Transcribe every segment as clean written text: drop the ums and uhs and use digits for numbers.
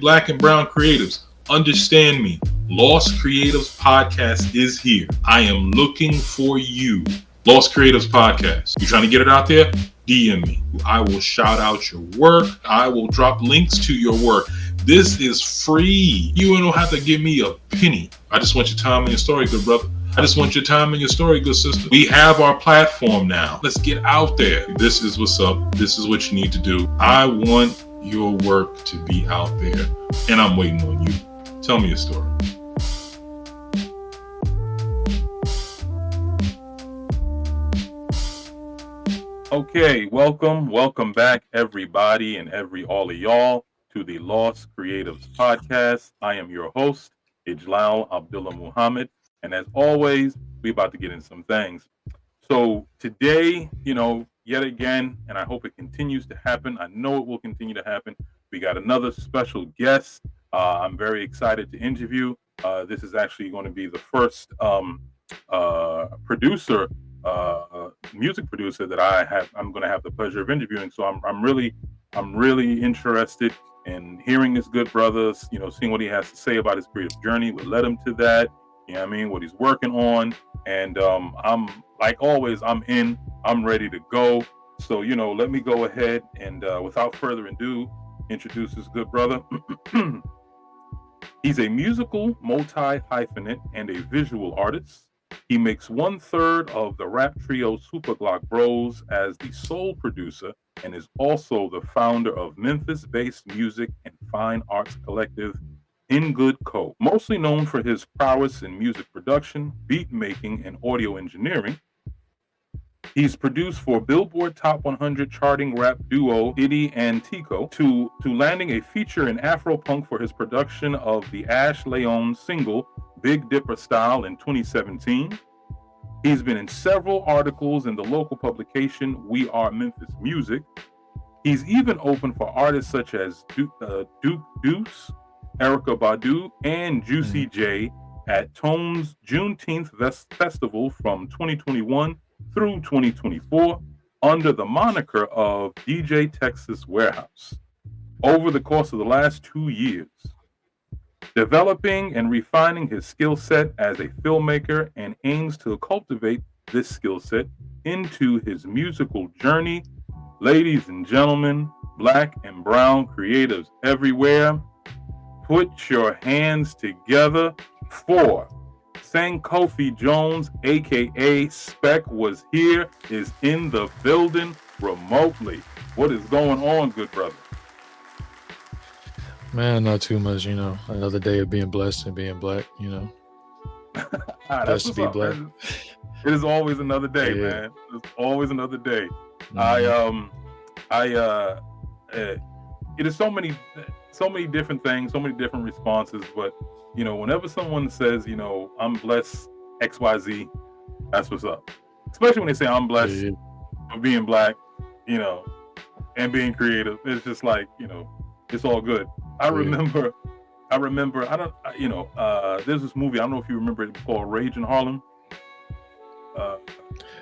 Black and brown creatives, understand me. L.O.S.T Creatives Podcast is here. I am looking for you. L.O.S.T Creatives Podcast. You trying to get it out there? DM me. I will shout out your work. I will drop links to your work. This is free. You don't have to give me a penny. I just want your time and your story, good brother. I just want your time and your story, good sister. We have our platform now. Let's get out there. This is what's up. This is what you need to do. I want your work to be out there, and I'm waiting on you. Tell me a story. Okay, welcome back, everybody, and all of y'all to the L.O.S.T Creatives Podcast. I am your host, Ijlal Abdullah Muhammad, and as always, we about to get into some things. So today, yet again, and I hope it continues to happen. I know it will continue to happen. We got another special guest. I'm very excited to interview. This is actually going to be the first music producer that I'm going to have the pleasure of interviewing. So I'm really interested in hearing this good brother, seeing what he has to say about his creative journey. What led him to that, what he's working on. And I'm like always, I'm ready to go. So, let me go ahead and without further ado, introduce this good brother. He's a musical multi-hyphenate and a visual artist. He makes 1/3 of the rap trio Super Glock Bros as the sole producer and is also the founder of Memphis-based music and fine arts collective In Good Co. Mostly known for his prowess in music production, beat making, and audio engineering. He's produced for Billboard Top 100 charting rap duo Diddy and Tico, to landing a feature in Afro-Punk for his production of the Ash Leon single Big Dipper Style in 2017. He's been in several articles in the local publication We Are Memphis Music. He's even opened for artists such as Duke Deuce, Erykah Badu, and Juicy J at Tone's Juneteenth Festival from 2021 through 2024 under the moniker of DJ Texas Warehouse. Over the course of the last 2 years, developing and refining his skill set as a filmmaker, and aims to cultivate this skill set into his musical journey. Ladies and gentlemen, black and brown creatives everywhere, put your hands together for Sangkofi Jones, aka Spec, is in the building remotely. What is going on, good brother? Man, not too much, Another day of being blessed and being black, Blessed to be black. It is always another day, man. It's always another day. Mm-hmm. It is so many different things, so many different responses, but whenever someone says, I'm blessed XYZ, that's what's up. Especially when they say I'm blessed for being black, and being creative. It's just like, it's all good. I remember, there's this movie, I don't know if you remember it, called Rage in Harlem.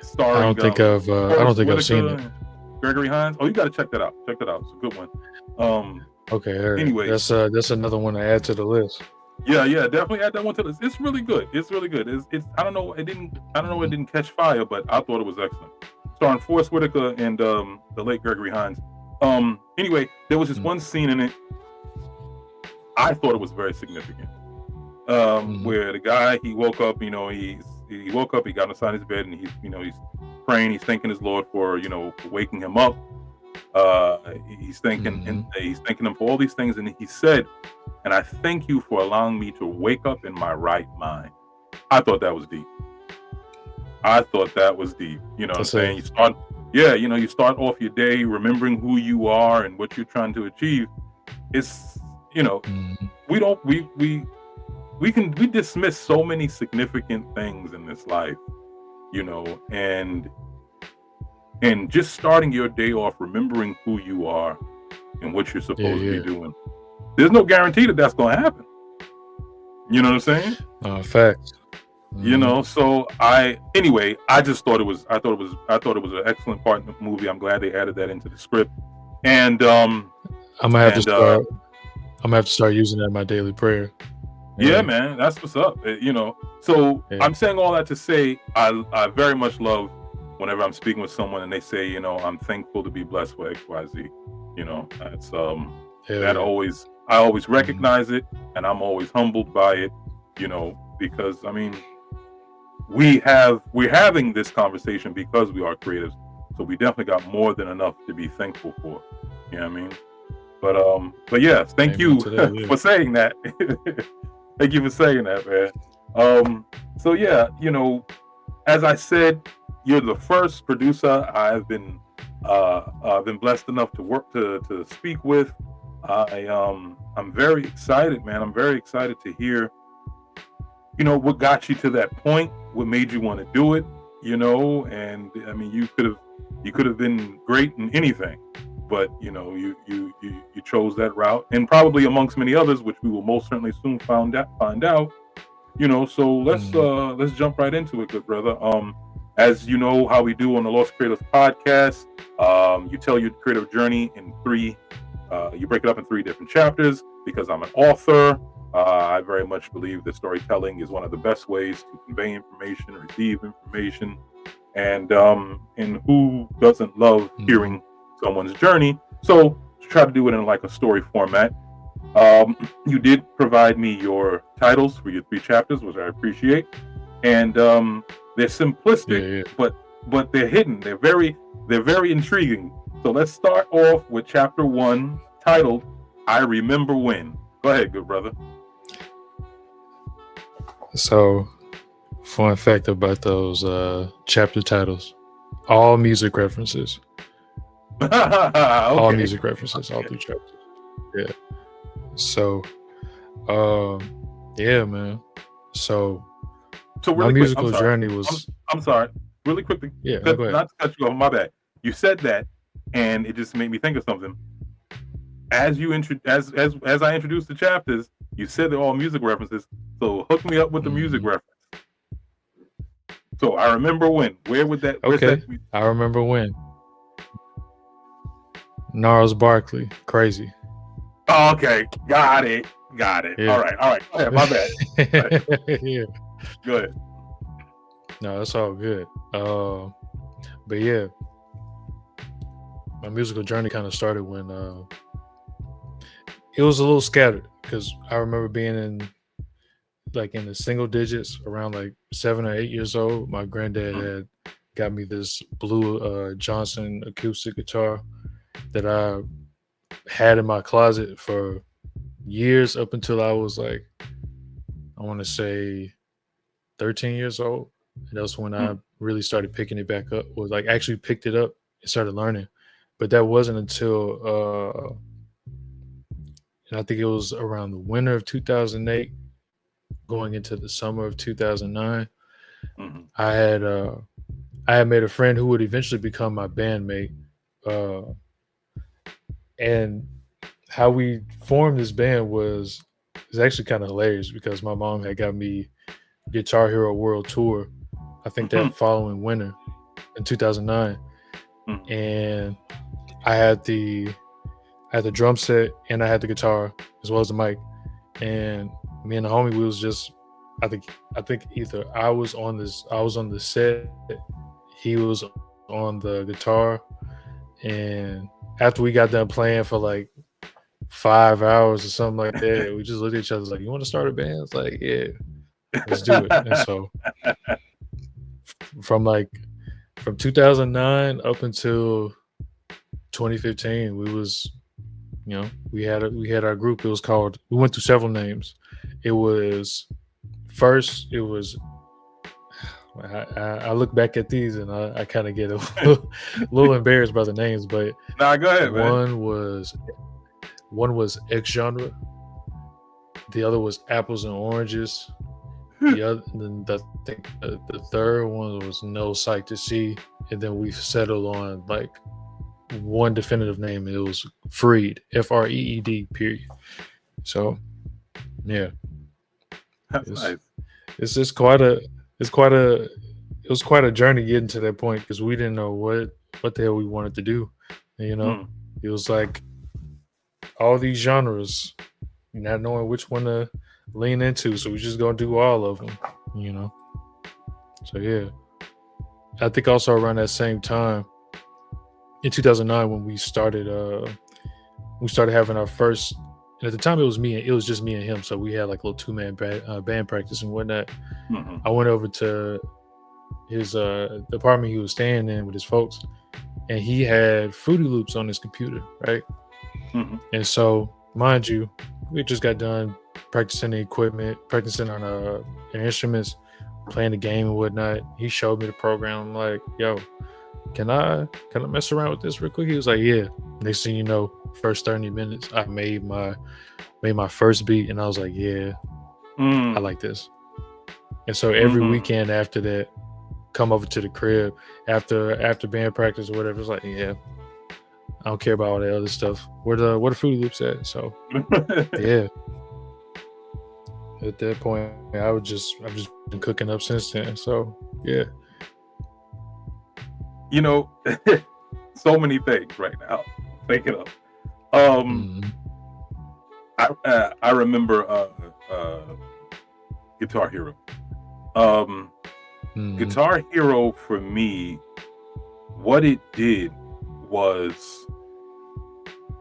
Starring, I don't think I've seen it. Gregory Hines. Oh, you got to check that out. It's a good one. Okay. Right. Anyway, that's another one to add to the list. Yeah, definitely add that one to the list. It's really good. It's I don't know, it didn't catch fire, but I thought it was excellent. Starring Forrest Whitaker and the late Gregory Hines. Anyway, there was this one scene in it. I thought it was very significant. Where the guy, he woke up, he got inside his bed, and he's praying, he's thanking his Lord for, waking him up. He's thanking him for all these things, and he said, and I thank you for allowing me to wake up in my right mind. I thought that was deep. You know what I'm saying? You start off your day remembering who you are and what you're trying to achieve. It's, we dismiss so many significant things in this life, and just starting your day off remembering who you are and what you're supposed to be doing. There's no guarantee that that's going to happen. You know what I'm saying? Facts. So I just thought it was an excellent part of the movie. I'm glad they added that into the script. And I'm gonna have to start. I'm gonna have to start using that in my daily prayer. Yeah, man, that's what's up. So Yeah. I'm saying all that to say I very much love whenever I'm speaking with someone and they say, I'm thankful to be blessed with XYZ. That's Hell that yeah. I always recognize it, and I'm always humbled by it, because we're having this conversation because we are creatives, so we definitely got more than enough to be thankful for. You know what I mean? But yeah, thank Amen you to that, yeah. for saying that. Thank you for saying that, man. So yeah, as I said, you're the first producer I've been blessed enough to work to speak with. I'm very excited, man. I'm very excited to hear, what got you to that point, what made you want to do it, and I mean, you could have been great in anything, but you chose that route, and probably amongst many others, which we will most certainly soon find out. So let's jump right into it, good brother. As you know how we do on the L.O.S.T Creatives Podcast, you tell your creative journey in three. You break it up in 3 different chapters. Because I'm an author, I very much believe that storytelling is one of the best ways to convey information, receive information, and who doesn't love hearing someone's journey? So try to do it in like a story format. You did provide me your titles for your 3 chapters, which I appreciate, and they're simplistic, but they're hidden. They're very intriguing. So let's start off with chapter 1, titled "I Remember When." Go ahead, good brother. So, fun fact about those chapter titles: all music references. Okay. All music references, all 3 chapters. Yeah. So, yeah, man. So really my musical quick, journey was. I'm sorry. Really quickly. Yeah, go ahead. Not to cut you off. My bad. You said that, and it just made me think of something. As I introduced the chapters, you said they're all music references. So hook me up with the music reference. So I remember when. Where would that? Okay, I remember when. Gnarls Barkley, Crazy. Oh, okay, got it. Yeah. All right. Go ahead, my bad. Yeah. Go ahead. No, that's all good. But yeah, my musical journey kind of started when it was a little scattered, because I remember being in the single digits around like 7 or 8 years old. My granddad had got me this blue Johnson acoustic guitar that I had in my closet for years, up until I was like, I want to say 13 years old. And that's when I really started picking it back up, or like actually picked it up and started learning. But that wasn't until and I think it was around the winter of 2008, going into the summer of 2009. I had made a friend who would eventually become my bandmate, and how we formed this band was actually kind of hilarious, because my mom had got me Guitar Hero World Tour, I think that following winter in 2009, and I had the drum set, and I had the guitar as well as the mic, and me and the homie, we was just, I think either I was on the set, he was on the guitar, and after we got done playing for like 5 hours or something like that, we just looked at each other like, "You want to start a band?" It's like, "Yeah, let's do it." And so from 2009 up until 2015, we was, we had our group. It was called, we went through several names. It was I look back at these and I kind of get a little embarrassed by the names, but go ahead, man. One was X Genre, the other was Apples and Oranges, the third one was No Sight to See, and then we settled on like one definitive name. It was Freed, Freed, period. So yeah, that's nice. It's just it was quite a journey getting to that point, because we didn't know what the hell we wanted to do. And, it was like all these genres not knowing which one to lean into. So we're just gonna do all of them, you know. So yeah, I think also around that same time in 2009 when we started having our first. And at the time, it was just me and him. So we had like a little two-man band practice and whatnot. Mm-hmm. I went over to his the apartment he was staying in with his folks, and he had Fruity Loops on his computer, right? Mm-hmm. And so, mind you, we just got done practicing the equipment, practicing on instruments, playing the game and whatnot. He showed me the program. I'm like, yo, can I mess around with this real quick? He was like, yeah. Next thing you know, first 30 minutes, I made my first beat, and I was like, yeah, I like this. And so every weekend after that, come over to the crib after band practice or whatever. It's like, yeah, I don't care about all that other stuff. Where the Fruity Loops at? So yeah. At that point, I've just been cooking up since then. So yeah. You know, so many things right now. Thinking of. I remember Guitar Hero. Guitar Hero for me, what it did was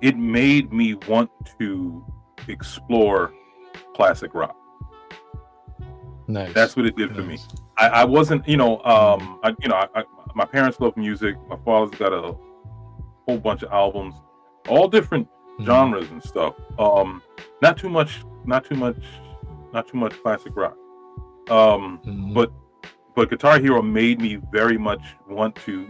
it made me want to explore classic rock. Nice. That's what it did for me. I wasn't, my parents love music. My father's got a whole bunch of albums, all different genres and stuff. Not too much classic rock. But Guitar Hero made me very much want to,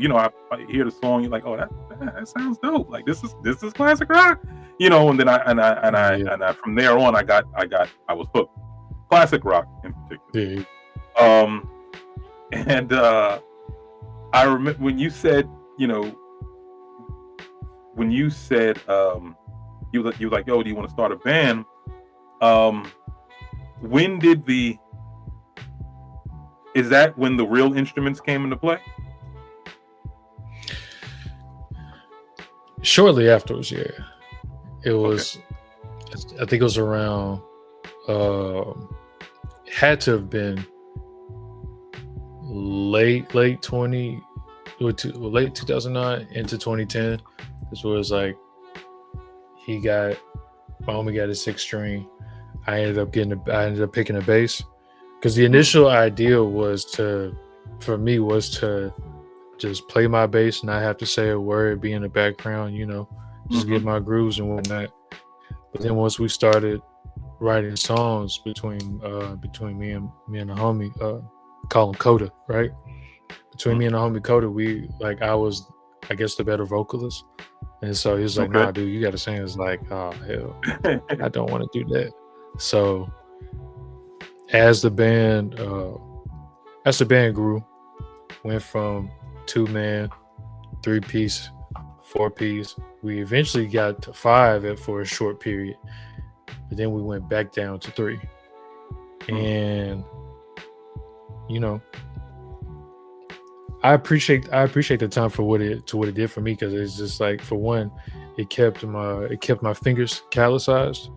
I hear the song, you're like, oh, that sounds dope. Like this is classic rock, and then I from there on I was hooked. Classic rock in particular. Yeah. And I remember when you said, you were like, yo, do you want to start a band? Is that when the real instruments came into play? Shortly afterwards, yeah. It was, okay. I think it was around, had to have been late 2009 into 2010. This was like, my homie got a 6-string. I ended up picking a bass. Because the initial idea was to just play my bass, not have to say a word, be in the background, just get my grooves and whatnot. But then once we started writing songs between me and the homie, call him Coda, right? Between me and the homie Coda, I was, I guess, the better vocalist. And so he was like, nah, dude, you got to sing. It's like, oh, hell, I don't want to do that. So as the band grew, went from 2-man, 3-piece, 4-piece. We eventually got to 5 for a short period, but then we went back down to 3. And I appreciate the time for what it did for me, because it's just like, for one, it kept my fingers callousized,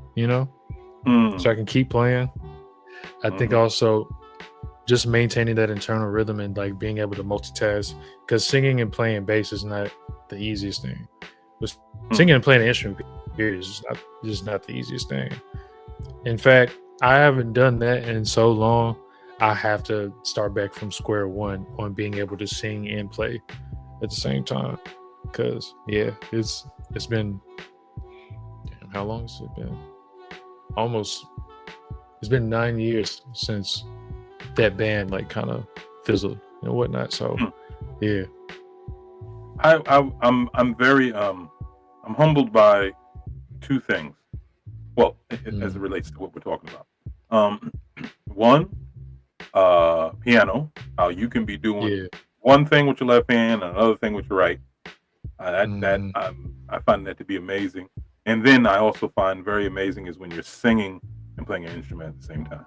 so I can keep playing. I think also just maintaining that internal rhythm and like being able to multitask, because singing and playing bass is not the easiest thing. But singing and playing an instrument is just not the easiest thing. In fact, I haven't done that in so long. I have to start back from square one on being able to sing and play at the same time. Because it's been, how long has it been? It's been 9 years since that band like kind of fizzled and whatnot. So yeah. I'm very I'm humbled by 2 things. Well, as it relates to what we're talking about. One, piano, how you can be doing one thing with your left hand and another thing with your right. I find that to be amazing. And then I also find very amazing is when you're singing and playing an instrument at the same time.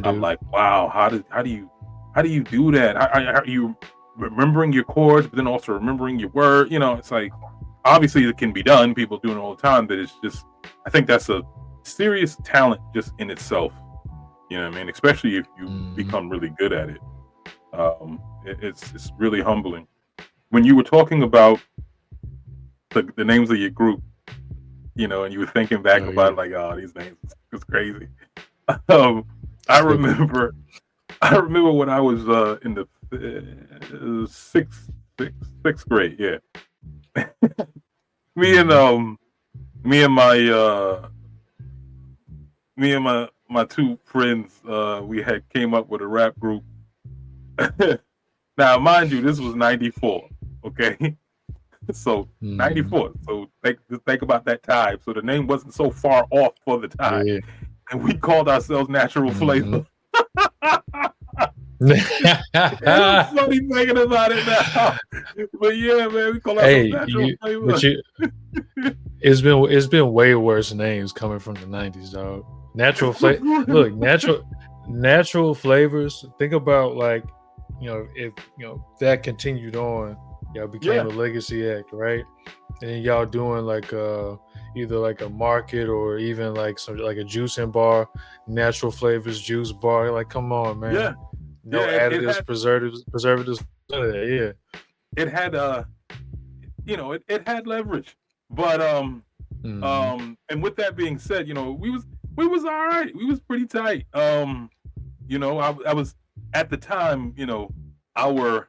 I'm like, wow, how do you do that? Are you remembering your chords, but then also remembering your word? It's like, obviously it can be done. People do it all the time, but it's just I think that's a serious talent just in itself. You know what I mean? Especially if you become really good at it. It's really humbling. When you were talking about the names of your group, you know, and you were thinking back about like, oh, these names is crazy. I remember when I was in the sixth grade. Yeah, me and my two friends, we had came up with a rap group. Now, mind you, this was '94. Okay, so 94. So think about that time. So the name wasn't so far off for the time, and we called ourselves Natural Flavor. It's funny thinking about it now, but yeah, man, we call ourselves Natural Flavor. But it's been way worse names coming from the '90s, dog. Natural flavor. Look, natural flavors. Think about, like, you know, if you know that continued on, y'all became a legacy act, right? And then y'all doing like either like a market or even like some like a juicing bar, Natural Flavors juice bar. Like, come on, man. Yeah. No additives, preservatives, none of that. Yeah. It had you know, it had leverage. But and with that being said, you know, we was all right. We was pretty tight. You know, I was at the time, you know, our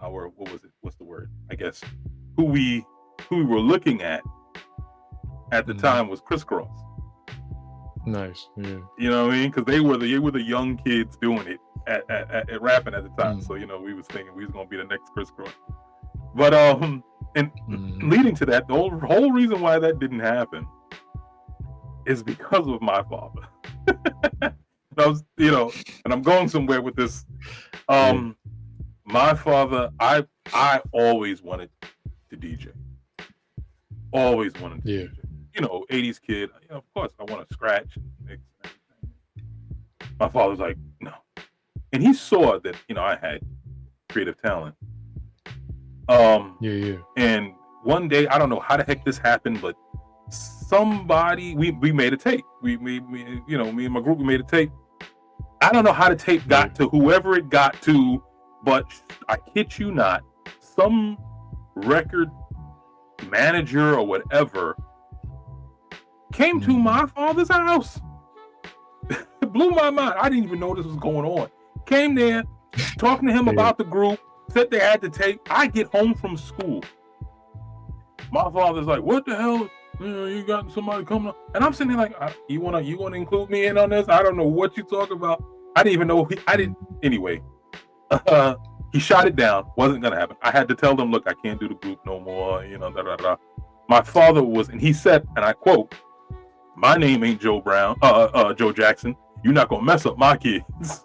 what was it? What's the word? I guess who we were looking at the time was Crisscross. Nice, yeah. You know what I mean? Because they were the young kids doing it at rapping at the time. So, you know, we was thinking we was gonna be the next Crisscross. But and leading to that, the whole reason why that didn't happen is because of my father. I was, you know, and I'm going somewhere with this. My father, I always wanted to DJ. Always wanted to DJ. You know, 80s kid. You know, of course, I want to scratch and mix and everything. My father was like, no. And he saw that, you know, I had creative talent. And one day, I don't know how the heck this happened, but somebody, we made a tape. We you know, me and my group, we made a tape. I don't know how the tape got to whoever it got to, but I kid you not, some record manager or whatever came to my father's house. It blew my mind. I didn't even know this was going on. Came there, talking to him about the group, said they had the tape. I get home from school. My father's like, what the hell? You know, you got somebody coming up. And I'm sitting there like, you wanna include me in on this? I don't know what you talking about. I didn't even know. Anyway, he shot it down. Wasn't gonna happen. I had to tell them, look, I can't do the group no more. You know, My father and he said, and I quote, my name ain't Joe Jackson. You're not gonna mess up my kids.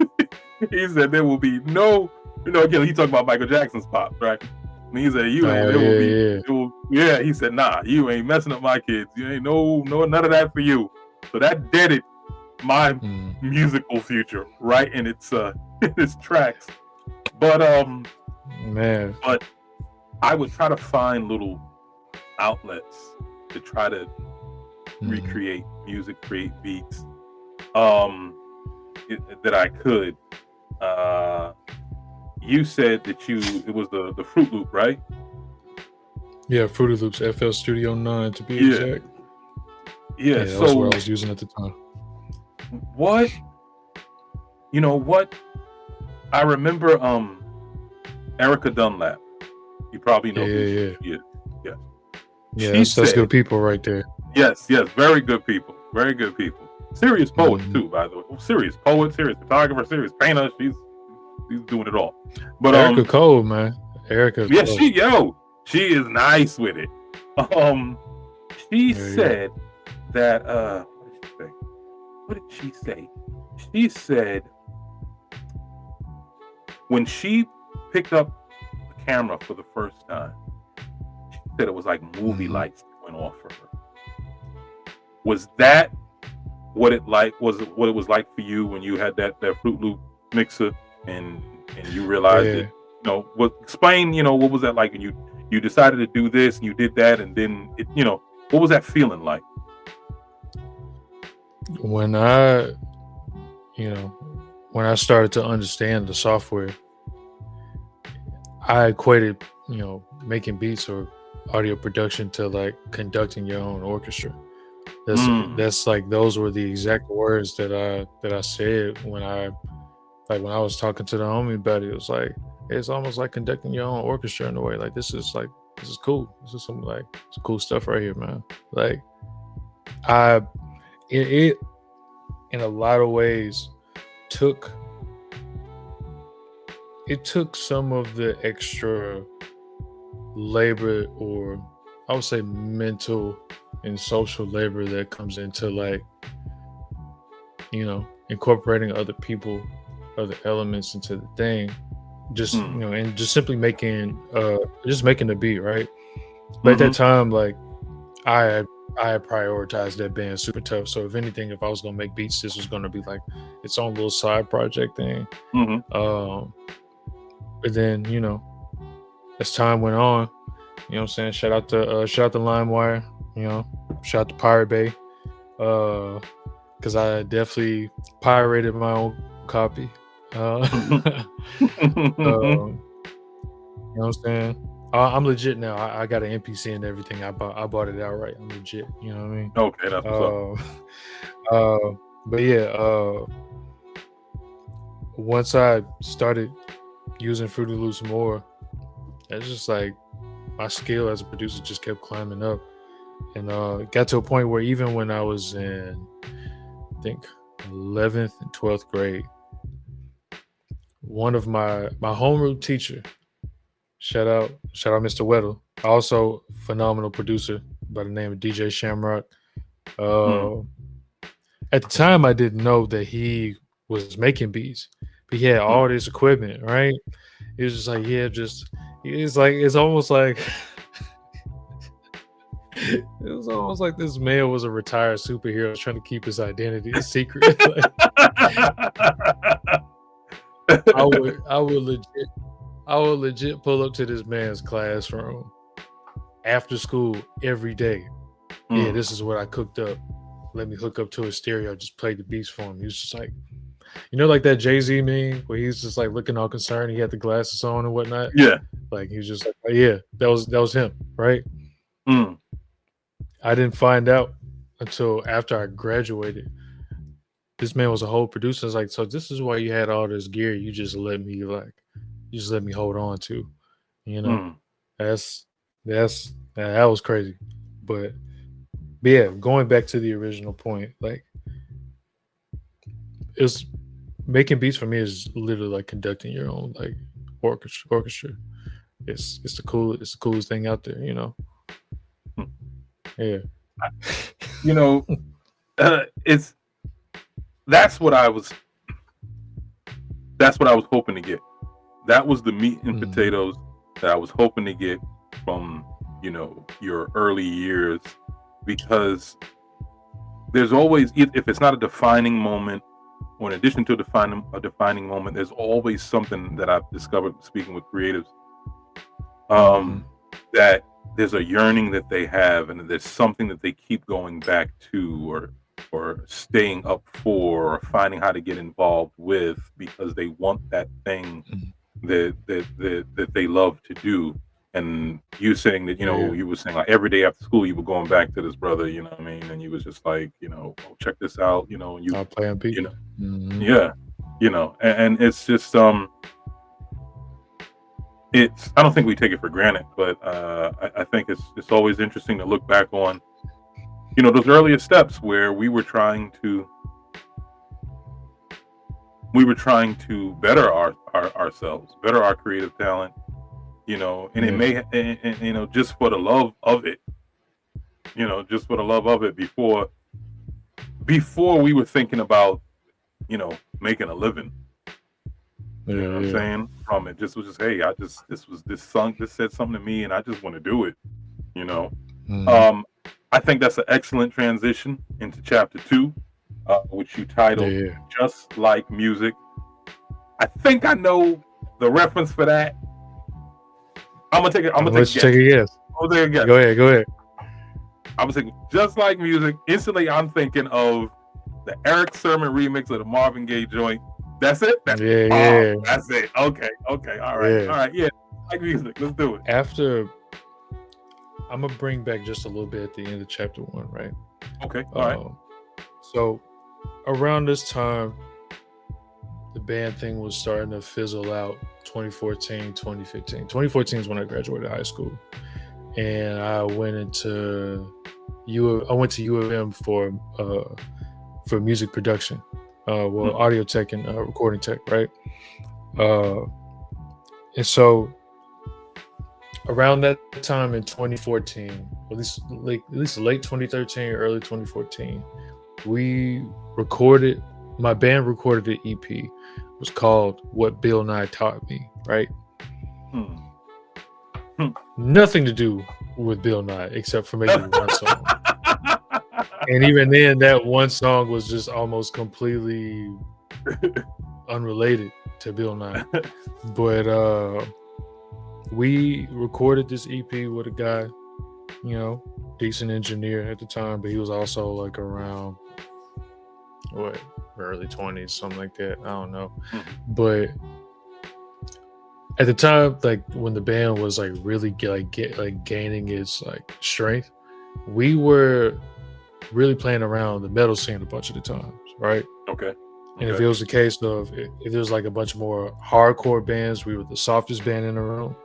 He said there will be no, you know, again, he talked about Michael Jackson's pop, right? And he said, he said, nah, you ain't messing up my kids. You ain't no none of that for you. So that deaded my musical future right in its tracks. But man, but I would try to find little outlets to try to recreate music, create beats that I could. You said that it was the Fruit Loop, right? Yeah, Fruity Loops, FL Studio 9 to be exact. Yeah, that was what I was using at the time. What? You know what? I remember Erica Dunlap. You probably know who she is. Yeah, that's good people right there. Yes, very good people. Very good people. Serious poet too, by the way. Serious poet, serious photographer, serious painter. She's doing it all. But Erica Cole, man. Erica Cole. She is nice with it. She said that what did she say? She said when she picked up the camera for the first time, she said it was like movie lights that went off for her. Was that what it was like for you when you had that Fruit Loop mixer and you realized that, you know, explain, you know, what was that like when you decided to do this and you did that and then it, you know, What was that feeling like? When I, you know, when I started to understand the software, I equated, making beats or audio production to like conducting your own orchestra. That's Mm, that's like those were the exact words that I said when I was talking to the homie about it. It was like it's almost like conducting your own orchestra in a way. Like this is cool. This is some like some cool stuff right here, man. Like I it in a lot of ways took some of the extra labor, or I would say mental and social labor that comes into like, incorporating other people, other elements into the thing. Just, mm, and just simply making the beat, right? But at that time, like I I prioritized that being super tough. So if anything, if I was gonna make beats, this was gonna be like its own little side project thing. mm-hmm. But then, as time went on, what I'm saying? Shout out to LimeWire, shout out to Pirate Bay. Because I definitely pirated my own copy. You know what I'm saying? I'm legit now. I got an NPC and everything. I bought it outright. I'm legit. You know what I mean? Okay, that's what's up. But yeah, once I started using Fruity Loops more, it's just like my skill as a producer just kept climbing up, and it got to a point where even when I was in, I think, 11th and 12th grade, one of my homeroom teacher, shout out Mr. Weddle, also phenomenal producer by the name of DJ Shamrock. At the time, I didn't know that he was making beats, but he had all this equipment, right? He was just like, it's almost like it was almost like this man was a retired superhero trying to keep his identity a secret. Like, I would legit pull up to this man's classroom after school every day. Yeah, this is what I cooked up. Let me hook up to a stereo, just play the beats for him. He was just like, like that Jay-Z meme where he's just like looking all concerned. He had the glasses on and whatnot. Yeah. Like he was just like, oh, yeah, that was him, right? Mm. I didn't find out until after I graduated. This man was a whole producer. It's like, so this is why you had all this gear. You just let me hold on to, that was crazy. But yeah, going back to the original point, like it's making beats for me is literally like conducting your own like orchestra. It's the coolest thing out there, Yeah. That's what I was hoping to get. That was the meat and potatoes that I was hoping to get from, your early years, because there's always, if it's not a defining moment, or in addition to a defining moment, there's always something that I've discovered speaking with creatives, that there's a yearning that they have, and there's something that they keep going back to, or staying up for, or finding how to get involved with, because they want that thing that they love to do. And you saying that, you were saying like every day after school you were going back to this brother, you know what I mean, and you was just like, oh, check this out, and you I'll play on beat. Yeah, and it's just it's, I don't think we take it for granted, but I think it's always interesting to look back on, those earlier steps where we were trying to better ourselves, better our creative talent, and it may, and just for the love of it, before we were thinking about, making a living. You know what I'm saying? From it, just was just, hey, this said something to me, and I just want to do it. I think that's an excellent transition into chapter 2, which you titled "Just Like Music." I think I know the reference for that. I'm gonna take it. I'm gonna take a guess. Go ahead. I was thinking just like music. Instantly, I'm thinking of the Eric Sermon remix of the Marvin Gaye joint. That's it. Yeah. That's it. Okay. All right. Yeah, like music. Let's do it. After, I'm gonna bring back just a little bit at the end of chapter 1, right? Okay. All right. So around this time, the band thing was starting to fizzle out. 2014, 2015. 2014 is when I graduated high school, and I went to U of M for music production, audio tech and recording tech, right? And so around that time in 2014, at least late 2013, early 2014, my band recorded an EP. It was called What Bill Nye Taught Me, right? Nothing to do with Bill Nye except for maybe one song. And even then, that one song was just almost completely unrelated to Bill Nye. But we recorded this EP with a guy, decent engineer at the time, but he was also like around early 20s, something like that. I don't know. But at the time, like when the band was like really gaining its like strength, we were really playing around the metal scene a bunch of the times, right? Okay. And if it was a case of if there was like a bunch more hardcore bands, we were the softest band in the room,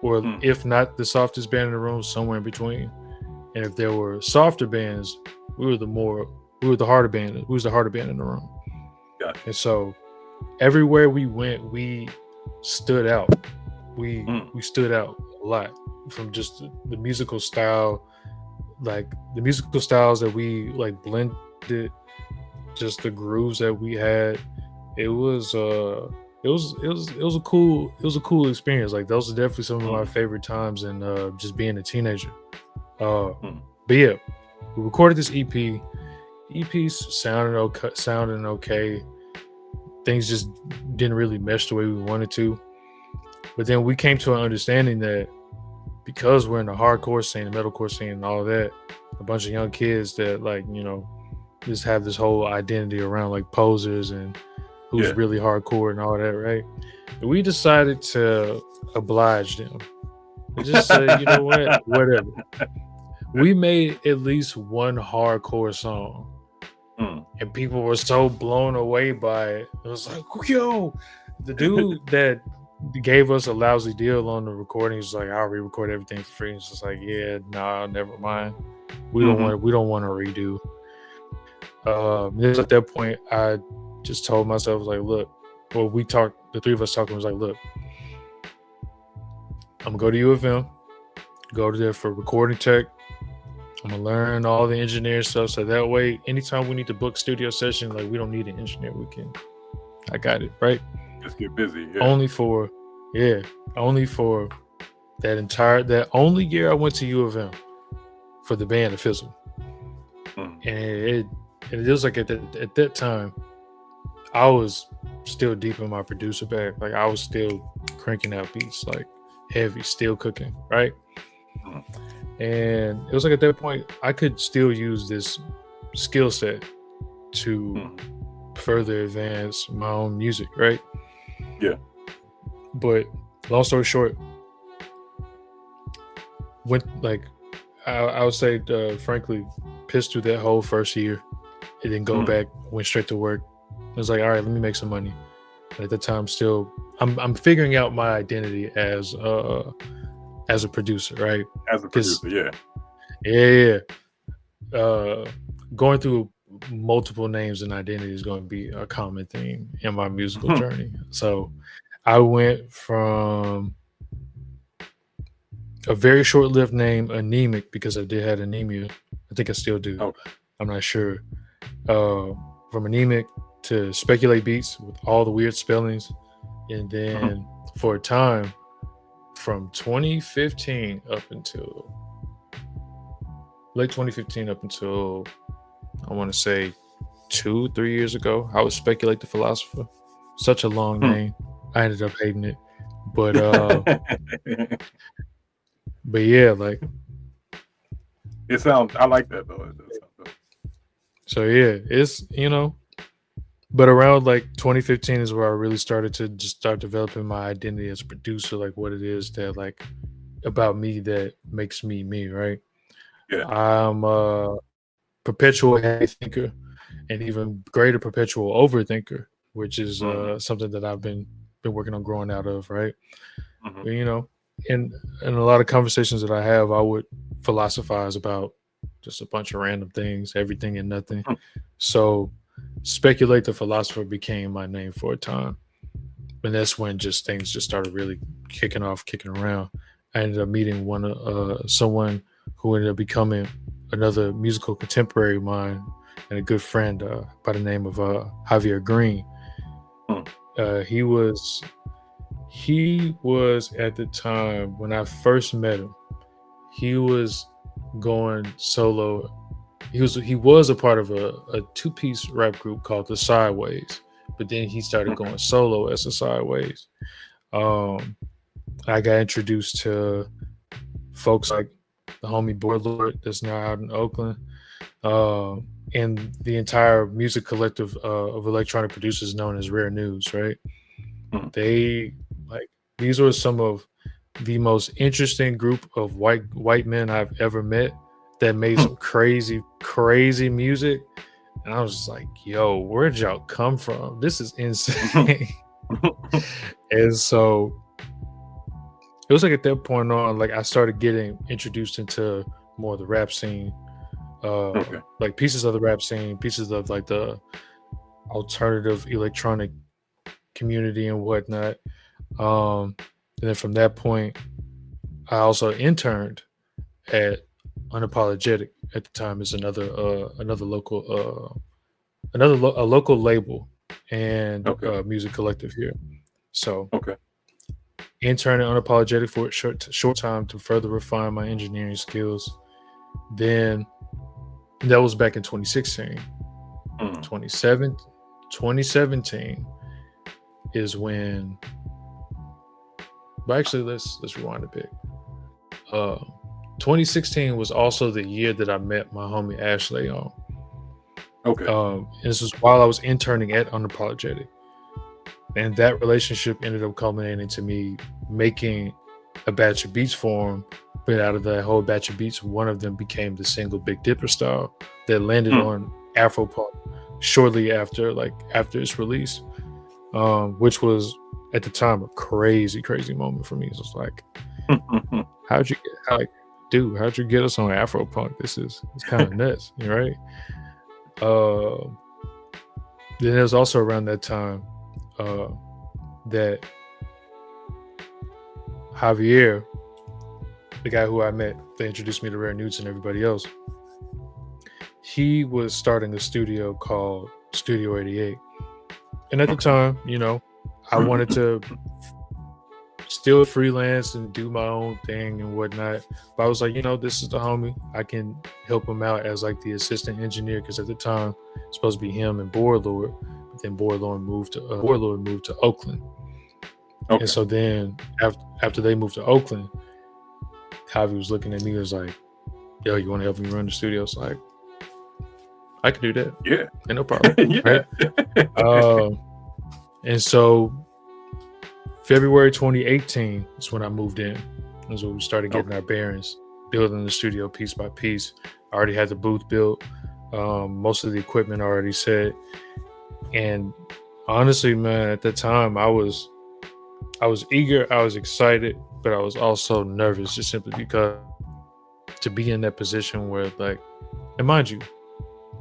or if not the softest band in the room, somewhere in between. And if there were softer bands, we were the harder band. We was the harder band in the room. Gotcha. And so everywhere we went, we stood out. We stood out a lot from just the musical style, like the musical styles that we like blended, just the grooves that we had. It was a cool experience. Like those are definitely some of my favorite times in just being a teenager. But yeah, we recorded this EP. EP's sounding okay. Things just didn't really mesh the way we wanted to. But then we came to an understanding that because we're in the hardcore scene, the metalcore scene, and all of that, a bunch of young kids that just have this whole identity around like posers and who's really hardcore and all that, right? And we decided to oblige them. We just said, you know what, whatever. We made at least one hardcore song. And people were so blown away by it. It was like, yo, the dude that gave us a lousy deal on the recording was like, I'll re-record everything for free. It's just like, yeah, nah, never mind. We don't want to redo. At that point, I just told myself, like, look, the three of us talking was like, look, I'm gonna go to U of M, go to there for recording tech. I'm gonna learn all the engineering stuff, so that way, anytime we need to book studio session, like we don't need an engineer, I got it, right? Just get busy. Yeah. Only for that only year I went to U of M for the band to fizzle, and it was like at that time, I was still deep in my producer bag. Like I was still cranking out beats, like heavy, still cooking, right? And it was like at that point, I could still use this skill set to further advance my own music, right? Yeah. But long story short, I would say, frankly, pissed through that whole first year. It didn't go back, went straight to work. I was like, all right, let me make some money. And at the time, still, I'm figuring out my identity as a producer, right? As a producer, Going through multiple names and identity is going to be a common theme in my musical journey. So I went from a very short-lived name, Anemic, because I did have anemia. I think I still do. Okay. I'm not sure. From Anemic to Speculate Beats with all the weird spellings. And then for a time, from 2015 up until late 2015 up until I want to say 2-3 years ago, I would Speculate the Philosopher. Such a long name. I ended up hating it. But but yeah, like It sounds. I like that though. It does sound dope. So yeah, it's but around like 2015 is where I really started to just start developing my identity as a producer, like what it is that like about me that makes me me, right? Yeah. I'm a perpetual heavy thinker and even greater perpetual overthinker, which is Mm-hmm. something that I've been working on growing out of, right? Mm-hmm. But, in a lot of conversations that I have, I would philosophize about just a bunch of random things, everything and nothing. So, Speculate the Philosopher became my name for a time. And that's when just things just started really kicking off, kicking around. I ended up meeting someone who ended up becoming another musical contemporary of mine and a good friend by the name of Javier Green. Mm. He was at the time when I first met him. He was going solo. He was a part of a two-piece rap group called the Sideways, but then he started Okay. going solo as the Sideways. Um, I got introduced to folks like the homie Boardlord that's now out in Oakland, and the entire music collective of electronic producers known as Rare News. Right? Mm. They like these were some of the most interesting group of white men I've ever met that made some crazy music. And I was just like, yo, where'd y'all come from? This is insane. And so it was like at that point on, like I started getting introduced into more of the rap scene, Okay. like pieces of the rap scene, pieces of like the alternative electronic community and whatnot. And then from that point, I also interned at Unapologetic at the time as another local a local label and Okay. music collective here. So Okay. intern at Unapologetic for a short time to further refine my engineering skills. Then that was back in 2016. Mm. 2017 is when. But actually, let's rewind a bit. 2016 was also the year that I met my homie Ashley on. Okay. This was while I was interning at Unapologetic. And that relationship ended up culminating to me making a batch of beats for him. But out of that whole batch of beats, one of them became the single Big Dipper style that landed on Afropunk shortly after its release, which was at the time a crazy moment for me. It was like, how'd you get us on Afropunk? It's kind of nuts, right? Then it was also around that time that Javier, the guy who I met, they introduced me to Rare Newts and everybody else. He was starting a studio called Studio 88. And at the time, I wanted to still freelance and do my own thing and whatnot. But I was like, this is the homie. I can help him out as like the assistant engineer because at the time it's supposed to be him and Boardlord. But then Boardlord moved to Oakland. Okay. And so then after they moved to Oakland, Javi was looking at me and was like, yo, you want to help me run the studio? So like, I can do that. Yeah. Ain't no problem. Yeah. Right? And so February 2018 is when I moved in. That's when we started getting our bearings, building the studio piece by piece. I already had the booth built. Most of the equipment already set. And honestly, man, at the time I was eager, I was excited, but I was also nervous just simply because to be in that position where like, and mind you,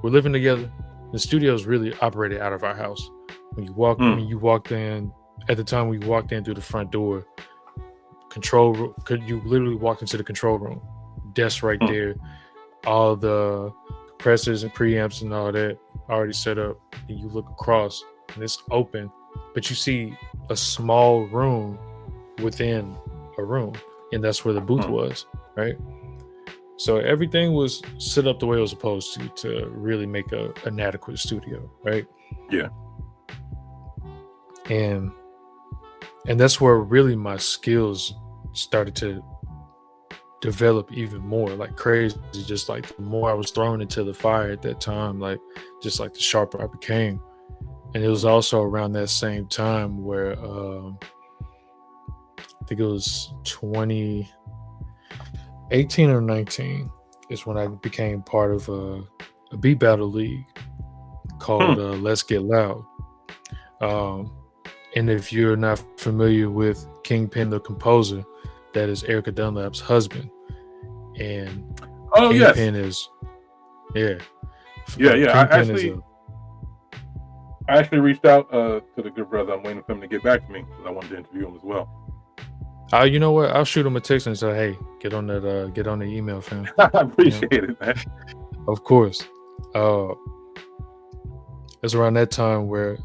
we're living together. The studio is really operated out of our house. When you walked in, at the time we walked in through the front door, you literally walk into the control room, desk right there, all the compressors and preamps and all that already set up, and you look across and it's open, but you see a small room within a room, and that's where the booth was, right? So everything was set up the way it was supposed to really make an adequate studio, right? Yeah. And that's where really my skills started to develop even more, like crazy. Just like the more I was thrown into the fire at that time, like just like the sharper I became. And it was also around that same time where I think it was 2018 or 19 is when I became part of a beat battle league called Let's Get Loud. And if you're not familiar with Kingpin the composer, that is Erica Dunlap's husband. And Kingpin is Kingpin I actually reached out to the good brother. I'm waiting for him to get back to me because I wanted to interview him as well. You know what? I'll shoot him a text and say, "Hey, get on the email, fam." I appreciate it, man. Of course. It's around that time where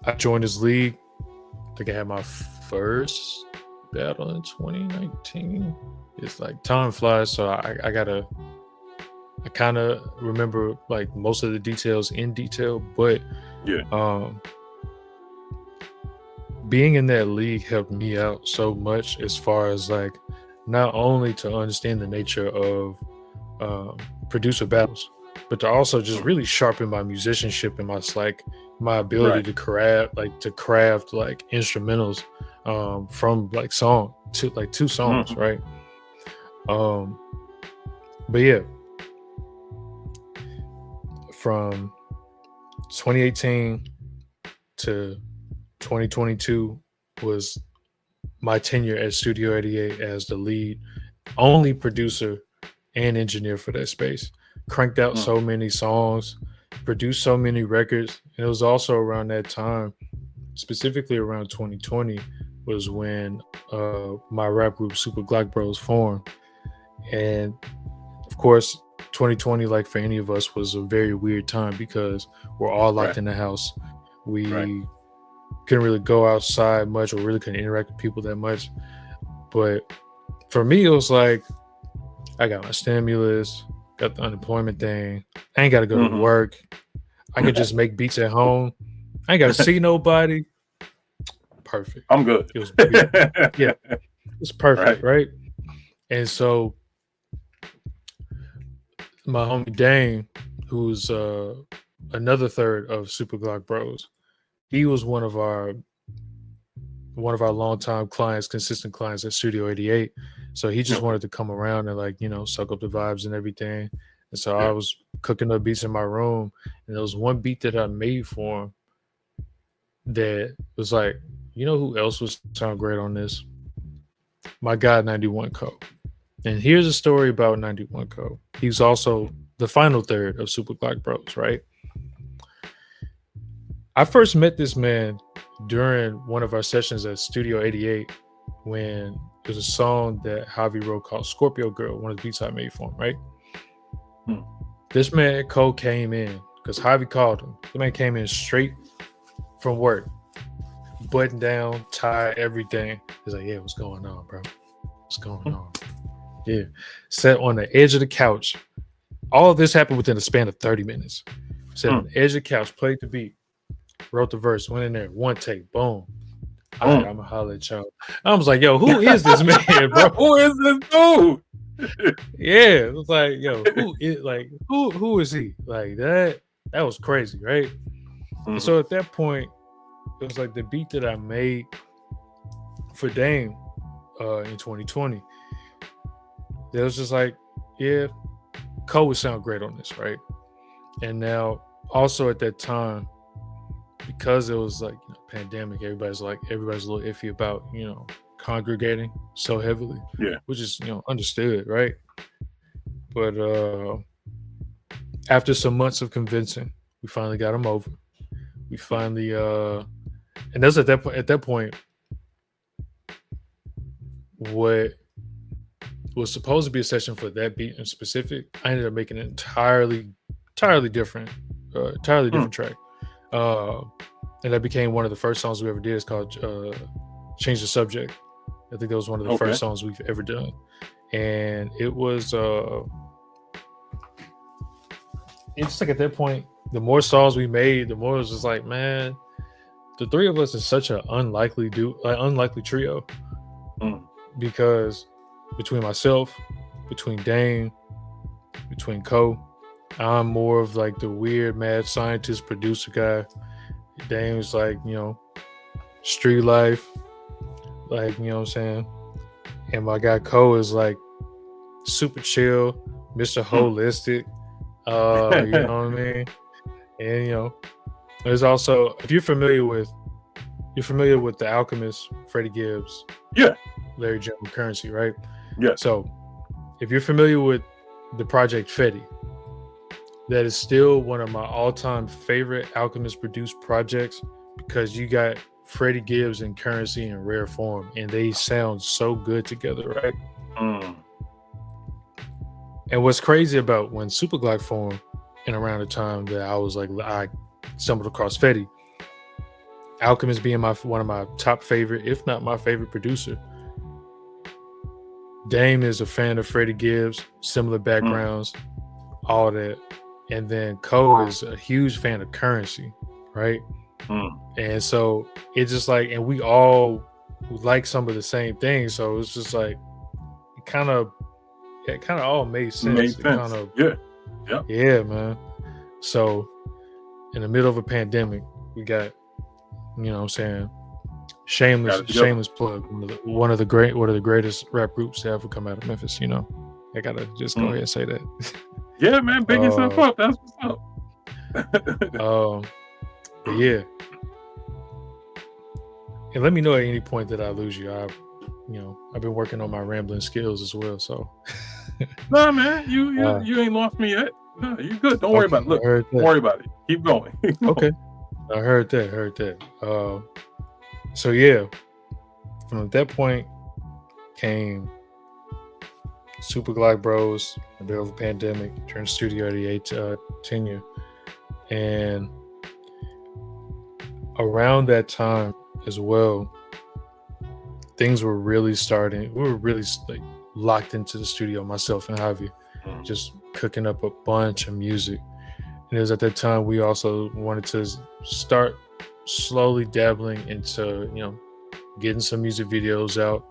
I joined this league. I think I had my first battle in 2019. It's like time flies, so I kind of remember like most of the details in detail, but being in that league helped me out so much as far as like not only to understand the nature of producer battles, but to also just really sharpen my musicianship and my ability to craft like instrumentals from like two songs, right? But yeah, from 2018 to 2022 was my tenure at Studio 88 as the lead only producer and engineer for that space. Cranked out so many songs, produced so many records. And it was also around that time, specifically around 2020, was when my rap group Super Glock Bros formed. And of course, 2020, like for any of us, was a very weird time because we're all locked in the house. We couldn't really go outside much, or really couldn't interact with people that much. But for me, it was like I got my stimulus, got the unemployment thing. I ain't got to go to work. I could just make beats at home. I ain't got to see nobody. Perfect. I'm good. It was it was perfect, right? And so my homie Dane, who's another third of Super Glock Bros, he was one of our longtime clients, consistent clients at Studio 88. So he just wanted to come around and like, suck up the vibes and everything. And so I was cooking up beats in my room, and there was one beat that I made for him that was like, who else would sound great on this? My guy 91 Co. And here's a story about 91 Co. He's also the final third of Super Glock Bros, right? I first met this man during one of our sessions at Studio 88 when there's a song that Javi wrote called Scorpio Girl, one of the beats I made for him, right? This man, Cole, came in because Javi called him. The man came in straight from work, button down, tie, everything. He's like, yeah, what's going on, bro? What's going on? Yeah. Sat on the edge of the couch. All of this happened within a span of 30 minutes. Sat on the edge of the couch, played the beat, wrote the verse, went in there, one take, boom. All right, I'm gonna holler at y'all. I was like, yo, who is this man, bro? Who is this dude? Yeah, it was like, yo, who is he? Like that was crazy, right? And so at that point, it was like the beat that I made for Dame in 2020. It was just like, yeah, Cole would sound great on this, right? And now also at that time, because it was like pandemic, everybody's a little iffy about congregating so heavily, which is understood, right? But after some months of convincing, we finally got him over. We finally and that's at that point what was supposed to be a session for that beat in specific, I ended up making an entirely different track. And that became one of the first songs we ever did. It's called Change the Subject. I think that was one of the first songs we've ever done. And it was it's like at that point, the more songs we made, the more it was just like, man, the three of us is such an unlikely trio. Mm. because between myself, between Dane, between Co, I'm more of like the weird mad scientist producer guy. Dane's like, street life, like, what I'm saying? And my guy Co is like super chill, Mr. Holistic. You know what I mean? And there's also, if you're familiar with The Alchemist, Freddie Gibbs, Yeah. Larry June Currency, right? Yeah. So if you're familiar with the Project Fetty, that is still one of my all-time favorite Alchemist produced projects, because you got Freddie Gibbs and Currency in rare form, and they sound so good together, right? Mm. And what's crazy about when Super Glock formed, and around the time that I stumbled across Fetty, Alchemist being one of my top favorite, if not my favorite producer. Dame is a fan of Freddie Gibbs, similar backgrounds, all that. And then Co is a huge fan of Currency, right? And so it's just like, and we all like some of the same things. So it's just like, it kind of all made sense. Yeah, man. So in the middle of a pandemic, we got, shameless plug, one of the greatest rap groups to ever come out of Memphis. I gotta just go ahead and say that. Yeah, man, big yourself up. That's what's up. But yeah, and let me know at any point that I lose you. I've been working on my rambling skills as well. So, nah, man, you ain't lost me yet. No, you good. Don't worry about it. Look, don't worry about it. Keep going. Okay, I heard that. So yeah, from that point came Super Glock Bros, a bit of a pandemic, turned Studio 88 tenure. And around that time as well, things were really starting. We were really like locked into the studio, myself and Javi, just cooking up a bunch of music. And it was at that time we also wanted to start slowly dabbling into, getting some music videos out.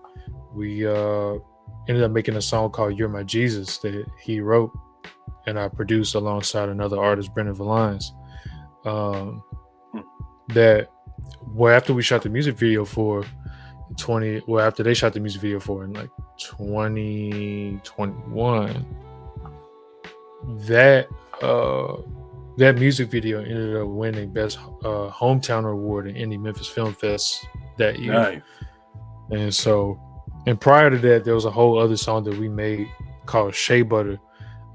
We ended up making a song called You're My Jesus that he wrote and I produced alongside another artist, Brendan Valines. After we shot the music video for after they shot the music video for in like 2021, that music video ended up winning Best Hometown Award in Indie Memphis Film Fest that year. Nice. And so, and prior to that, there was a whole other song that we made called Shea Butter.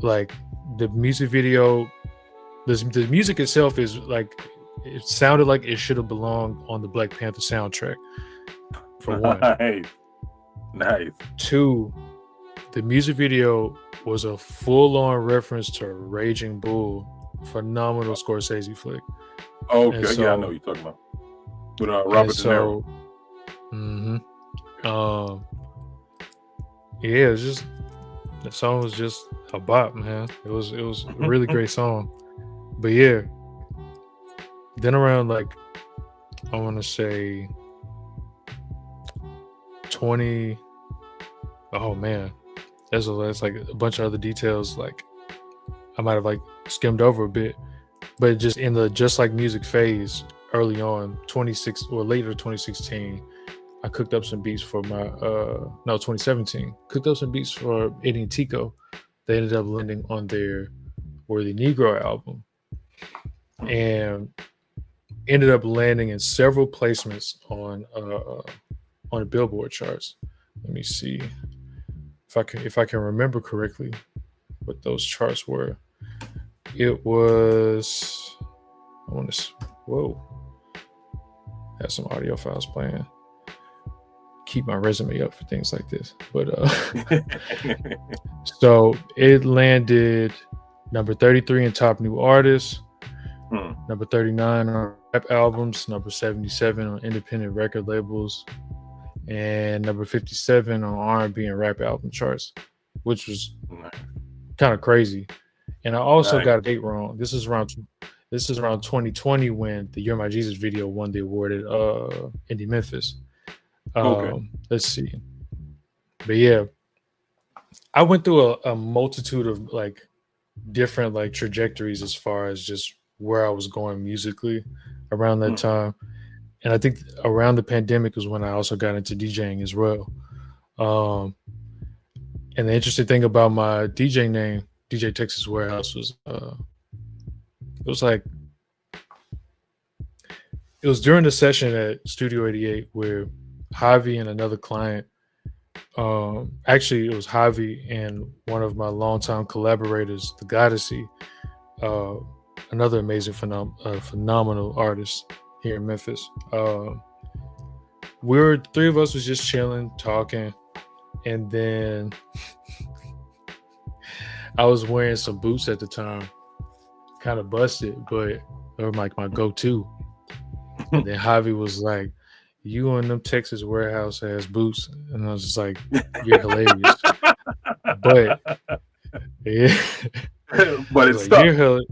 Like the music video, the music itself is like, it sounded like it should have belonged on the Black Panther soundtrack, for one. Nice. Two, the music video was a full-on reference to Raging Bull, phenomenal Scorsese flick. Okay, so, yeah, I know what you're talking about. With Robert De Niro. Yeah, it's just, the song was just a bop, man. It was a really great song. But yeah, then around like, I want to say 20, oh man, that's like a bunch of other details, like I might have like skimmed over a bit, but just in the Just Like Music phase early on, 2016, I cooked up some beats for 2017, cooked up some beats for Eddie and Tico. They ended up landing on their Worthy Negro album and ended up landing in several placements on the Billboard charts. Let me see if I can remember correctly what those charts were. It was, have some audio files playing. Keep my resume up for things like this. But so it landed number 33 in top new artists, number 39 on rap albums, number 77 on independent record labels, and number 57 on R&B and rap album charts, which was kind of crazy. And I also got a date wrong. This is around 2020 when the You're My Jesus video won the award at Indie Memphis. Let's see. But yeah, I went through a multitude of like different like trajectories as far as just where I was going musically around that Mm. time. And I think around the pandemic was when I also got into DJing as well. Um, and the interesting thing about my DJ name, DJ Texas Warehouse, was it was like it was during the session at Studio 88 where Javi and another client, actually it was Javi and one of my longtime collaborators, the Goddessy, uh, another amazing phenomenal artist here in Memphis. Three of us was just chilling, talking, and then I was wearing some boots at the time, kind of busted, but they were like my go-to. And then Javi was like, "You and them Texas Warehouse ass boots," and I was just like, "You're hilarious." But yeah, But it's like, stuck.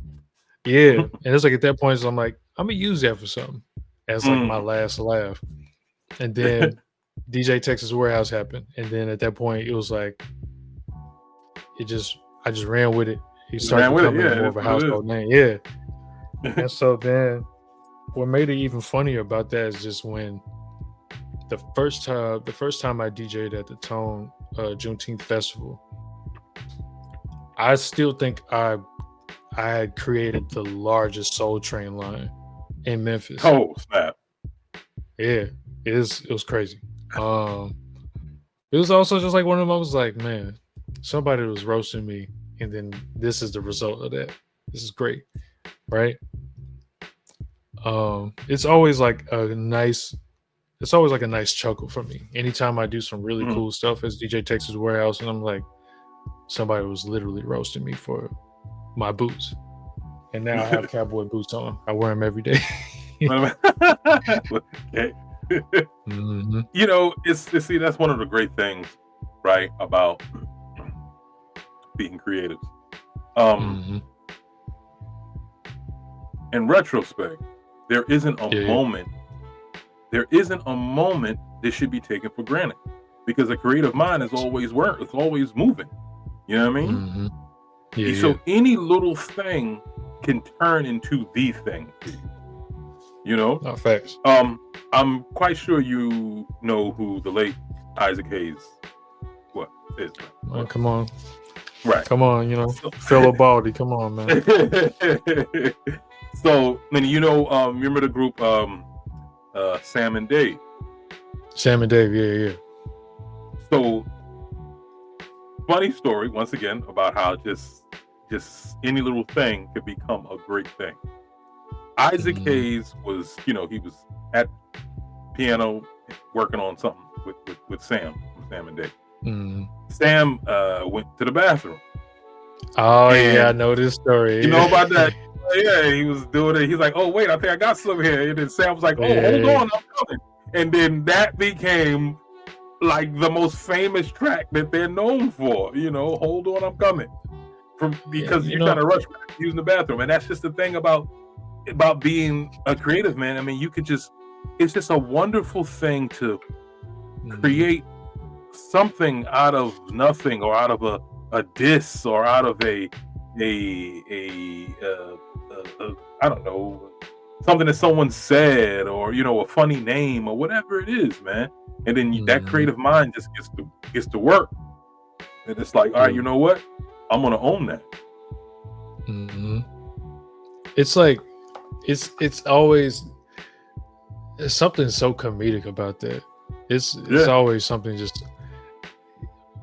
yeah. And it's like at that point, so I'm like, I'm gonna use that for something as like my Mm. last laugh. And then DJ Texas Warehouse happened, and then at that point, it was like I just ran with it. He Just started ran with it. becoming Yeah, more of that's a what it household name. Yeah. is. And so then what made it even funnier about that is just when the first time I DJ'd at the Tone Juneteenth Festival, I still think I had created the largest Soul Train line in Memphis. Oh, snap. Yeah, it was crazy. It was also just like one of them. I was like, man, somebody was roasting me, and then this is the result of that. This is great, right? It's always like a nice chuckle for me anytime I do some really cool stuff as DJ Texas Warehouse, and I'm like, somebody was literally roasting me for my boots, and now I have cowboy boots on. I wear them every day. Okay. Mm-hmm. You know, see, that's one of the great things, right, about being creatives. Mm-hmm. In retrospect, there isn't a moment that should be taken for granted, because a creative mind is always it's always moving. You know what I mean? Mm-hmm. Yeah, so any little thing can turn into the thing. You know? No, facts. I'm quite sure you know who the late Isaac Hayes is. Man, come on. Right. Come on, you know, fellow Baldy. Come on, man. So, then you know, remember the group Sam and Dave? Sam and Dave, yeah. So, funny story once again about how just any little thing could become a great thing. Isaac Hayes was, he was at piano working on something with Sam and Dave. Sam went to the bathroom. Oh, yeah, I know this story. You know about that? Yeah, he was doing it. He's like, "Oh, wait, I think I got some here." And then Sam was like, "Oh, hold on, I'm coming." And then that became like the most famous track that they're known for. "Hold on, I'm coming," because you're trying to rush back using the bathroom. And that's just the thing about being a creative, man. I mean, it's just a wonderful thing to create something out of nothing, or out of a diss, or out of a I don't know, something that someone said, or a funny name, or whatever it is, man. And then that creative mind just gets to work, and it's like, all right, you know what? I'm gonna own that. It's like it's always something so comedic about that. It's always something, just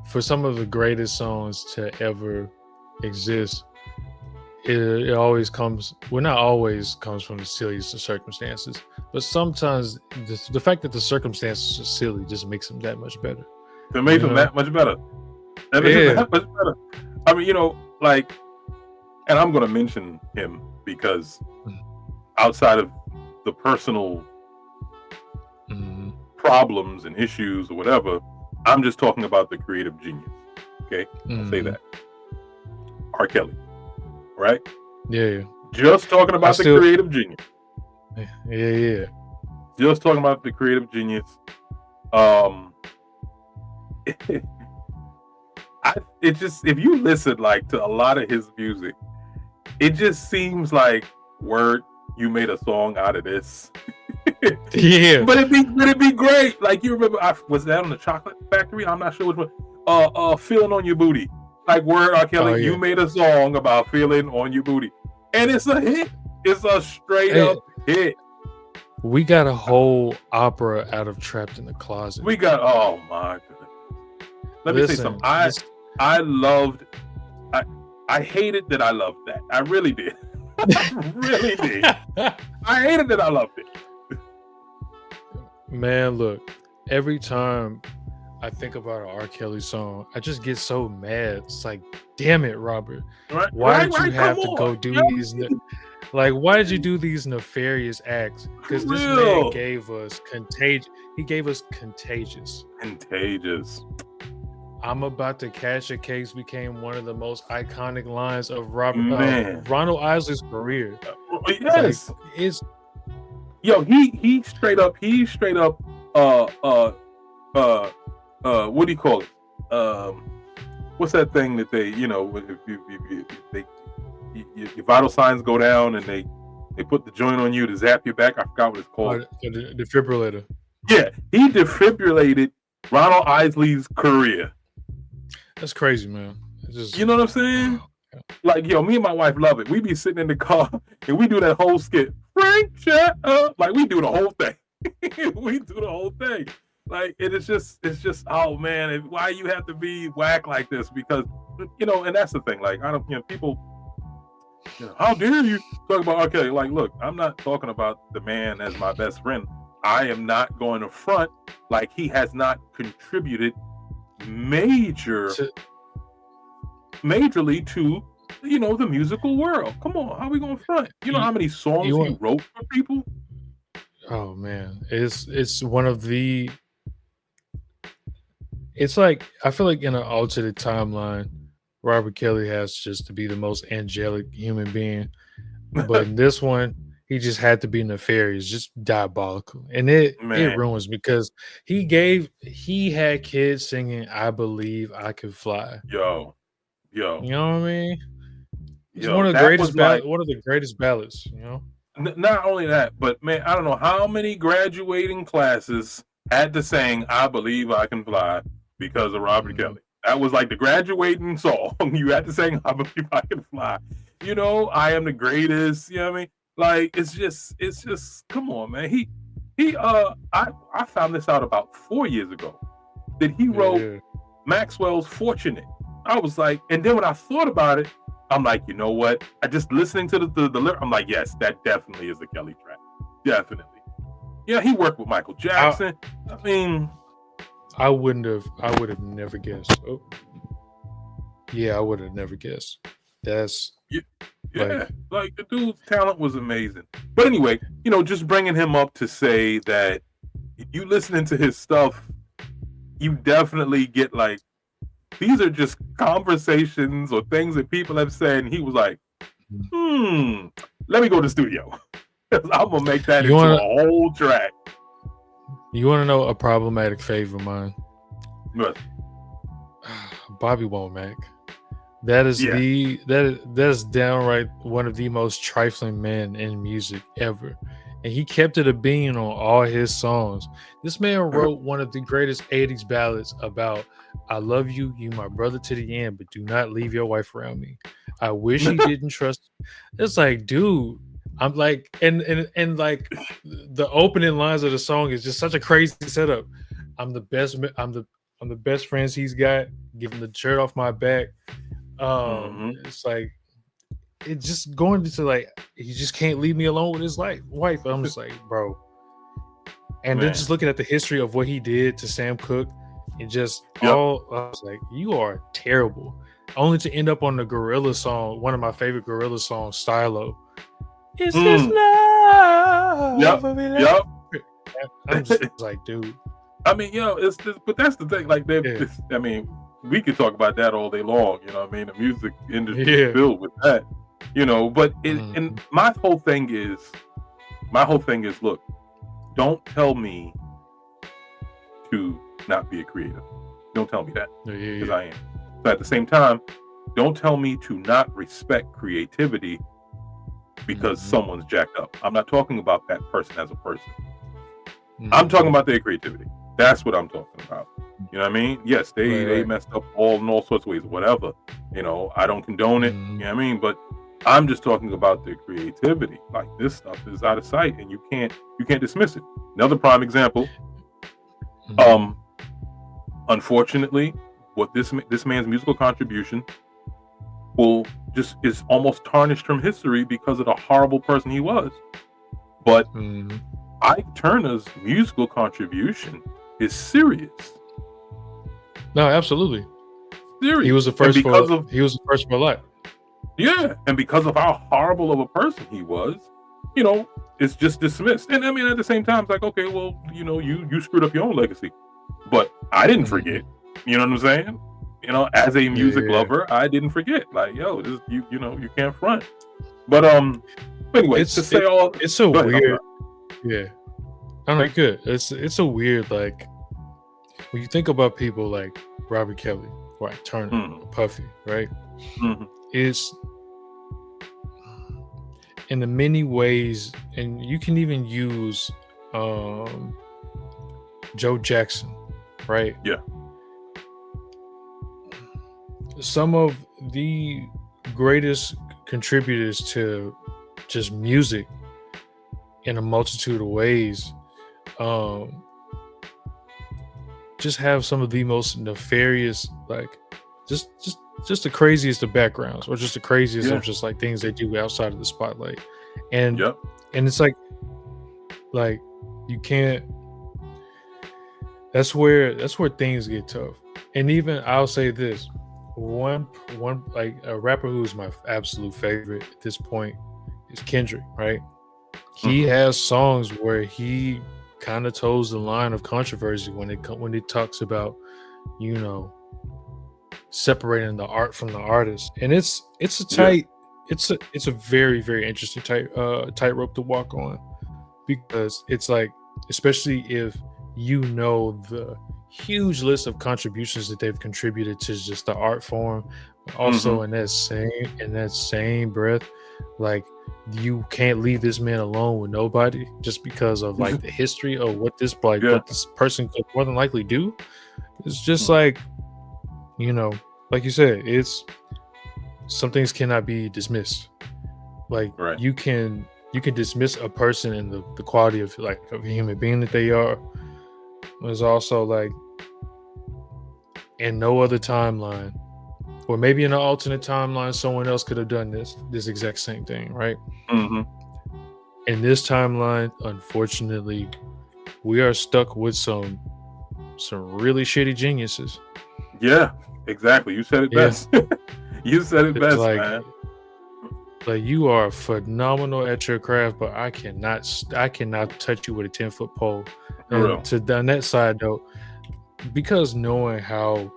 for some of the greatest songs to ever exist. It always comes, well, not always comes from the silliest of circumstances, but sometimes the fact that the circumstances are silly just makes them that much better. It makes them that much better. That makes them that much better. I mean, like, and I'm going to mention him because outside of the personal problems and issues or whatever, I'm just talking about the creative genius. Okay, I'll say that. R. Kelly. Right? Yeah. Just talking about the creative genius. Yeah. Just talking about the creative genius. It just, if you listen like to a lot of his music, it just seems like, word, you made a song out of this. Yeah. But it'd be great. Like, you remember, was that on the Chocolate Factory? I'm not sure which one. Feeling on Your Booty. Like, word, R. Kelly, Oh yeah. you made a song about feeling on your booty, and it's a hit. It's a straight Hey, up hit. we got a whole opera out of Trapped in the Closet. We got, oh my goodness. Let me say Listen, something. this- I loved. I hated that I loved that. I really did. I really did. I hated that I loved it. Man, look, every time I think about an R. Kelly song, I just get so mad. It's like, damn it, Robert. Right? Why did you have Come to go on. do Yeah. these? Like, why did you do these nefarious acts? Because this man Real. gave us Contagious. He gave us Contagious. Contagious. I'm about to catch a case became one of the most iconic lines of Man. Ronald Isley's career. Yes. Like, it's Yo, he straight up what do you call it? What's that thing that they, if your vital signs go down and they put the joint on you to zap you back. I forgot what it's called. the defibrillator. Yeah, he defibrillated Ronald Isley's career. That's crazy, man. It's just, You know what I'm saying? Like, yo, me and my wife love it. We be sitting in the car and we do that whole skit. Frank, shut up. Like, we do the whole thing. We do the whole thing. Like, it's just, oh man, why you have to be whack like this? Because, and that's the thing. Like, I don't, people, how dare you talk about, okay, like, look, I'm not talking about the man as my best friend. I am not going to front like he has not contributed majorly to the musical world. Come on, how we gonna front? You know how many songs he wrote for people? Oh man, it's one of the. It's like, I feel like in an alternate timeline, Robert Kelly has just to be the most angelic human being, but in this one, he just had to be nefarious, just diabolical, and it ruins because he had kids singing "I Believe I Can Fly." Yo, you know what I mean? It's yo, one of the greatest one of the greatest ballads. Not only that, but man, I don't know how many graduating classes had to sing "I Believe I Can Fly" because of Robert Kelly. That was like the graduating song. You had to sing "I Believe I Can Fly." I am the greatest. You know what I mean? Like, it's just, come on, man. I found this out about 4 years ago that he wrote Maxwell's "Fortunate." I was like, and then when I thought about it, I'm like, you know what? I just listening to the lyric, I'm like, yes, that definitely is a Kelly track. Definitely. Yeah, he worked with Michael Jackson. I would have never guessed. Oh. Yeah, I would have never guessed. That's like the dude's talent was amazing. But anyway, just bringing him up to say that you listening to his stuff, you definitely get like, these are just conversations or things that people have said, and he was like, let me go to the studio. I'm gonna make that into a whole track. You want to know a problematic fave of mine? What? Bobby Womack. That is that is downright one of the most trifling men in music ever. And he kept it a bean on all his songs. This man wrote one of the greatest 80s ballads about, I love you, you my brother to the end, but do not leave your wife around me. I wish he didn't trust. It's like, dude, I'm like, and like the opening lines of the song is just such a crazy setup. I'm the best friends he's got, giving the shirt off my back. It's like, it's just going to like, he just can't leave me alone with his wife. I'm just like, bro. And then just looking at the history of what he did to Sam Cooke, and just I was like, you are terrible. Only to end up on the Gorilla song, one of my favorite Gorilla songs, Stylo. It's this love. Yep. I'm just like, dude. I mean, but that's the thing. Like, I mean, we could talk about that all day long. You know what I mean? The music industry is filled with that. But and my whole thing is, look, don't tell me to not be a creative. Don't tell me that, because I am. So at the same time, don't tell me to not respect creativity because someone's jacked up. I'm not talking about that person as a person. I'm talking about their creativity. That's what I'm talking about. You know what I mean? Yes, they messed up in all sorts of ways, whatever. You know, I don't condone it. You know what I mean? But I'm just talking about their creativity. Like, this stuff is out of sight, and you can't dismiss it. Another prime example. Unfortunately, what this man's musical contribution is almost tarnished from history because of the horrible person he was. But Ike Turner's musical contribution is serious. No, absolutely. Serious. He was the first for a lot. Yeah, and because of how horrible of a person he was, you know, it's just dismissed. And I mean, at the same time, it's like, okay, well, you know, you screwed up your own legacy, but I didn't forget. You know what I'm saying? You know, as a music lover, I didn't forget. Like, yo, this, you know, you can't front. But anyway, it's a weird. Yeah, I'm like, good. It's a weird, like, when you think about people like Robert Kelly, right, Turner, Puffy, right? It's in the many ways, and you can even use Joe Jackson, right? Yeah. Some of the greatest contributors to just music in a multitude of ways just have some of the most nefarious, like, just the craziest of backgrounds, or just the craziest of just like things they do outside of the spotlight. And and it's like you can't, that's where things get tough. And even I'll say this, one like a rapper who's my absolute favorite at this point is Kendrick, right? He has songs where he kind of toes the line of controversy when it talks about, you know, separating the art from the artist. And it's a tight it's a very, very interesting tightrope to walk on, because it's like, especially if you know the huge list of contributions that they've contributed to just the art form, but also in that same breath, like, you can't leave this man alone with nobody just because of like the history of what this what this person could more than likely do. It's just like, you know, like you said, it's some things cannot be dismissed. Like, you can dismiss a person and the quality of like of a human being that they are. There's also like, in no other timeline, or maybe in an alternate timeline, someone else could have done this exact same thing, right? In this timeline, unfortunately, we are stuck with some really shitty geniuses. Yeah, exactly. You said it best. You said it best, like, man. Like, you are phenomenal at your craft, but I cannot touch you with a 10-foot pole. And on that side note, because knowing how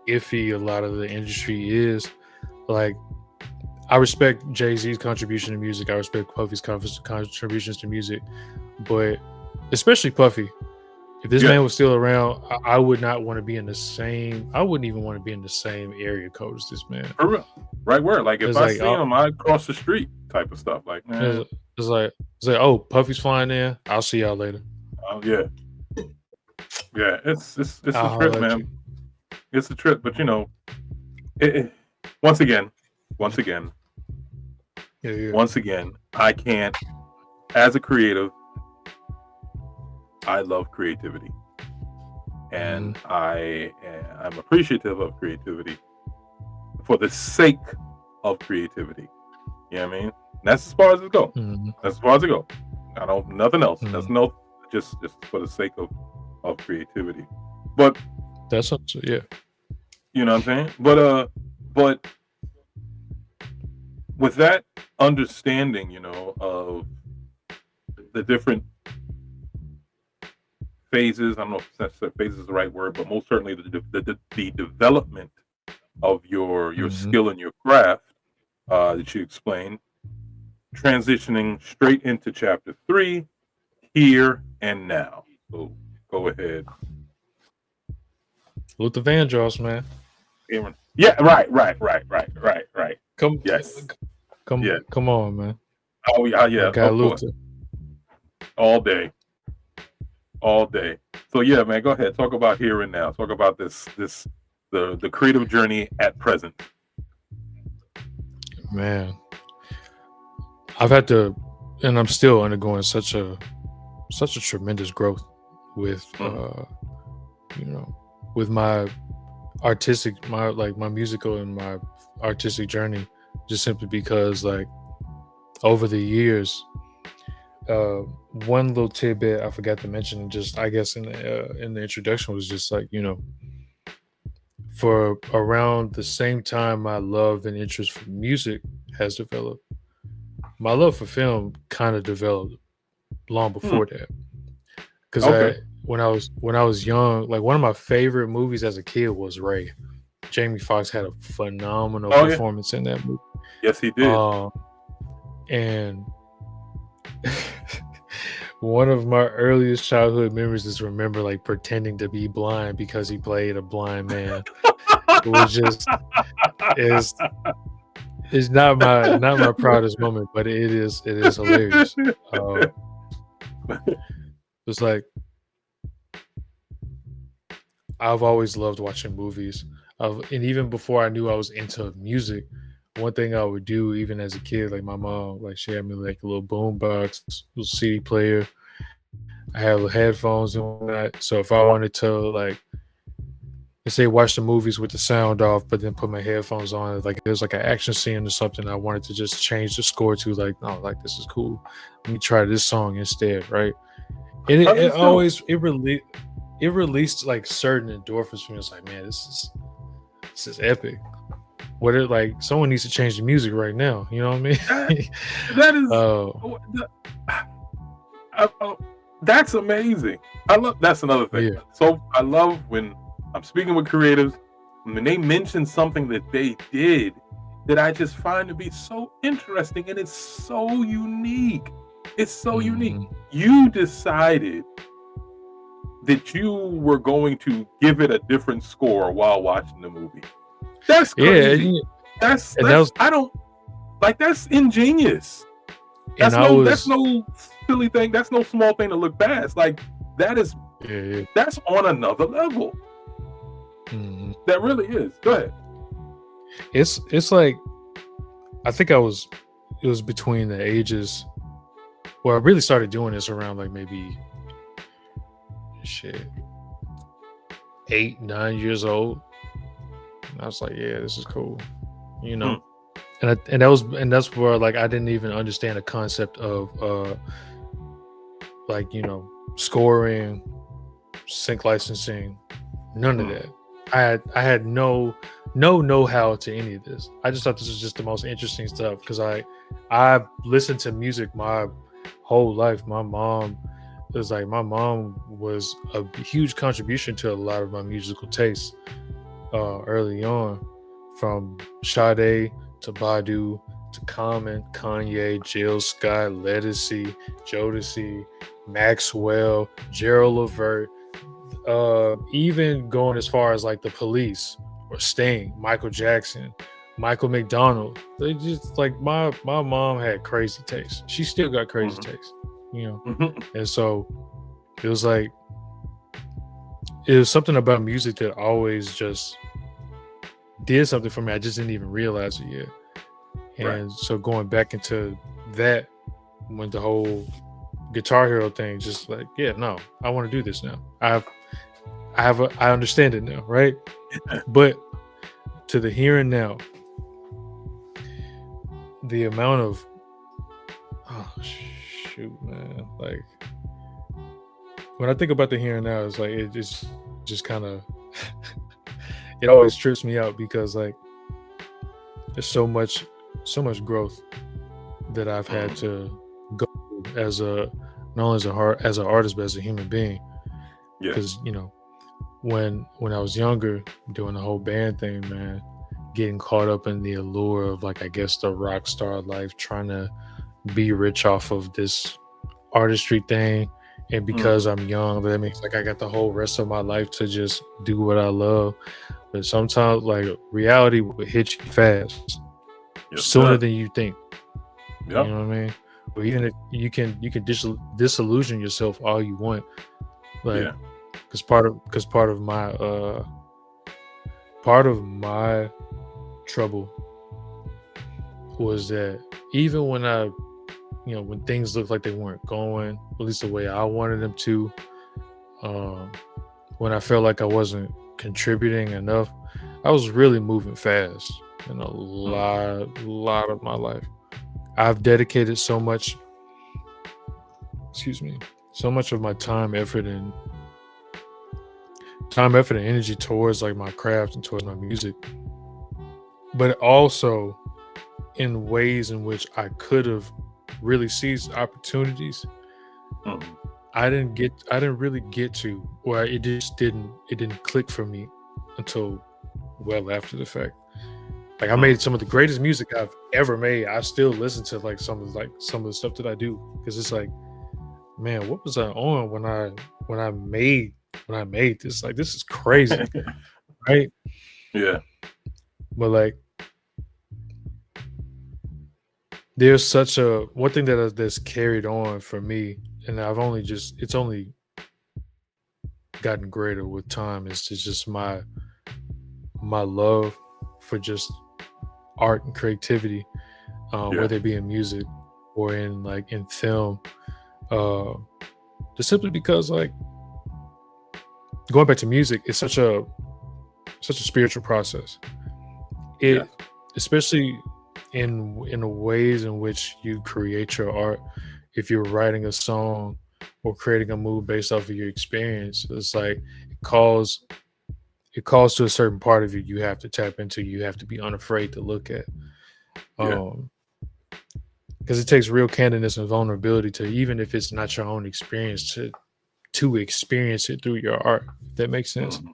iffy a lot of the industry is, like, I respect Jay-Z's contribution to music, I respect Puffy's contributions to music, but especially Puffy, if this man was still around, I would not want to be in the same, I wouldn't even want to be in the same area code as this man. For real. Right where, like, if I see him, I cross the street type of stuff. Like, man. It's like, oh, Puffy's flying in, I'll see y'all later. Oh, yeah. Yeah, it's a trip, man. It's a trip, but you know, once again, I can't, as a creative, I love creativity, and I'm appreciative of creativity for the sake of creativity. You know what I mean? That's as far as it goes. That's as far as it goes. I don't, nothing else. That's no, just for the sake of creativity. But that's yeah. You know what I'm saying? But with that understanding, you know, of the different phases, I don't know if phases is the right word, but most certainly the development of your skill and your craft that you explained, transitioning straight into chapter 3, here and now. So go ahead. Luther Vandross, man. Yeah, right. Come, Yes. come, Yeah. come on, man. Oh yeah, My yeah, guy of course. Luther. All day. All day. So yeah, man, go ahead. Talk about here and now. Talk about the creative journey at present. Man, I've had to, and I'm still undergoing such a tremendous growth with you know, with my my musical and my artistic journey, just simply because like over the years, one little tidbit I forgot to mention, just I guess in the introduction, was just like, for around the same time my love and interest for music has developed, my love for film kind of developed long Hmm. before that. Because Okay. when I was young, like one of my favorite movies as a kid was Ray. Jamie Foxx had a phenomenal Oh yeah. performance in that movie. Yes, he did. And one of my earliest childhood memories is remember like pretending to be blind because he played a blind man. It was just it's not my proudest moment, but it is hilarious. It's like I've always loved watching movies. And even before I knew I was into music, one thing I would do, even as a kid, like my mom, like she had me like a little boom box, little CD player. I had little headphones and whatnot. So if I wanted to, like, let's say watch the movies with the sound off, but then put my headphones on, like there's like an action scene or something, I wanted to just change the score to, like, oh, like this is cool. Let me try this song instead, right? And it always it released like certain endorphins for me. It's like, man, this is epic. What it like? Someone needs to change the music right now. You know what I mean? That is that's amazing. That's another thing. Yeah. So I love when I'm speaking with creatives, when they mention something that they did that I just find to be so interesting, and it's so unique. It's so unique. You decided that you were going to give it a different score while watching the movie. That's crazy. Yeah, that's ingenious. That's no silly thing. That's no small thing to look past. Like that's on another level. Mm-hmm. That really is. Go ahead. It's like, I think it was between the ages. Well, I really started doing this around like maybe 8-9 years old. And I was like, yeah, this is cool, And that's where like I didn't even understand the concept of like, scoring, sync licensing, none of that. I had no know-how to any of this. I just thought this was just the most interesting stuff because I listened to music my whole life. My mom was a huge contribution to a lot of my musical tastes early on, from Sade to Badu to Common, Kanye, Jill Scott, Ledisi, Jodeci, Maxwell, Gerald Levert, even going as far as like the Police or Sting, Michael Jackson, Michael McDonald. They just like my mom had crazy taste. She still got crazy taste, And so it was like, it was something about music that always just did something for me. I just didn't even realize it yet. And so going back into that, when the whole Guitar Hero thing, just like, yeah, no, I want to do this now. I understand it now, right? But to the here and now, the amount of man, like when I think about the here and now, it's like it's just kind of it always trips me out because like there's so much growth that I've had to go through as not only as an artist but as a human being. Because when I was younger, doing the whole band thing, man, getting caught up in the allure of like, I guess, the rock star life, trying to be rich off of this artistry thing, And because I'm young, that means like I got the whole rest of my life to just do what I love. But sometimes like reality will hit you fast, Yes, sooner sir. than you think. You Yep. know what I mean? Or even if you can disillusion yourself all you want, like Yeah. because part of my trouble was that even when when things looked like they weren't going at least the way I wanted them to, um, when I felt like I wasn't contributing enough, I was really moving fast in a Mm. lot of my life. I've dedicated so much of my time, effort, and energy towards like my craft and towards my music, but also in ways in which I could have really seized opportunities. Mm. I didn't really get to, or it didn't click for me until well after the fact. Like I made Mm. some of the greatest music I've ever made. I still listen to like some of the stuff that I do because it's like, man, what was I on when I made when I made this? Like this is crazy, right? Yeah. But like there's such a one thing that's carried on for me, and it's only gotten greater with time. It's just my love for just art and creativity, Yeah. whether it be in music or in film. Uh, just simply because like going back to music is such a spiritual process. It Yes. especially in the ways in which you create your art. If you're writing a song or creating a mood based off of your experience, it's like it calls it calls to a certain part of you you have to tap into, you have to be unafraid to look at. Yeah. Um because it takes real candidness and vulnerability to, even if it's not your own experience, to experience it through your art. If that makes sense. Mhm.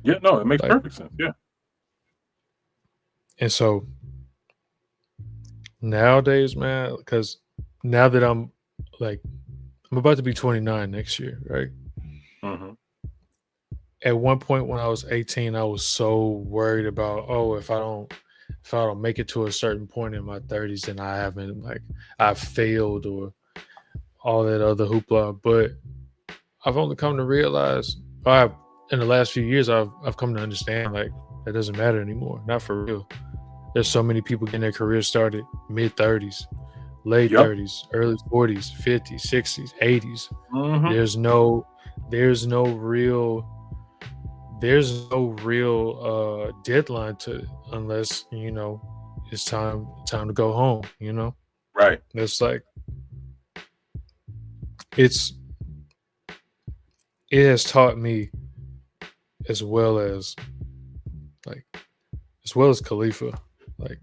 Yeah. No, it makes Like, perfect sense. Yeah. and so nowadays, man, because now that like I'm about to be 29 next year, right? Hmm. At one point when I was 18, I was so worried about, oh, if I don't make it to a certain point in my 30s, then I've failed or all that other hoopla. But I've only come to realize, in the last few years, I've come to understand like that doesn't matter anymore. Not for real. There's so many people getting their career started mid 30s, late Yep. 30s, early 40s, 50s, 60s, 80s. Hmm. There's no there's no real deadline to it unless it's time to go home. Right. It's like it's it has taught me as well as like as well as Khalifa. Like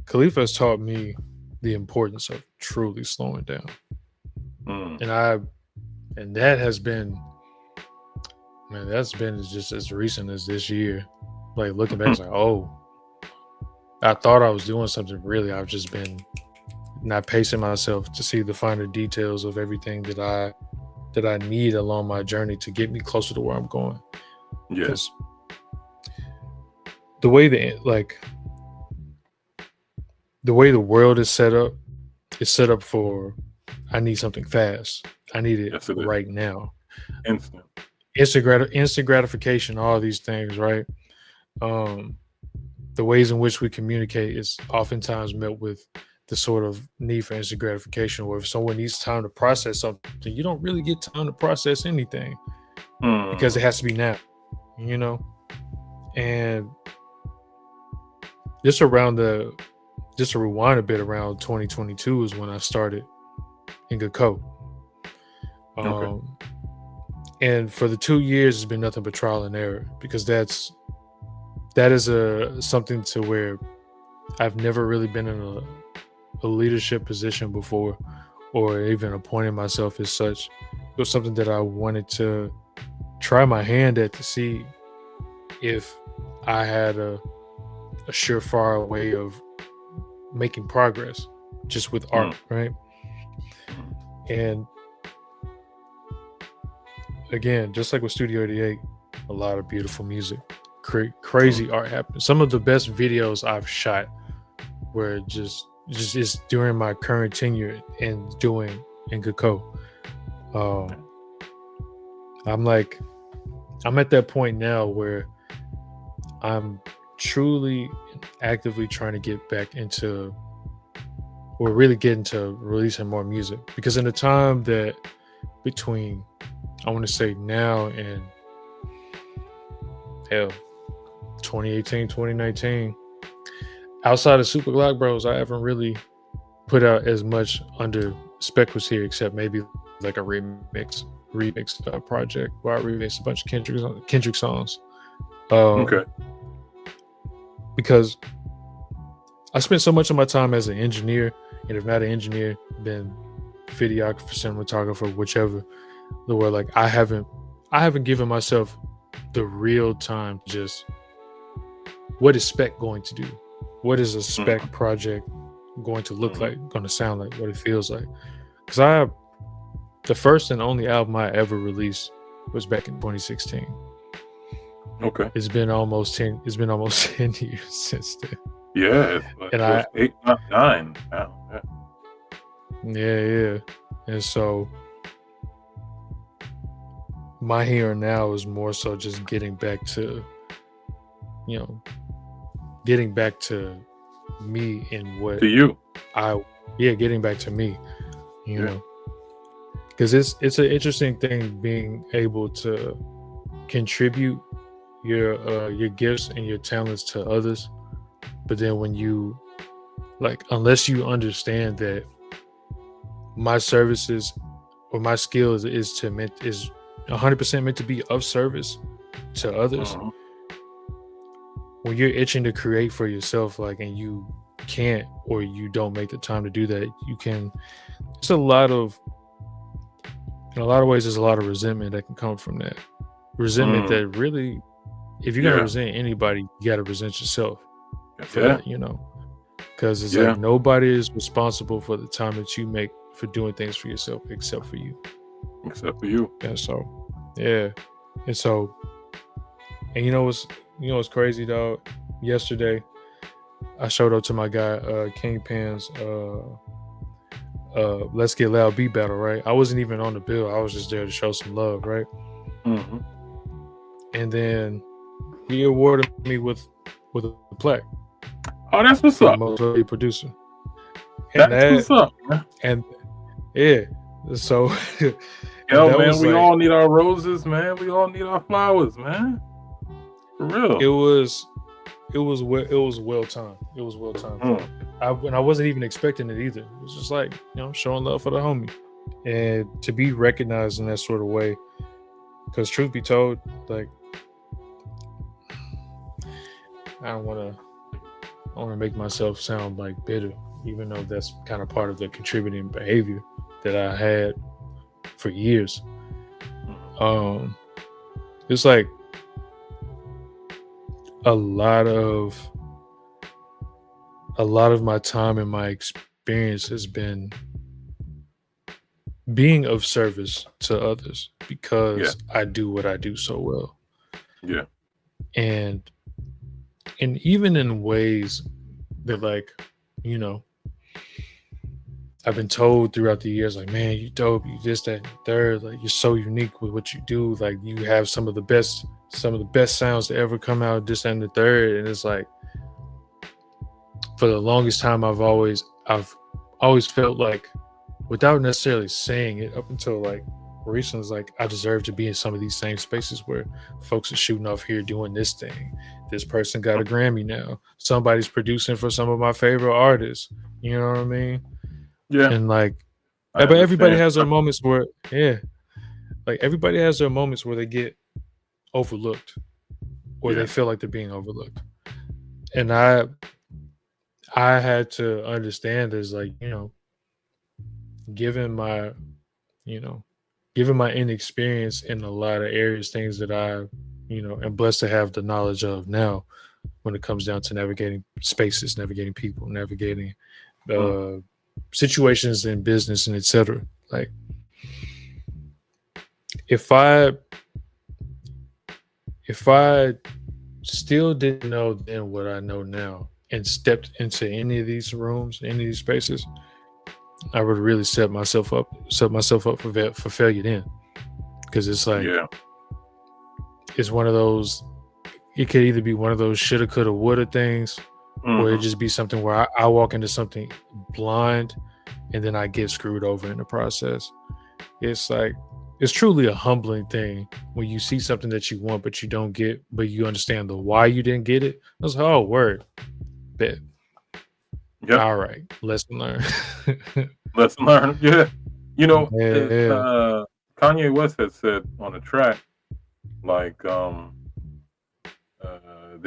Khalifa has taught me the importance of truly slowing down. Mm. And I and that has been man, that's been just as recent as this year. Like looking back, it's like, oh, I thought I was doing something. Really, I've just been not pacing myself to see the finer details of everything that I need along my journey to get me closer to where I'm going. Yeah. Because the way the way the world is set up for I need something fast. I need it Yes, it is. right now. Instant. Instant gratification, all these things, right? Um, the ways in which we communicate is oftentimes met with the sort of need for instant gratification, where if someone needs time to process something, you don't really get time to process anything because it Mm. has to be now, you know? And just around the, just to rewind a bit, around 2022 is when I started in Gakko. Okay. Um, and for the 2 years, it's been nothing but trial and error because that is something to where I've never really been in a leadership position before, or even appointed myself as such. It was something that I wanted to try my hand at to see if I had a surefire way of making progress just with art, Mm. right? Mm. And again, just like with Studio 88, a lot of beautiful music, crazy art happened. Some of the best videos I've shot were just is during my current tenure in doing in Gakko. I'm at that point now where I'm truly actively trying to get back into, or really get into releasing more music, because in the time that between, I want to say now and 2018, 2019, outside of Super Glock Bros, I haven't really put out as much under Spec Was Here, except maybe like a remix project where I remixed a bunch of Kendrick songs. Okay. Because I spent so much of my time as an engineer, and if not an engineer, then videographer, cinematographer, whichever. Where like I haven't given myself the real time to just, what is Spec going to do? What is a Spec project going to look like, going to sound like, what it feels like? Because the first and only album I ever released was back in 2016. Okay. It's been almost 10 years since then. Yeah, and it 8, not 9 now. Yeah. And so my here and now is more so just getting back to me and what To you. Getting back to me, you know, because it's an interesting thing being able to contribute your gifts and your talents to others, but then when you unless you understand that my services or my skills is 100% meant to be of service to others, when you're itching to create for yourself, and you can't, or you don't make the time to do that, in a lot of ways, there's a lot of resentment that can come from that. Resentment that really, if you're gonna resent anybody, you gotta resent yourself for that, because it's like nobody is responsible for the time that you make for doing things for yourself except for you. And so, yeah. And so, and you know what's crazy, dog? Yesterday, I showed up to my guy Kingpin's Let's Get Loud beat battle, right? I wasn't even on the bill. I was just there to show some love, right? And then he awarded me with a plaque. Oh, that's what's up. Most producer. And that's what's up, man. And yeah, so yo, man, we all need our roses, man. We all need our flowers, man. For real. It was well timed. It was well timed. I wasn't even expecting it either. It was just showing love for the homie, and to be recognized in that sort of way. Because truth be told, I don't want to make myself sound bitter, even though that's kind of part of the contributing behavior that I had for years. It's a lot of my time and my experience has been being of service to others, because I do what I do so well. Yeah. And even in ways that I've been told throughout the years, man, you dope, you this, that, and third, you're so unique with what you do, you have some of the best sounds to ever come out, this, that, and the third. And it's for the longest time, I've always felt without necessarily saying it, up until recently, I deserve to be in some of these same spaces where folks are shooting off here doing this thing. This person got a Grammy now. Somebody's producing for some of my favorite artists. You know what I mean? Yeah. And but everybody has their moments where, everybody has their moments where they get overlooked, or they feel like they're being overlooked. And I had to understand as given my inexperience in a lot of areas, things that I am blessed to have the knowledge of now, when it comes down to navigating spaces, navigating people, navigating situations in business, and etc. if I if I still didn't know then what I know now and stepped into any of these rooms, any of these spaces, I would really set myself up for failure then. Because it's like Yeah. it's one of those. It could either be one of those shoulda, coulda, woulda things, or it Hmm. just be something where I walk into something blind and then I get screwed over in the process. It's like it's truly a humbling thing when you see something that you want but you don't get, but you understand the why you didn't get it. I was like, oh word, bet. Yep. All right, lesson learned. Lesson learned. Yeah. Yeah. Kanye West had said on a track, like, that,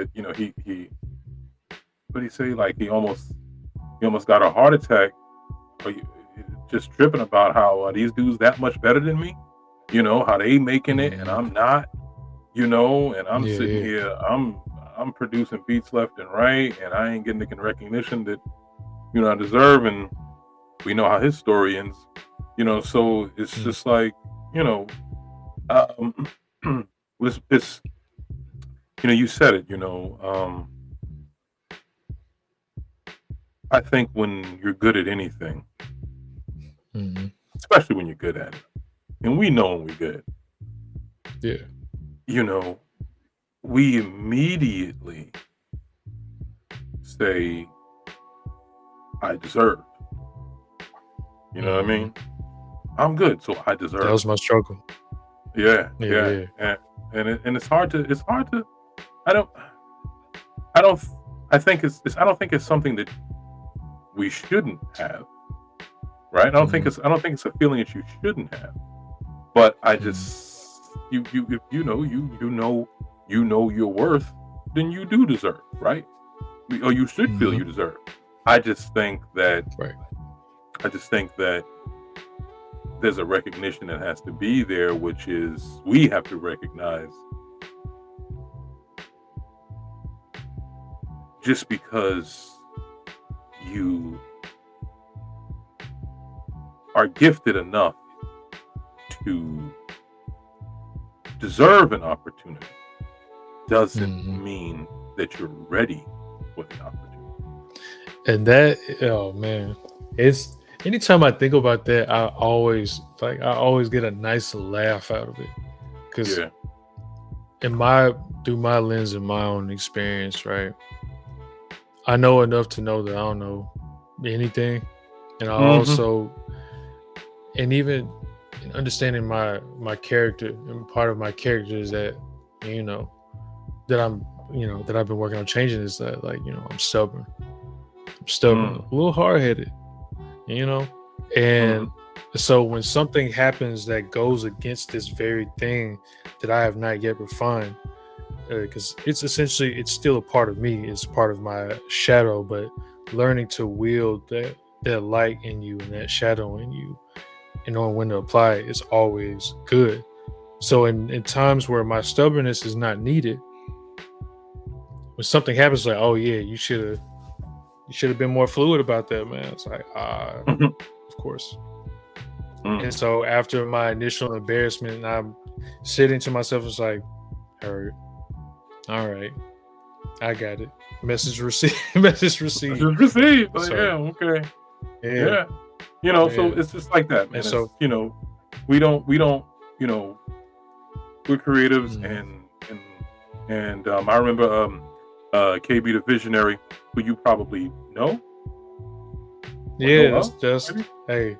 what did he say? Like, he almost got a heart attack, or just tripping about how these dudes that much better than me, how they making it and Mhm. I'm not, and I'm Yeah, sitting yeah. here, I'm producing beats left and right, and I ain't getting the recognition that, I deserve. And we know how his story ends, so it's Mm, just like, you know, um, it's, you said it, I think when you're good at anything, mhm. especially when you're good at it, and we know when we're good, Yeah. you know, we immediately say, I deserve. You know what I Mhm. mean? I'm good, so I That deserve. was my struggle. Yeah, Yeah, yeah, yeah. and it's hard to. I don't I don't I think I don't think it's something that we shouldn't have, right? Mhm, I don't think it's a feeling that you shouldn't have. But I mhm, just, you if you know your worth, then you do deserve, right? Or you should feel mhm. you deserve. I just think that Right. I just think that there's a recognition that has to be there, which is we have to recognize, just because you are gifted enough to deserve an opportunity doesn't Mhm. mean that you're ready for the opportunity. And that, oh man, it's anytime I think about that, I always get a nice laugh out of it because Yeah. in my through my lens and my own experience, right? I know enough to know that I don't know anything, and I Hmm. also, and even in understanding my character, and part of my character is that you know that I'm that I've been working on changing is that like I'm stubborn, Mm. a little hard headed, you know, and Mhm. so when something happens that goes against this very thing that I have not yet refined, because it's still a part of me, it's part of my shadow, but learning to wield that light in you and that shadow in you and knowing when to apply it is always good. So in times where my stubbornness is not needed, when something happens, like, oh yeah, you should have been more fluid about that, man. It's like, Mhm. of course. And Mm. so after my initial embarrassment, I'm sitting to myself, it's like, all right, I got it. Message received. Message It's received. just received. Like, So yeah, okay. yeah, Yeah. So yeah. it's just like that, And man. so We don't, you know, we're creatives, mhm. and I remember KB the Visionary, who you probably know or Yeah, know that's maybe? hey,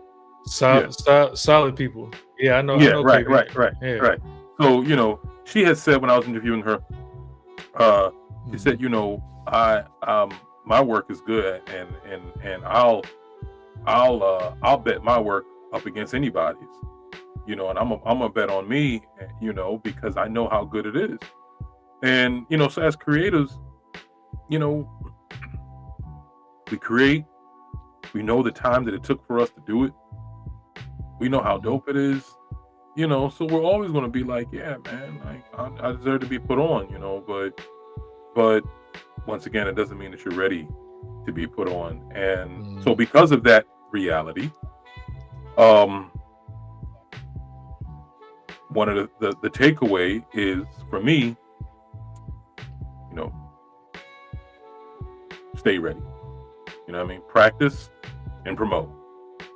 Yeah. solid people. Yeah, I Yeah, know right, KB. right, right, Yeah. right. So, she had said when I was interviewing her, uh, she Mhm. said, I my work is good, and I'll bet my work up against anybody's, and I'm a bet on me, because I know how good it is. And so as creatives, you know, we create, we know the time that it took for us to do it, we know how Mhm. dope it is, so we're always going to be like, yeah, man, like I deserve to be put on, but once again, it doesn't mean that you're ready to be put on. And so Mhm. because of that reality, um one of the takeaway is for me, you know, stay ready. You know what I mean? Practice and promote.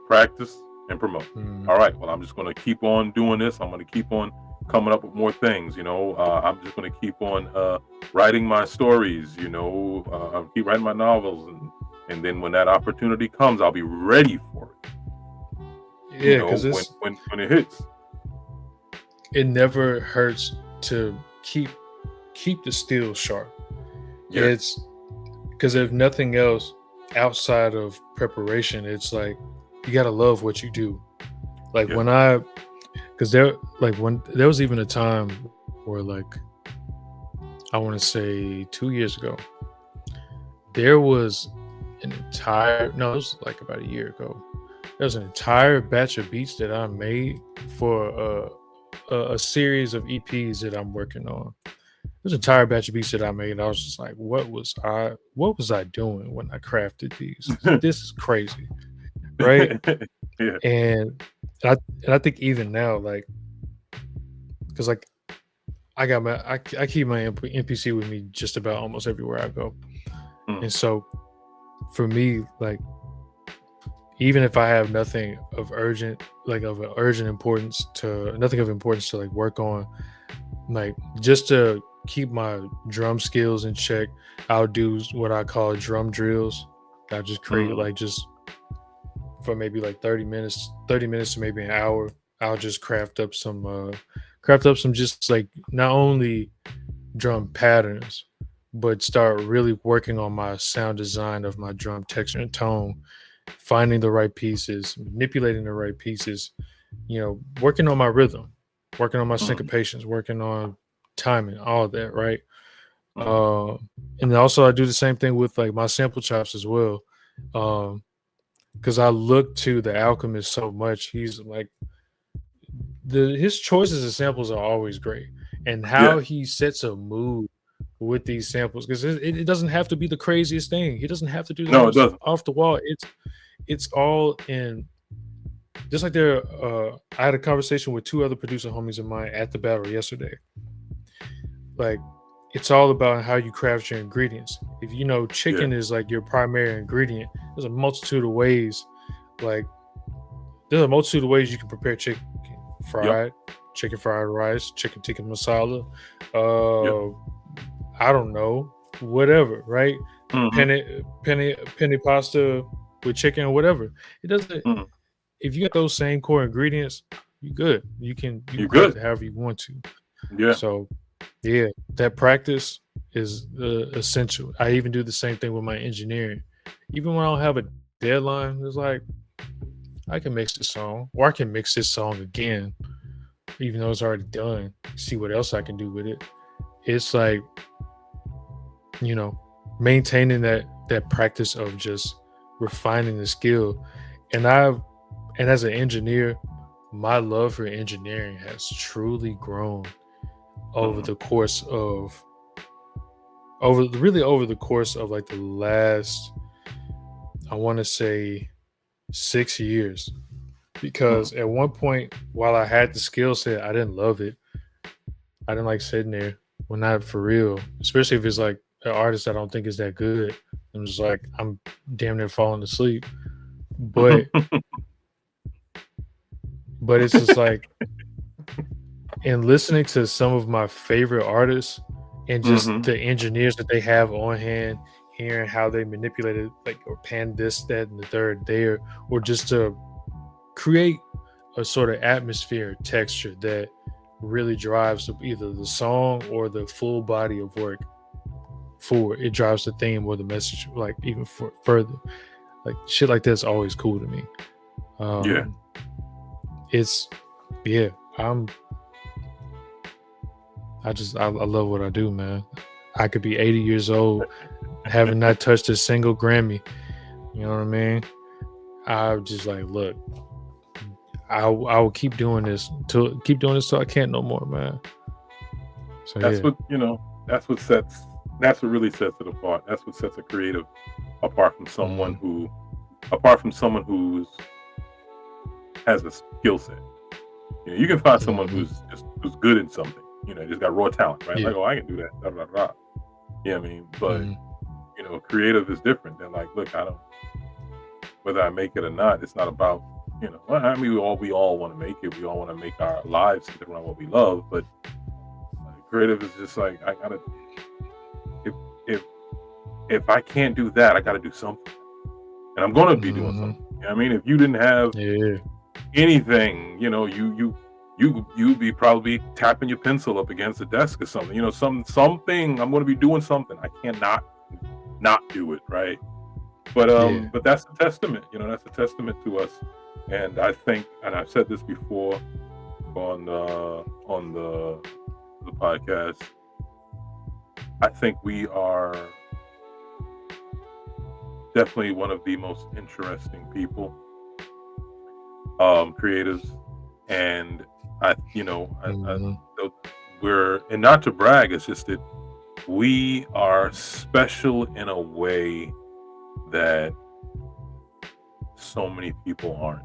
Practice and promote. Mm. All right. Well, I'm just going to keep on doing this. I'm going to keep on coming up with more things. I'm just going to keep on writing my stories. I'll keep writing my novels, and then when that opportunity comes, I'll be ready for it. Yeah, because when it hits, it never hurts to keep the steel sharp. Yeah. It's because if nothing else outside of preparation, it's like you gotta love what you do. Like Yeah. when when there was even a time where, like, I want to say 2 years ago, there was it was like about a year ago. There was an entire batch of beats that I made for a series of EPs that I'm working on. There's an entire batch of beats that I made. And I was just like, what was I doing when I crafted these? This is crazy, right? Yeah. And I think even now, like, because like I keep my NPC with me just about almost everywhere I go, and so for me, like, even if I have nothing of urgent importance to like work on, like, just to keep my drum skills in check, I'll do what I call drum drills. I just create like just for maybe like 30 minutes to maybe an hour. I'll just craft up some just like not only drum patterns, but start really working on my sound design of my drum texture and tone, finding the right pieces, manipulating the right pieces, working on my rhythm, working on my syncopations, working on timing, all of that, right? And also I do the same thing with like my sample chops as well. Because I look to the Alchemist so much. He's like his choices of samples are always great, and how he sets a mood with these samples, because it doesn't have to be the craziest thing. He doesn't have to do the most off the wall. It's all in. Just like I had a conversation with two other producer homies of mine at the battle yesterday. Like, it's all about how you craft your ingredients. If chicken is like your primary ingredient, there's a multitude of ways. Like, there's a multitude of ways you can prepare chicken. Chicken fried rice, chicken tikka masala, I don't know, whatever, right? Penny pasta with chicken or whatever. It doesn't. If you got those same core ingredients, you good. You can craft it however you want to. Yeah. So, yeah, that practice is essential. I even do the same thing with my engineering. Even when I don't have a deadline, it's like, I can mix this song, or I can mix this song again, even though it's already done. See what else I can do with it. It's like, maintaining that practice of just refining the skill. And as an engineer, my love for engineering has truly grown over the course of like the last, I want to say, 6 years. Because at one point, while I had the skill set, I didn't love it. I didn't like sitting there. Well, not for real, especially if it's like an artist I don't think is that good. I'm just like, I'm damn near falling asleep. But it's just like, in listening to some of my favorite artists and just the engineers that they have on hand, hearing how they manipulated, like, or pan this, that, and the third there, or just to create a sort of atmosphere, texture that really drives either the song or the full body of work forward. It drives the theme or the message, like, even further. Like, shit like that's always cool to me. I love what I do, man. I could be 80 years old, having not touched a single Grammy. You know what I mean? I'm just like, look, I will keep doing this till I can't no more, man. So that's what really sets it apart. That's what sets a creative apart from someone who has a skill set. You know, you can find someone Mhm. who's good in something. You know, just got raw talent, right? Yeah. Like, oh, I can do that. Blah, blah, blah. Yeah, I mean, but Mhm. you know, creative is different. They're like, look, I don't, whether I make it or not, it's not about, you know, well, I mean, we all want to make it. We all want to make our lives centered around what we love, but creative is just like, I gotta, if if if I can't do that, I gotta do something, and I'm gonna be doing Mhm. something. You know what I mean, if you didn't have Yeah. anything, you know, you'd be probably tapping your pencil up against the desk or something. You know, something. I'm gonna be doing something. I can't not do it, right? Yeah. But that's a testament. You know, that's a testament to us. And I think, and I've said this before on the podcast. I think we are definitely one of the most interesting people, creatives, and Mhm. we're, and not to brag, it's just that we are special in a way that so many people aren't.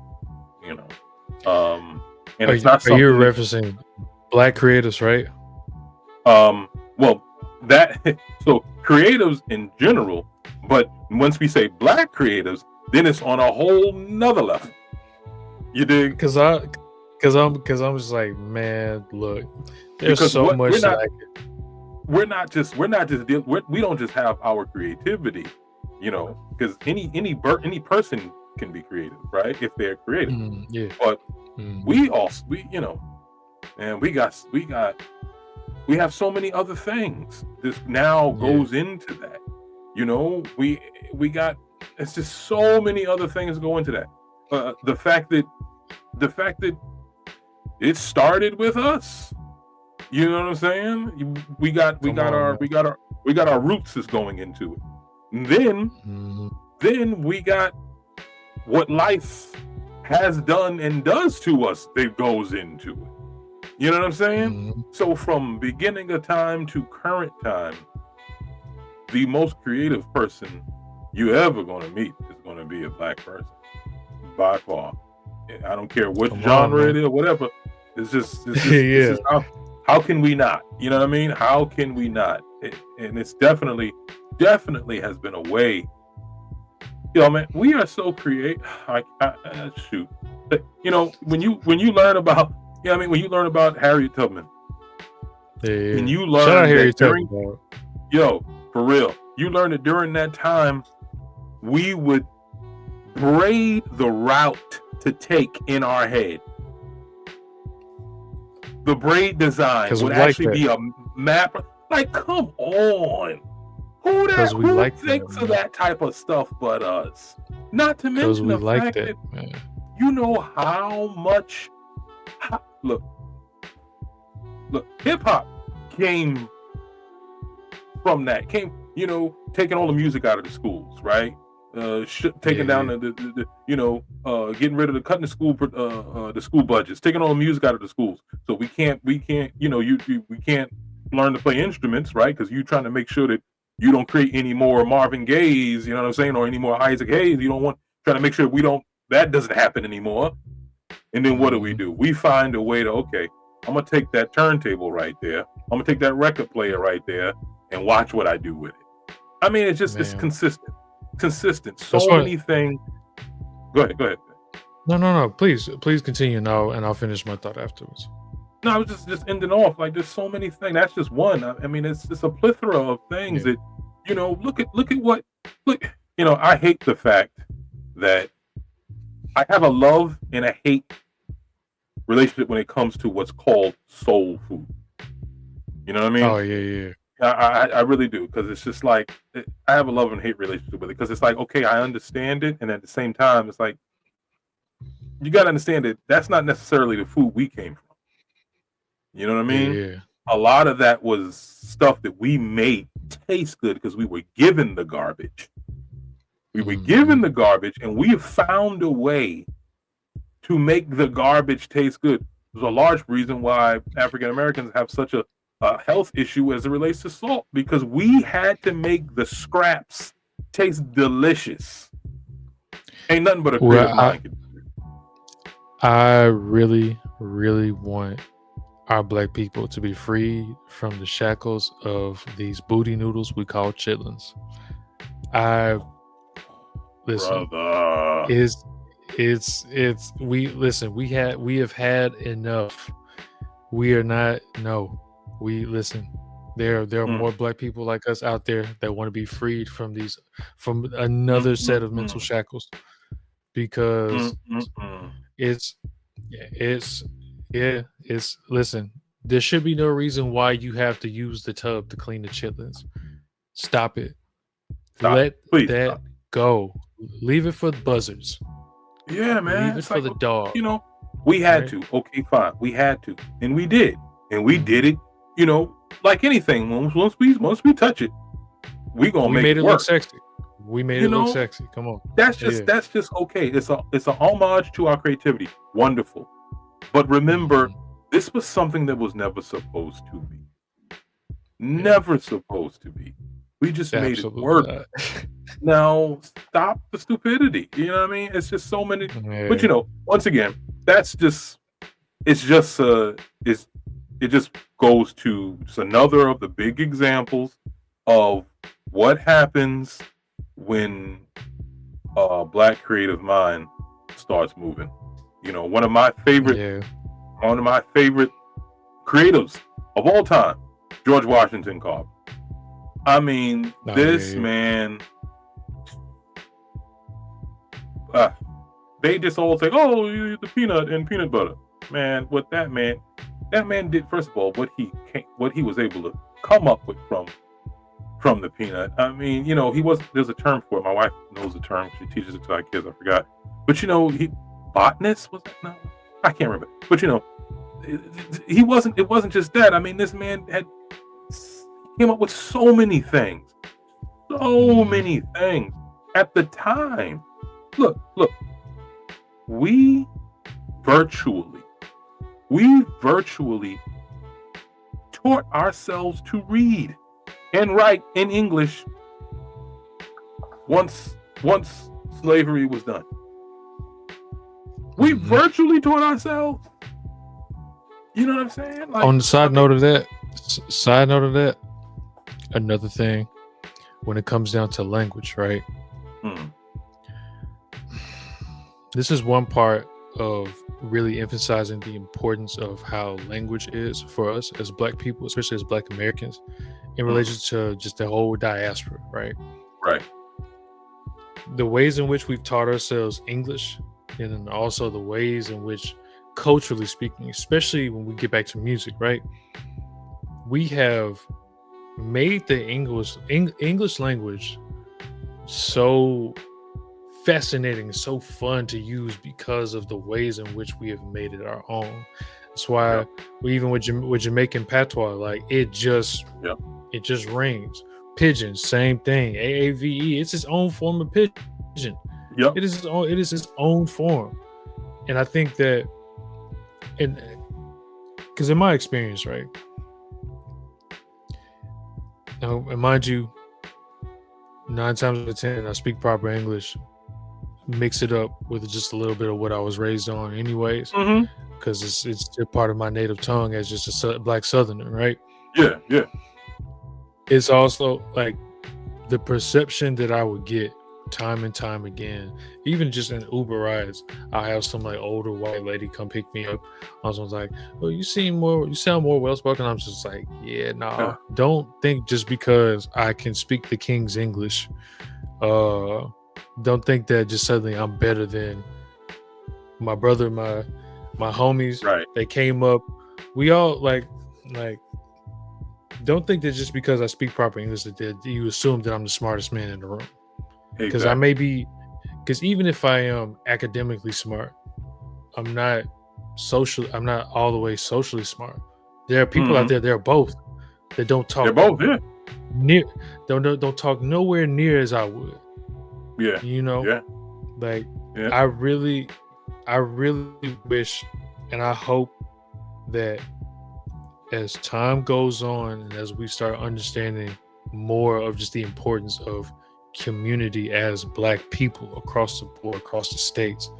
You know, and it's not Are you something that referencing black creators, right? well, that so creatives in general, but once we say black creatives, then it's on a whole nother level. You dig? Because I'm just like, man, look, there's Because so what much that we don't just have our creativity, you know, because any person can be creative, right? If they're creative. yeah. But Mhm. we you know, and we have so many other things. This now Yeah. goes into that. You know, we got, it's just so many other things go into that. The fact that it started with us. You know what I'm saying? We got we Come got on, our man. we got our roots is going into it. And Mhm. then we got what life has done and does to us that goes into it. You know what I'm saying? Mhm. So from beginning of time to current time, the most creative person you ever going to meet is going to be a black person by far. I don't care what Come on, genre it man. is, whatever. This Yeah. is how can we not? You know what I mean? How can we not? And it's definitely has been a way. Yo, man, we are so creative. Shoot, you know, when you learn about, yeah, I mean, when you learn about Harriet Tubman, Yeah, and yeah. you Shout out learn Harry that Tubman, during, dog. yo, for real, you learn that during that time we would braid the route to take in our head. The braid design Because would we like actually that. be a map. Like, come on. Because we Who like that, thinks of man. that type of stuff but us? Not to Because mention we the like fact that, that man. you know how much look, hip hop came from that. Came, you know, taking all the music out of the schools, right? Yeah, Taking down yeah. the you know, getting rid of cutting the school budgets, taking all the music out of the schools. So we can't, you know, we can't learn to play instruments, right? Because you're trying to make sure that you don't create any more Marvin Gaye's, you know what I'm saying, or any more Isaac Hayes. You don't want, trying to make sure that doesn't happen anymore. And then what Mhm. do? We find a way to, okay, I'm gonna take that turntable right there. I'm gonna take that record player right there and watch what I do with it. I mean, it's Man. consistent. That's So what. many things. Go ahead. No, no, no. Please continue now, and I'll finish my thought afterwards. No, I was just ending off. Like, there's so many things. That's just one. I mean, it's a plethora of things Yeah. that, you know. Look at what look. You know, I hate the fact that I have a love and a hate relationship when it comes to what's called soul food. You know what I mean? Oh, yeah, yeah. I really do, because it's just like, I have a love and hate relationship with it, because it's like, okay, I understand it, and at the same time, it's like, you got to understand that that's not necessarily the food we came from. You know what I Yeah, mean? yeah. A lot of that was stuff that we made taste good because we were given the garbage. We were Mhm. given the garbage, and we have found a way to make the garbage taste good. There's a large reason why African Americans have such a health issue as it relates to salt, because we had to make the scraps taste delicious. Ain't nothing but a Well, creative mind can do. I really, really want our black people to be free from the shackles of these booty noodles we call chitlins. I listen. Brother. It's we have had enough. We are not we listen. There are more black people like us out there that want to be freed from another set of mental shackles, because it's listen, there should be no reason why you have to use the tub to clean the chitlins. Stop it. Let Please that stop. go. Leave it for the buzzards. Yeah, man. Leave it It's for the dog. We had Right? to. Okay, fine. We had to, and we did, and we did it. Like anything. Once we touch it, we gonna make made it it look work. sexy. We made it look sexy. Come on. That's just okay. It's a homage to our creativity. Wonderful. But remember, this was something that was never supposed to be. Never supposed to be. We just made it work. Now stop the stupidity. You know what I mean? It's just so many. Yeah. But once again, it just goes to just another of the big examples of what happens when black creative mind starts moving. One of my favorite creatives of all time, George Washington Carver. I mean, man, they just all say, "Oh, you eat the peanut and peanut butter." Man, what that man did, first of all, what he was able to come up with from the peanut. I mean, there's a term for it. My wife knows the term. She teaches it to our kids. I forgot. But botanist, was that? No, I can't remember. But it wasn't just that. I mean, this man came up with so many things at the time. Look, we virtually taught ourselves to read and write in English once slavery was done. We virtually taught ourselves. You know what I'm saying? Like, on the side note of that, another thing, when it comes down to language, right? This is one part of really emphasizing the importance of how language is for us as black people, especially as black Americans, in relation to just the whole diaspora, right? Right. The ways in which we've taught ourselves English, and then also the ways in which, culturally speaking, especially when we get back to music, right? We have made the English language so fascinating, so fun to use because of the ways in which we have made it our own. That's why we, even with Jamaican patois, like it just rings. Pidgin, same thing. AAVE, it's its own form of pidgin. It is its own form. And I think that, because in my experience, right, now, and mind you, 9 times out of 10, I speak proper English, mix it up with just a little bit of what I was raised on anyways, because it's still part of my native tongue as just a black Southerner, right? Yeah. It's also like the perception that I would get time and time again, even just in Uber rides. I have some like older white lady come pick me up. I was like, "Oh, you sound more well spoken." I'm just like, "Yeah, nah." Don't think just because I can speak the King's English, don't think that just suddenly I'm better than my brother, my homies. Right. They came up. We all like. Don't think that just because I speak proper English that you assume that I'm the smartest man in the room. Because I may be, because even if I am academically smart, I'm not all the way socially smart. There are people out there, they're both, that don't talk. They're both, don't talk nowhere near as I would. Yeah. I really wish, and I hope that as time goes on and as we start understanding more of just the importance of community as black people across the board, across the states,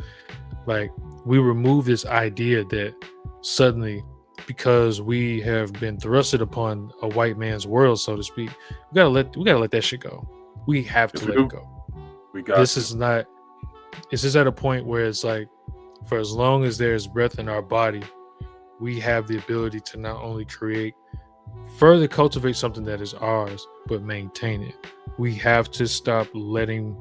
like we remove this idea that suddenly, because we have been thrusted upon a white man's world, so to speak, we gotta let that shit go. We have Yes, to we let it do. go. We got This to. is not. It's just at a point where it's like, for as long as there's breath in our body, we have the ability to not only create, further cultivate something that is ours, but maintain it. We have to stop letting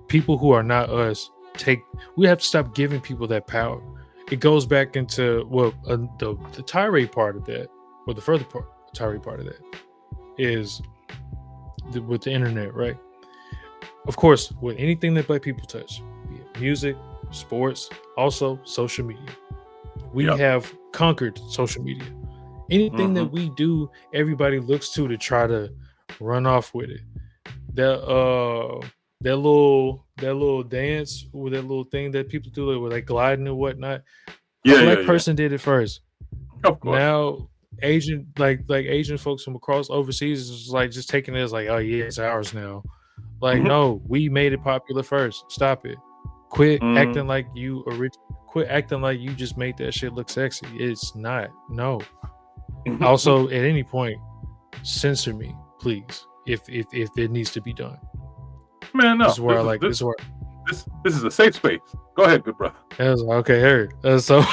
people who are not us take. We have to stop giving people that power. It goes back into the tirade part of that, or the further part, tirade part of that is with the internet, right? Of course, with anything that black people touch, be it music, sports, also social media. We Yep. have conquered social media. Anything that Mm-hmm. we do, everybody looks to try to run off with it. That little dance or that little thing that people do, like, with like gliding and whatnot. A Yeah, yeah, black yeah. person did it first. Of course. Now Asian, like Asian folks from across overseas is like just taking it as like, oh yeah, it's ours now. Like, Mm-hmm. no, we made it popular first. Stop it. Quit Mm-hmm. acting like you quit acting like you just made that shit look sexy. It's not. No. Also, at any point, censor me, please, if it needs to be done. Man, This no. is where I like. This is where. This is a safe space. Go ahead, good brother. I was like, okay, heard. So,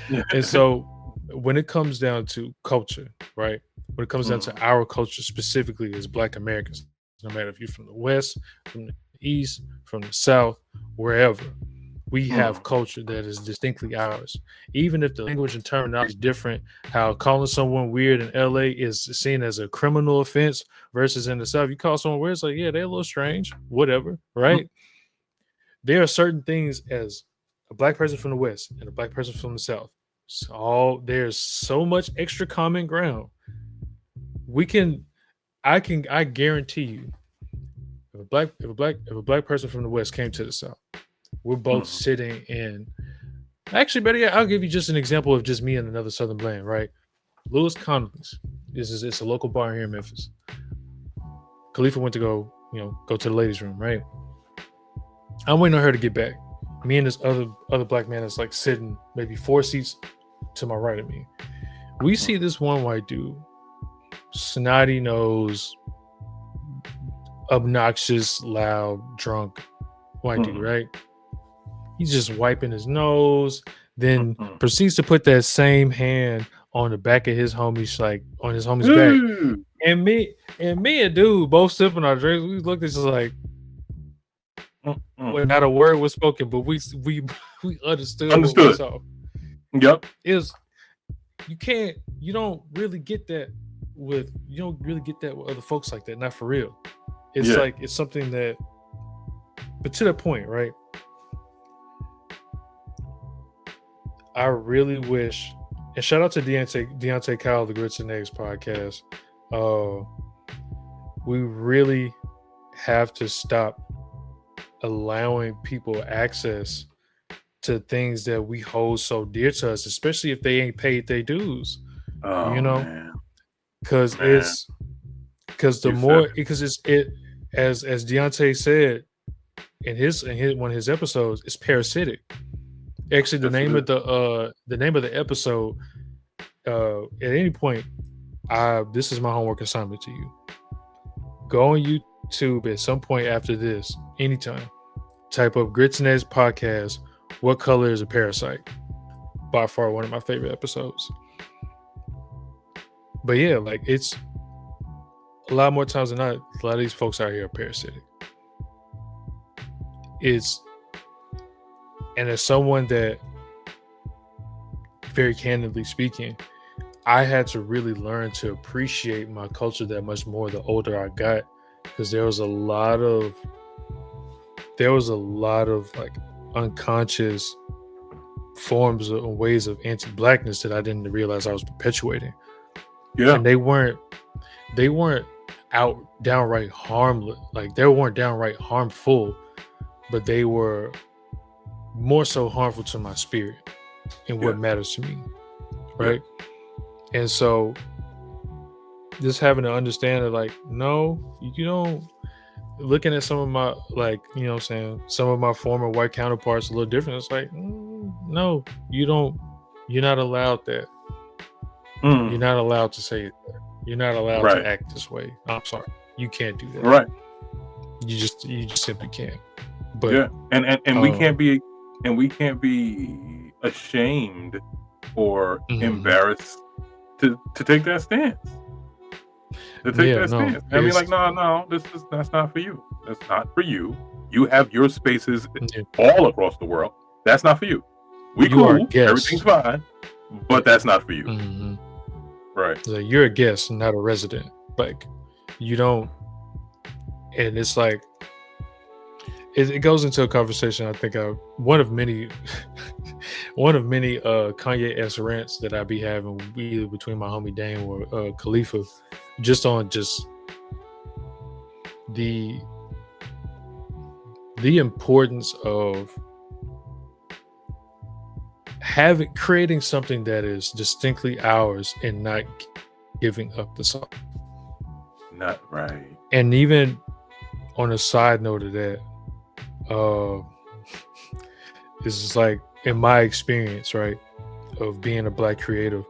Yeah. and so, when it comes down to culture, right? When it comes down to Mhm. our culture specifically as Black Americans, no matter if you're from the West, from the East, from the South, wherever, we have Mhm. culture that is distinctly ours. Even if the language and terminology is different, how calling someone weird in LA is seen as a criminal offense versus in the South, you call someone weird, it's like, yeah, they're a little strange, whatever, Mhm. right? There are certain things as a black person from the West and a black person from the South. So there's so much extra common ground. We can, I guarantee you, if a black person from the West came to the South, we're both Mhm. sitting in. Actually, better yet, I'll give you just an example of just me and another Southern blend, right? Lewis Conley's. It's a local bar here in Memphis. Khalifa went to go to the ladies' room, right? I'm waiting on her to get back. Me and this other black man is like sitting maybe 4 seats to my right of me. We see this one white dude, snotty nose, obnoxious, loud, drunk white dude, Mhm. right? He's just wiping his nose, then Mhm. proceeds to put that same hand on the back of his homie's, like on his homie's back. Ooh. And me and dude both sipping our drinks. We looked at each other like, Mhm. well, not a word was spoken, but we understood what we Understood. saw. Yep. It was you don't really get that with other folks like that, not for real. It's Yeah. like it's something that, but to that point, right? I really wish, and shout out to Deontay Kyle, the Grits and Eggs podcast. Uh, we really have to stop allowing people access to things that we hold so dear to us, especially if they ain't paid their dues. You Oh know, man. because Man. the You said more, because as Deontay said in one of his episodes, it's parasitic. Actually, yes it is. the name of the episode, at any point, this is my homework assignment to you. Go on YouTube at some point after this, anytime. Type up Grits and Eggs podcast. What color is a parasite? By far one of my favorite episodes. But yeah, like, it's a lot more times than not, a lot of these folks out here are parasitic. It's and as someone that, very candidly speaking, I had to really learn to appreciate my culture that much more the older I got, because there was a lot of like unconscious forms and ways of anti-blackness that I didn't realize I was perpetuating, Yeah. and they weren't out downright harmless, like they weren't downright harmful, but they were more so harmful to my spirit and Yeah. what matters to me, Yeah. right? And so just having to understand that, like, no, you don't. Looking at some of my, like, what I'm saying, some of my former white counterparts a little different. It's like, no, you don't. You're not allowed that. You're not allowed to say it. You're not allowed Right. to act this way. I'm sorry. You can't do that. Right. You just simply can't. But Yeah. And we can't be ashamed or embarrassed to take that stance. To take that stance. I mean, like, no, that's not for you. That's not for you. You have your spaces all across the world. That's not for you. We cool. Everything's fine. But that's not for you. Right. So you're a guest, not a resident. Like, you don't. And it's like, it goes into a conversation. I think one of many Kanye-esque rants that I be having either between my homie Dame or Khalifa, just on the importance of creating something that is distinctly ours and not giving up the song. Not right. And even on a side note of that, this is like, in my experience, right, of being a Black creative,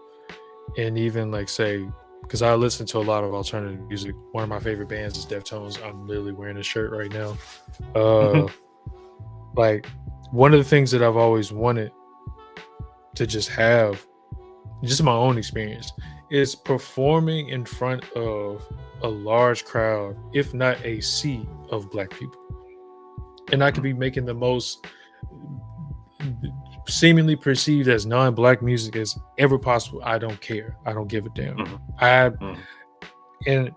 and even like, say, because I listen to a lot of alternative music. One of my favorite bands is Deftones. I'm literally wearing a shirt right now. Like, one of the things that I've always wanted to just have, just my own experience, is performing in front of a large crowd, if not a sea of Black people. And I could be making the most seemingly perceived as non-Black music as ever possible. I don't care. I don't give a damn. And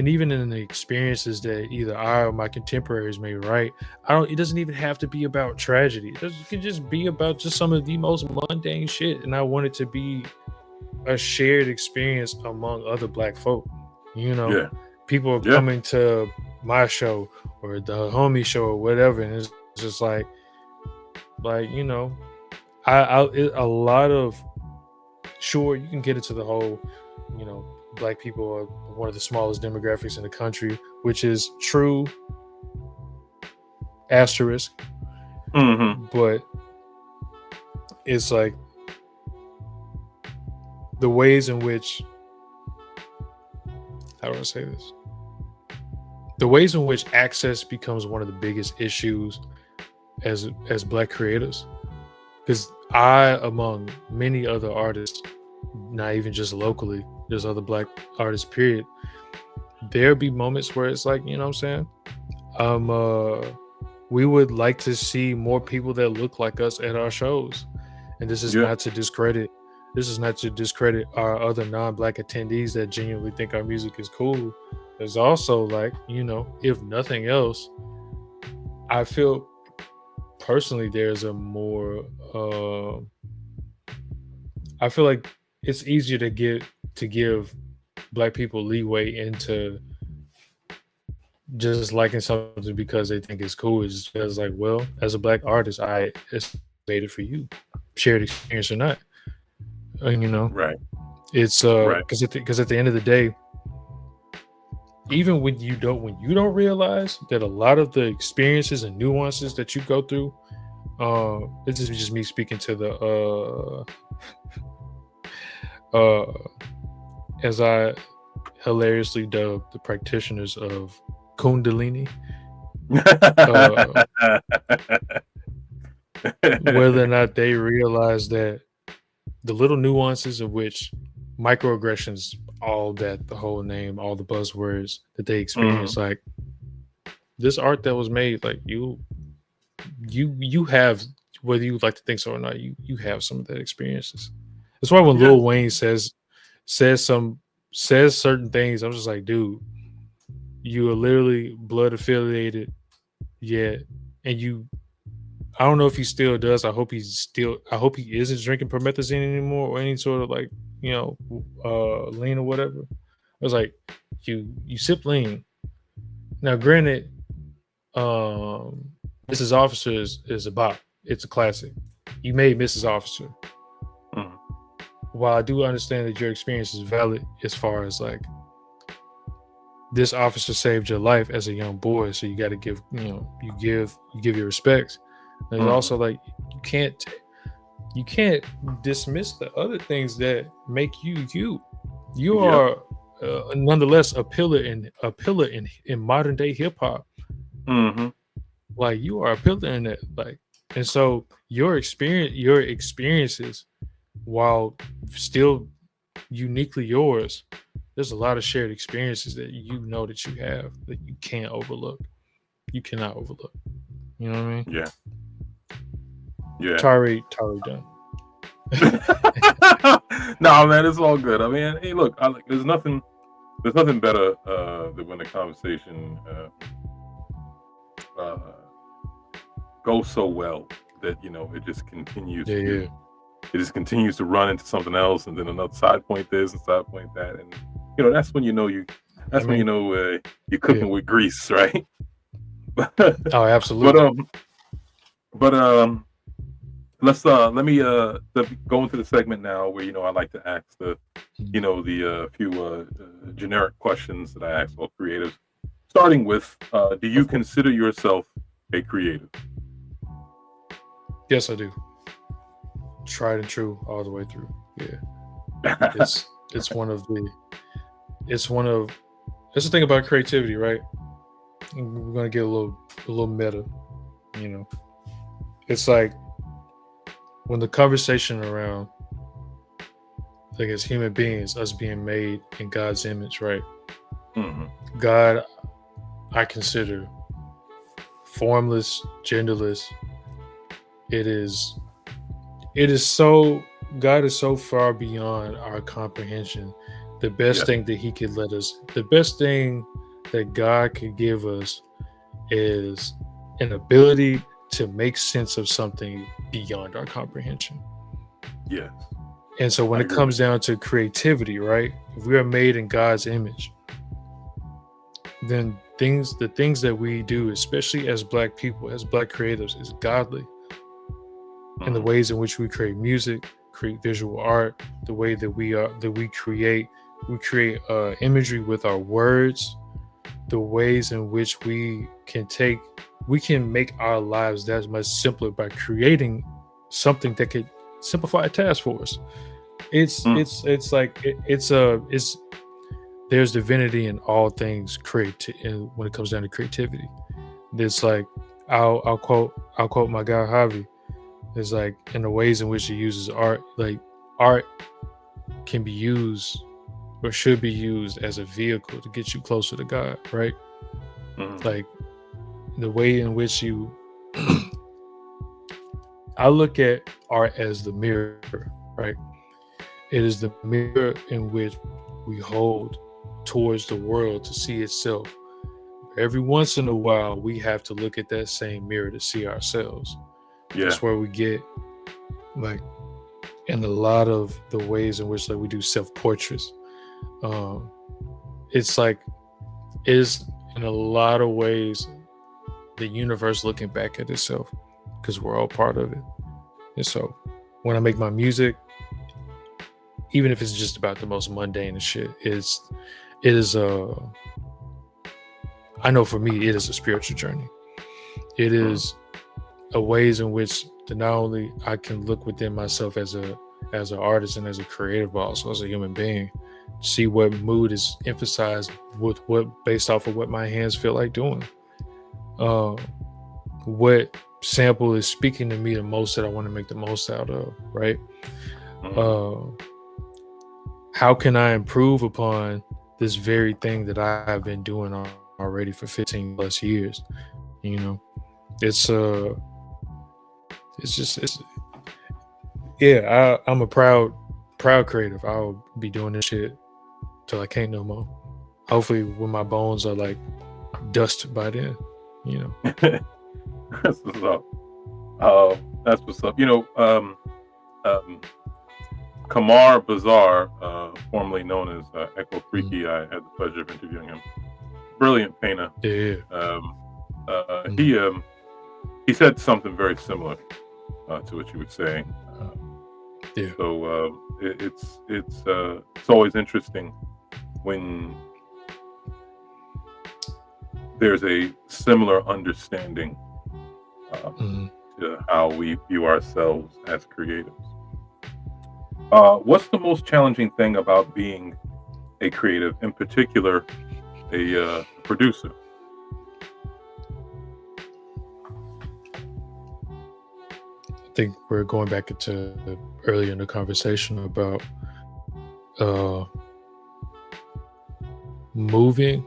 even in the experiences that either I or my contemporaries may write, it doesn't even have to be about tragedy. It can just be about just some of the most mundane shit. And I want it to be a shared experience among other Black folk. People are coming to my show or the homie show or whatever, and it's just like a lot of, sure, you can get into the whole, Black people are one of the smallest demographics in the country, which is true, asterisk. But it's like the ways in which, how do I say this? The ways in which access becomes one of the biggest issues as Black creators. Because among many other artists, not even just locally, there's other Black artists, period, there'll be moments where it's like, you know what I'm saying? We would like to see more people that look like us at our shows. And this is not to discredit our other non-Black attendees that genuinely think our music is cool. There's also, like, if nothing else, I feel personally there's a more I feel like it's easier to give Black people leeway into just liking something because they think it's cool. It just feels like, well, as a Black artist, it's made it for you, shared experience or not. Right. It's because at the end of the day, even when you don't realize that a lot of the experiences and nuances that you go through, this is just me speaking to the as I hilariously dub the practitioners of Kundalini, whether or not they realize that the little nuances of which microaggressions, all that, the whole name, all the buzzwords that they experience, like this art that was made, like you have, whether you like to think so or not, you have some of that experiences. That's why when Lil Wayne says certain things, I'm just like, dude, you are literally blood affiliated, and I don't know if he still does. I hope he isn't drinking promethazine anymore or any sort of like, lean or whatever. I was like, you sip lean. Now, granted, Mrs. Officer is a bop. It's a classic. You made Mrs. Officer. While I do understand that your experience is valid as far as like this officer saved your life as a young boy, so you got to give your respects. There's also like, you can't you can't dismiss the other things that make you you. You Yep. are nonetheless a pillar in modern day hip hop. Mm-hmm. Like you are a pillar in that. Like, and so your experiences, while still uniquely yours, there's a lot of shared experiences that you know that you have that you can't overlook. You cannot overlook. You know what I mean? Yeah. Yeah. Tyree done. No, man, it's all good. I mean, hey, look, there's nothing better than when the conversation uh, goes so well that it just continues Yeah. it just continues to run into something else, and then another side point this and side point that, and that's when you're cooking with grease, right? Oh, absolutely. But let me go into the segment now where I like to ask the few generic questions that I ask all creatives, starting with do you consider yourself a creative? Yes, I do. Tried and true all the way through. Yeah. It's one of that's the thing about creativity, right? We're gonna get a little meta, It's like when the conversation around, like, as human beings, us being made in God's image, right? Mm-hmm. God, I consider formless, genderless. It is so, God is so far beyond our comprehension. The best thing that the best thing that God could give us is an ability to make sense of something beyond our comprehension. Yes. And so when it comes down to creativity, right? If we are made in God's image, then the things that we do, especially as Black people, as Black creatives, is godly. And the ways in which we create music, create visual art, the way that we create imagery with our words, the ways in which we can make our lives that much simpler by creating something that could simplify a task for us. There's divinity in all things when it comes down to creativity. It's like I'll quote my guy Javi. It's like, in the ways in which he uses art, like art can be used or should be used as a vehicle to get you closer to God, right? Like the way in which I look at art as the mirror, right? It is the mirror in which we hold towards the world to see itself. Every once in a while, we have to look at that same mirror to see ourselves. Yeah. That's where we get, like, in a lot of the ways in which, like, we do self-portraits. It's like, is in a lot of ways the universe looking back at itself, because we're all part of it. And so when I make my music, even if it's just about the most mundane of shit, I know for me, it is a spiritual journey. It is a ways in which not only I can look within myself as an artist and as a creative, but also as a human being, see what mood is emphasized with what, based off of what my hands feel like doing. What sample is speaking to me the most that I want to make the most out of, right? How can I improve upon this very thing that I've been doing already for 15 plus years? I'm a proud creative. I'll be doing this shit till I can't no more. Hopefully when my bones are like dust by then, That's what's up. That's what's up. Kamar Bazaar, formerly known as Echo Freaky, I had the pleasure of interviewing him. Brilliant painter. Yeah. He said something very similar to what you were saying. So it's always interesting when there's a similar understanding to how we view ourselves as creatives. What's the most challenging thing about being a creative, in particular, a producer? I think we're going back into earlier in the conversation about uh moving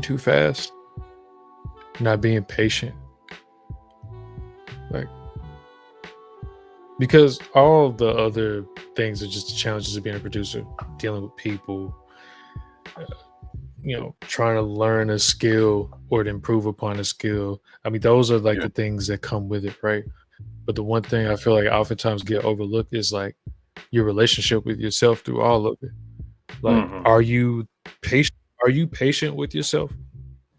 too fast, not being patient. Like, because all the other things are just the challenges of being a producer, dealing with people, trying to learn a skill or to improve upon a skill. I mean, those are like Yeah. the things that come with it, right? But the one thing I feel like oftentimes get overlooked is like your relationship with yourself through all of it. Like, Hmm. are you patient? Are you patient with yourself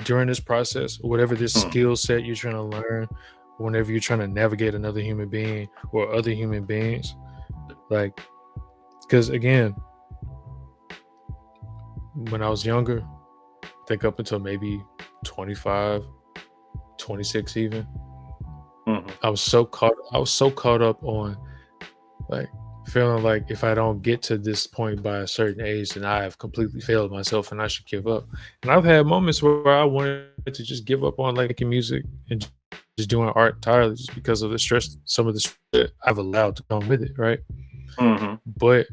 during this process, or whatever this Hmm. skill set you're trying to learn, whenever you're trying to navigate another human being or other human beings? Like, because again, when I was younger, I think up until maybe 25, 26 even, Hmm. I was so caught up on like feeling like if I don't get to this point by a certain age, then I have completely failed myself and I should give up. And I've had moments where I wanted to just give up on like making music and just doing art entirely, just because of the stress, some of the stress that I've allowed to come with it, right? Hmm. But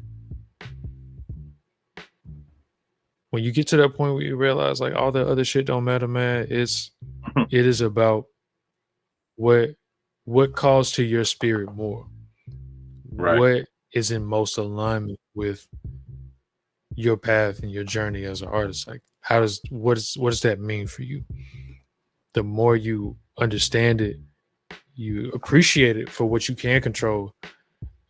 when you get to that point where you realize like all the other shit don't matter, man, it is about what calls to your spirit more, Right. what is in most alignment with your path and your journey as an artist. Like, what does that mean for you? The more you understand it, you appreciate it for what you can control.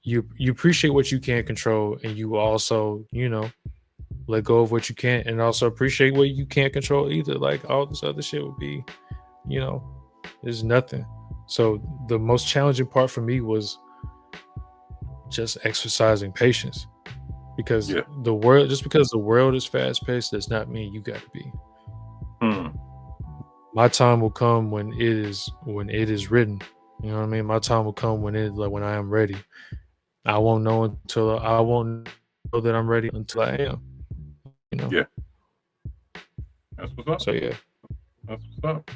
You appreciate what you can't control, and you also, let go of what you can't, and also appreciate what you can't control either. Like, all this other shit would be, you know, there's nothing. So the most challenging part for me was just exercising patience, because Yeah. because the world is fast paced does not mean you got to be. Hmm. My time will come when it is written. You know what I mean? My time will come when I am ready. I won't know that I'm ready until I am. You know. Yeah. That's what's up. So yeah. That's what's up.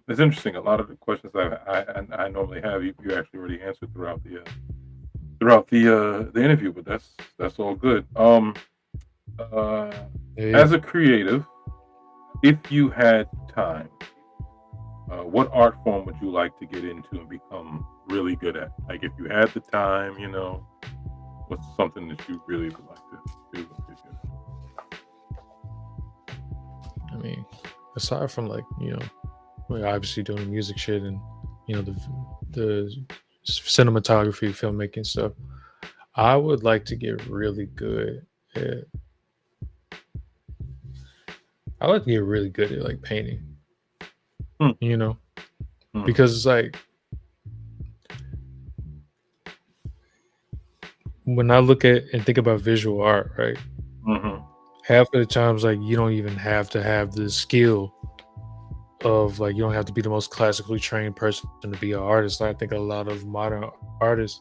It's interesting. A lot of the questions I normally have, you actually already answered throughout the interview, but that's all good. Uh, Yeah. as a creative, if you had time, what art form would you like to get into and become really good at? Like, if you had the time, what's something that you really would like to do? And get good I mean, aside from like obviously doing the music shit and the cinematography, filmmaking stuff, I would like to get really good at. I like to get really good at like painting. at? You know, Hmm. because it's like when I look at and think about visual art, right? Hmm. Half of the times, like, you don't even have to have the skill of like, you don't have to be the most classically trained person to be an artist. I think a lot of modern artists,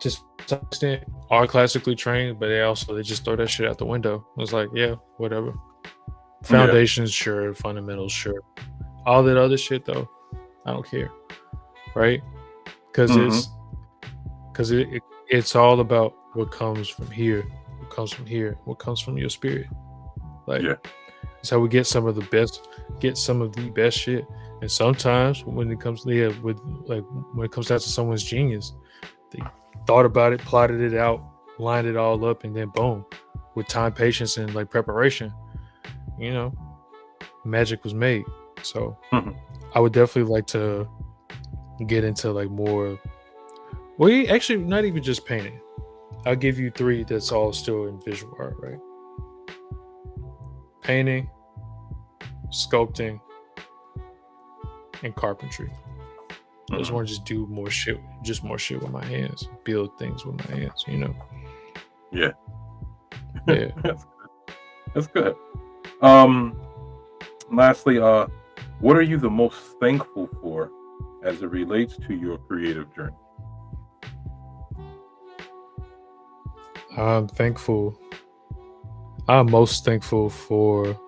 just to some extent, are classically trained, but they just throw that shit out the window. It's like, yeah, whatever. Yeah. Foundations, sure. Fundamentals, sure. All that other shit, though, I don't care, right? Because Hmm. it's all about what comes from here, what comes from here, what comes from your spirit. Like, Yeah. it's how we get some of the best shit. And sometimes when it comes when it comes down to someone's genius, they thought about it, plotted it out, lined it all up, and then boom, with time, patience, and like preparation, you know, magic was made. So Hmm. I would definitely like to get into like more. Actually, not even just painting. I'll give you three that's all still in visual art, right? Painting, sculpting, and carpentry. I just Hmm. want to just do more shit, with my hands, build things with my hands, Yeah. Yeah. That's good. That's good. Um, Lastly, What are you the most thankful for as it relates to your creative journey? I'm thankful. I'm most thankful for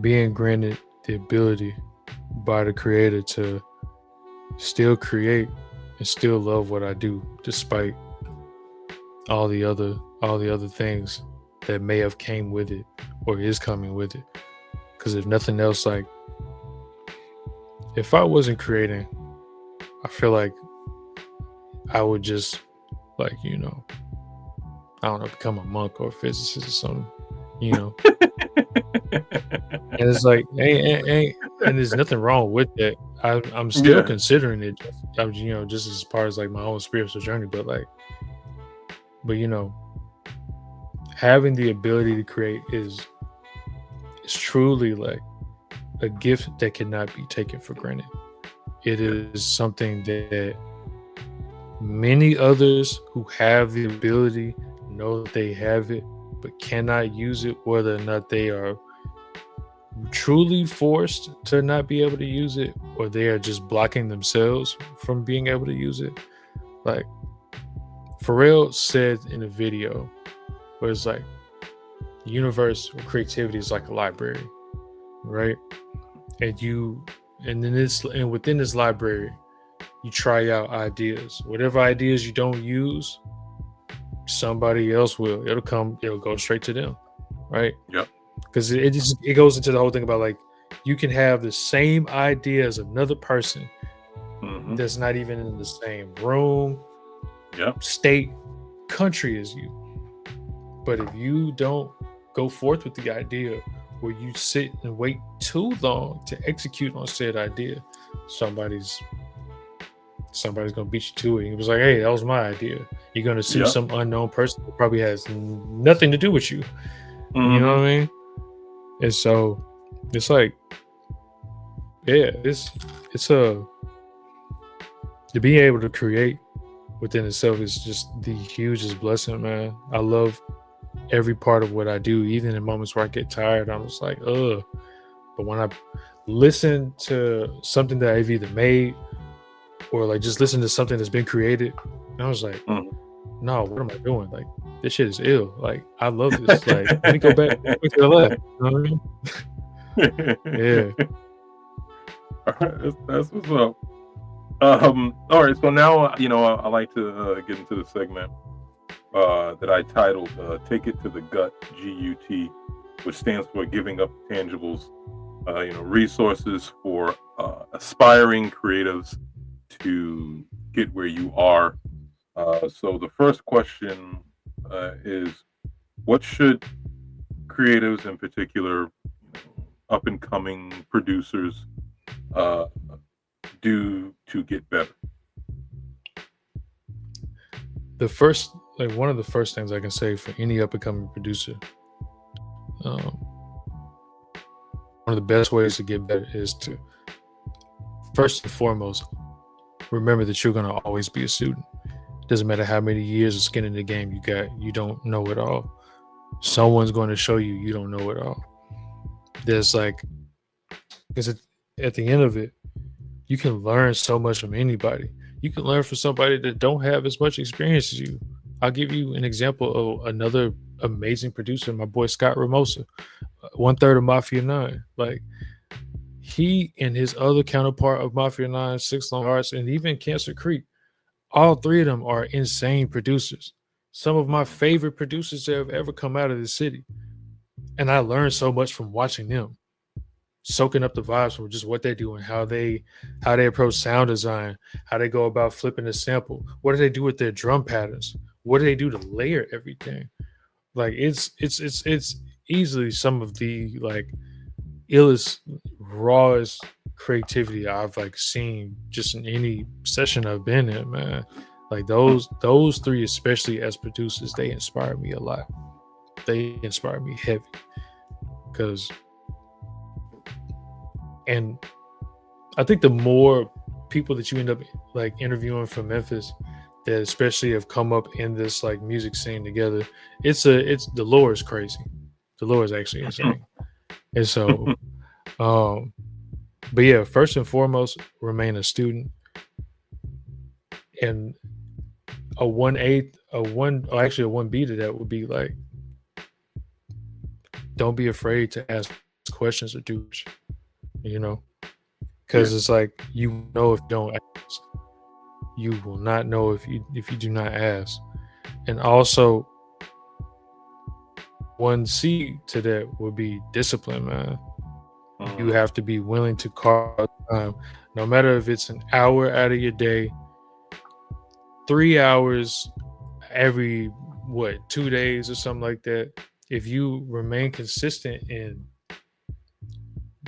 being granted the ability by the creator to still create and still love what I do, despite all the other things that may have came with it or is coming with it. Because if nothing else, like if I wasn't creating, I feel like I would just like, I don't know, become a monk or a physicist or something, you know. And it's like, and there's nothing wrong with that. I'm still Yeah. considering it, just as far as like my own spiritual journey, but having the ability to create is truly like a gift that cannot be taken for granted. It is something that many others who have the ability know that they have it, but cannot use it, whether or not they are truly forced to not be able to use it, or they are just blocking themselves from being able to use it. Like Pharrell said in a video where it's like the universe or creativity is like a library, right? And within this library, you try out ideas. Whatever ideas you don't use, somebody else will. It'll go straight to them, right? Yep. Because it goes into the whole thing about like you can have the same idea as another person that's not even in the same room, state, country as you. But if you don't go forth with the idea, or you sit and wait too long to execute on said idea, somebody's gonna beat you to it. He was like, "Hey, that was my idea." You're gonna sue some unknown person who probably has nothing to do with you. You know what I mean? And so it's like, yeah, it's to be able to create within itself is just the hugest blessing, man. I love every part of what I do, even in moments where I get tired. I'm just like, ugh. But when I listen to something that I've either made or like just listen to something that's been created, and I was like, no, what am I doing? Like, this shit is ill. Like, I love this. Like, let me go back to the left. You know what I mean? Yeah. All right, that's what's up. All right, so now I like to get into the segment that I titled "Take It to the Gut" (GUT), which stands for Giving Up Tangibles. Resources for aspiring creatives to get where you are. So the first question is, what should creatives, in particular, up and coming producers, do to get better? One of the first things I can say for any up and coming producer, one of the best ways to get better is to first and foremost remember that you're going to always be a student. Doesn't matter how many years of skin in the game you got, you don't know it all. Someone's going to show you you don't know it all. There's like, because at the end of it, you can learn so much from anybody. You can learn from somebody that don't have as much experience as you. I'll give you an example of another amazing producer, my boy Scott Ramosa, 1/3 of Mafia 9. Like, he and his other counterpart of Mafia 9, 6 Long Hearts, and even Cancer Creek, all three of them are insane producers. Some of my favorite producers that have ever come out of the city. And I learned so much from watching them, soaking up the vibes from just what they do and how they approach sound design, how they go about flipping a sample. What do they do with their drum patterns? What do they do to layer everything? Like, it's easily some of the like illest, rawest creativity I've like seen just in any session I've been in, man. Like those three, especially as producers, they inspire me a lot. They inspire me heavy. And I think the more people that you end up like interviewing from Memphis that especially have come up in this like music scene together, it's the lore is crazy. The lore is actually insane. And so Um, but yeah, first and foremost, remain a student. And a 1/8, a 1B to that would be like, don't be afraid to ask questions or do, you know, Yeah. because it's like, you know, if you don't ask, you will not know if you do not ask. And also, 1C to that would be discipline, man. You Mm, have to be willing to carve out time, no matter if it's an hour out of your day, 3 hours every, what, 2 days or something like that. If you remain consistent in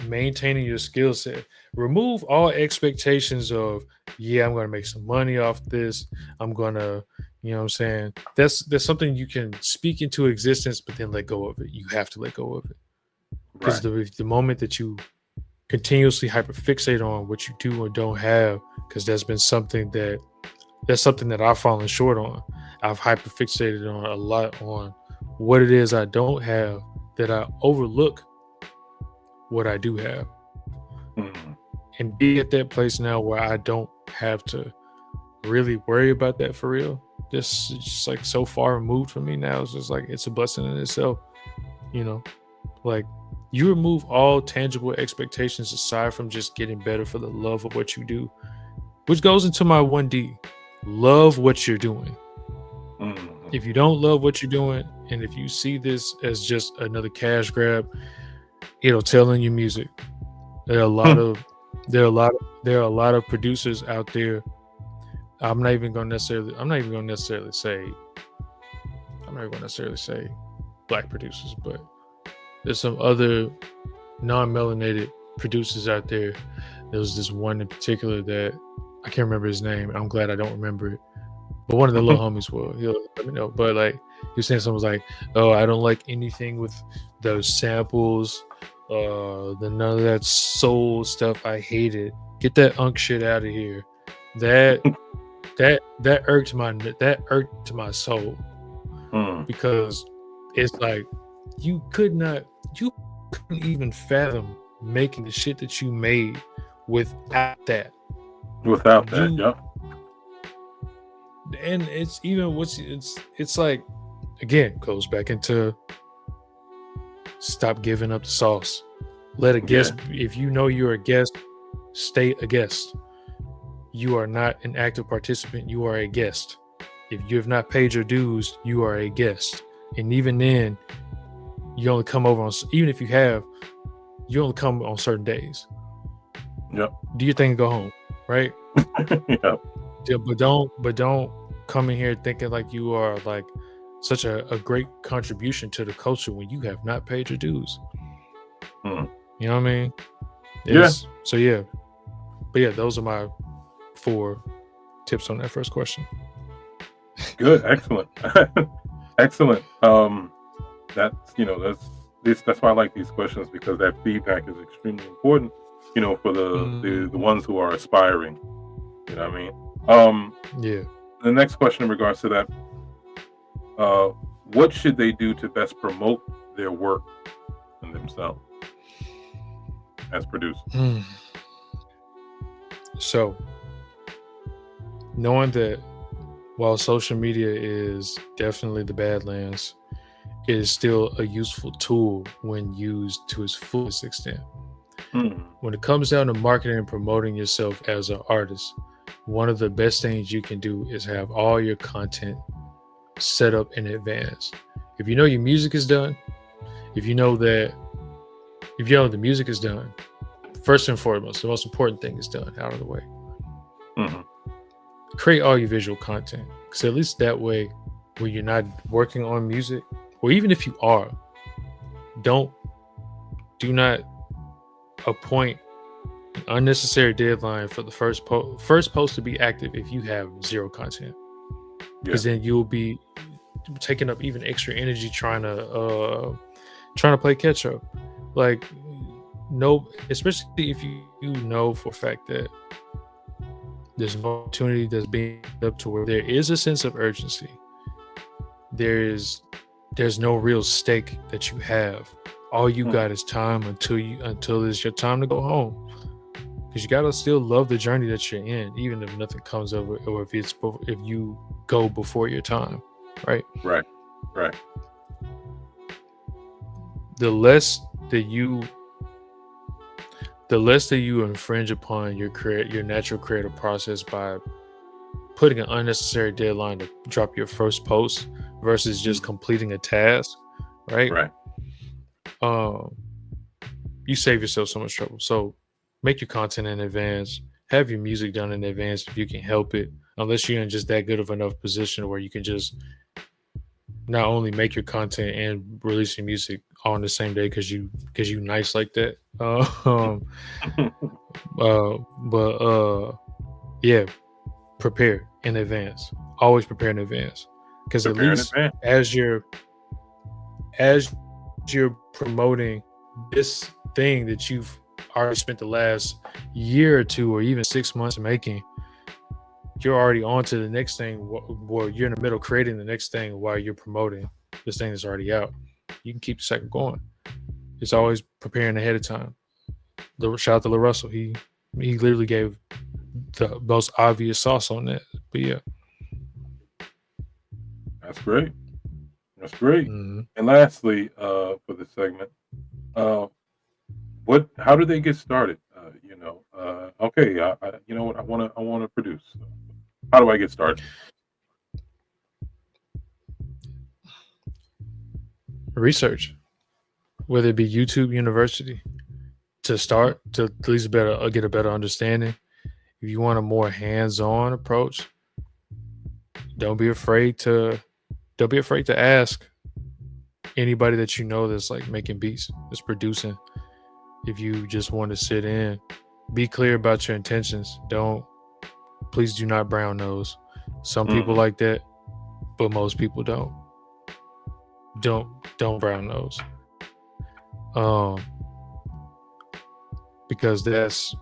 maintaining your skill set, remove all expectations of, yeah, I'm going to make some money off this. I'm going to, you know what I'm saying? That's something you can speak into existence, but then let go of it. You have to let go of it. Because right. the moment that you continuously hyperfixate on what you do or don't have, because that's something that I've fallen short on. I've hyperfixated on a lot on what it is I don't have, that I overlook what I do have. Mm, And be at that place now where I don't have to really worry about that for real. This is just like so far removed from me now. It's just like, it's a blessing in itself, you know? Like, you remove all tangible expectations aside from just getting better for the love of what you do, which goes into my 1D. Love what you're doing. mm, If you don't love what you're doing, and if you see this as just another cash grab, it'll tell in your music. There are a lot mm. of there are a lot there are a lot of producers out there. I'm not even gonna necessarily say black producers, but there's some other non-melanated producers out there. There was this one in particular that I can't remember his name. I'm glad I don't remember it. But one of the little homies will. He'll let me know. But like, he was saying something was like, "Oh, I don't like anything with those samples. The none of that soul stuff. I hate it. Get that unk shit out of here." That that irked my soul, Mm, because it's like, you couldn't even fathom making the shit that you made without that. without that, You yeah. and it's even what's it's like, again, goes back into, stop giving up the sauce. Let a Yeah. guest, if you know you're a guest, stay a guest. You are not an active participant, you are a guest. If you have not paid your dues, you are a guest. And even then, you only come over on, even if you have, you only come on certain days. Yep. Do your thing and go home, right? Yep. Yeah, but don't come in here thinking like you are like such a great contribution to the culture when you have not paid your dues. Mm. You know what I mean? Yeah. It's so yeah. But yeah, those are my 4 tips on that first question. Good. Excellent. Excellent. That's why I like these questions, because that feedback is extremely important, for the Mm, ones who are aspiring. You know what I mean? Um, yeah. the next question in regards to that, uh, what should they do to best promote their work and themselves as producers? Mm. So, knowing that while social media is definitely the Badlands, it is still a useful tool when used to its fullest extent. Mm, When it comes down to marketing and promoting yourself as an artist, one of the best things you can do is have all your content set up in advance. If you know your music is done, if you know that if you know the music is done, first and foremost, the most important thing is done out of the way. mhm. Create all your visual content, because at least that way, when you're not working on music, or even if you are, don't do not appoint an unnecessary deadline for the first post to be active if you have zero content, Yeah. because then you'll be taking up even extra energy trying to play catch up. Like, no, especially if you know for a fact that there's an opportunity that's being up to where there is a sense of urgency. There's no real stake that you have all you got is time until it's your time to go home. Because you gotta still love the journey that you're in, even if nothing comes of it, or if you go before your time, right? Right. Right. The less that you infringe upon your natural creative process by putting an unnecessary deadline to drop your first post versus just completing a task, right? Right. You save yourself so much trouble. So make your content in advance. Have your music done in advance if you can help it. Unless you're in just that good of enough position where you can just not only make your content and release your music all on the same day because you nice like that. Yeah, prepare in advance. Always prepare in advance, because at least as you're promoting this thing that you've already spent the last year or two or even 6 months making, you're already on to the next thing, or you're in the middle creating the next thing while you're promoting this thing that's already out. You can keep the cycle going. It's always preparing ahead of time. Shout out to Russell. He literally gave the most obvious sauce on that. But yeah, that's great. And lastly, for this segment, how do they get started? Okay, you know what, I want to produce. How do I get started? Research, whether it be YouTube University, to start to at least get a better understanding. If you want a more hands-on approach, don't be afraid to ask anybody that you know that's like making beats, that's producing. If you just want to sit in, be clear about your intentions. Please do not brown nose. Some people like that, but most people don't. Don't brown nose. Because that's,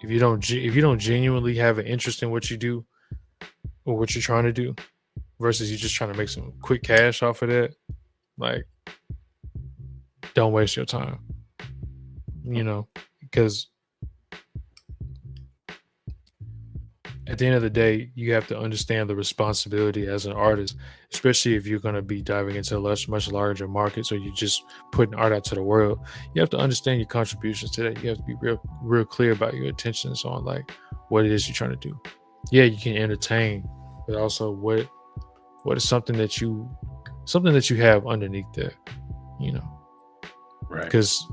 if you don't genuinely have an interest in what you do or what you're trying to do, versus you just trying to make some quick cash off of that, like, don't waste your time. Because at the end of the day, you have to understand the responsibility as an artist, especially if you're going to be diving into much larger markets, or you just putting art out to the world. You have to understand your contributions to that. You have to be real clear about your intentions on like what it is you're trying to do. Yeah, you can entertain, but also what is something that you have underneath that, right? Because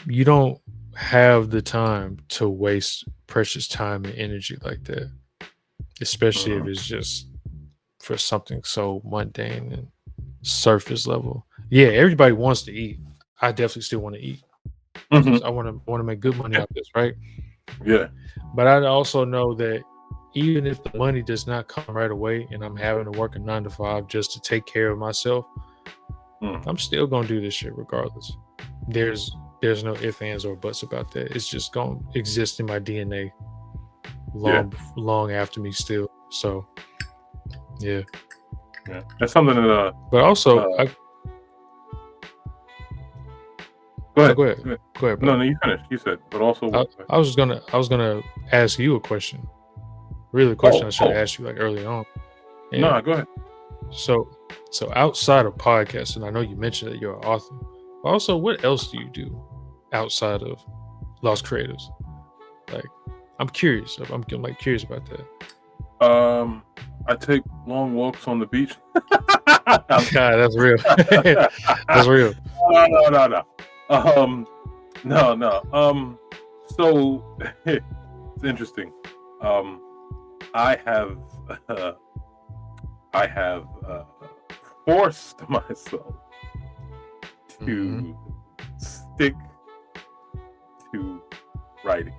you don't have the time to waste precious time and energy like that, especially if it's just for something so mundane and surface level. Yeah, everybody wants to eat. I definitely still want to eat. I want to make good money out of this, right? Yeah. But I also know that even if the money does not come right away and I'm having to work a 9 to 5 just to take care of myself, I'm still gonna do this shit regardless. There's no ifs, ands, or buts about that. It's just gonna exist in my DNA long after me still. So yeah. That's something that but also go ahead. Go ahead. No, you finished. You said, but also I was gonna ask you a question. Really, a question I should have asked you like early on. No, go ahead. So outside of podcasting, I know you mentioned that you're an author. Also, what else do you do outside of L.O.S.T Creatives? Like, I'm curious. I'm like curious about that. I take long walks on the beach. God, that's real. That's real. No. So it's interesting. I have forced myself to stick to writing.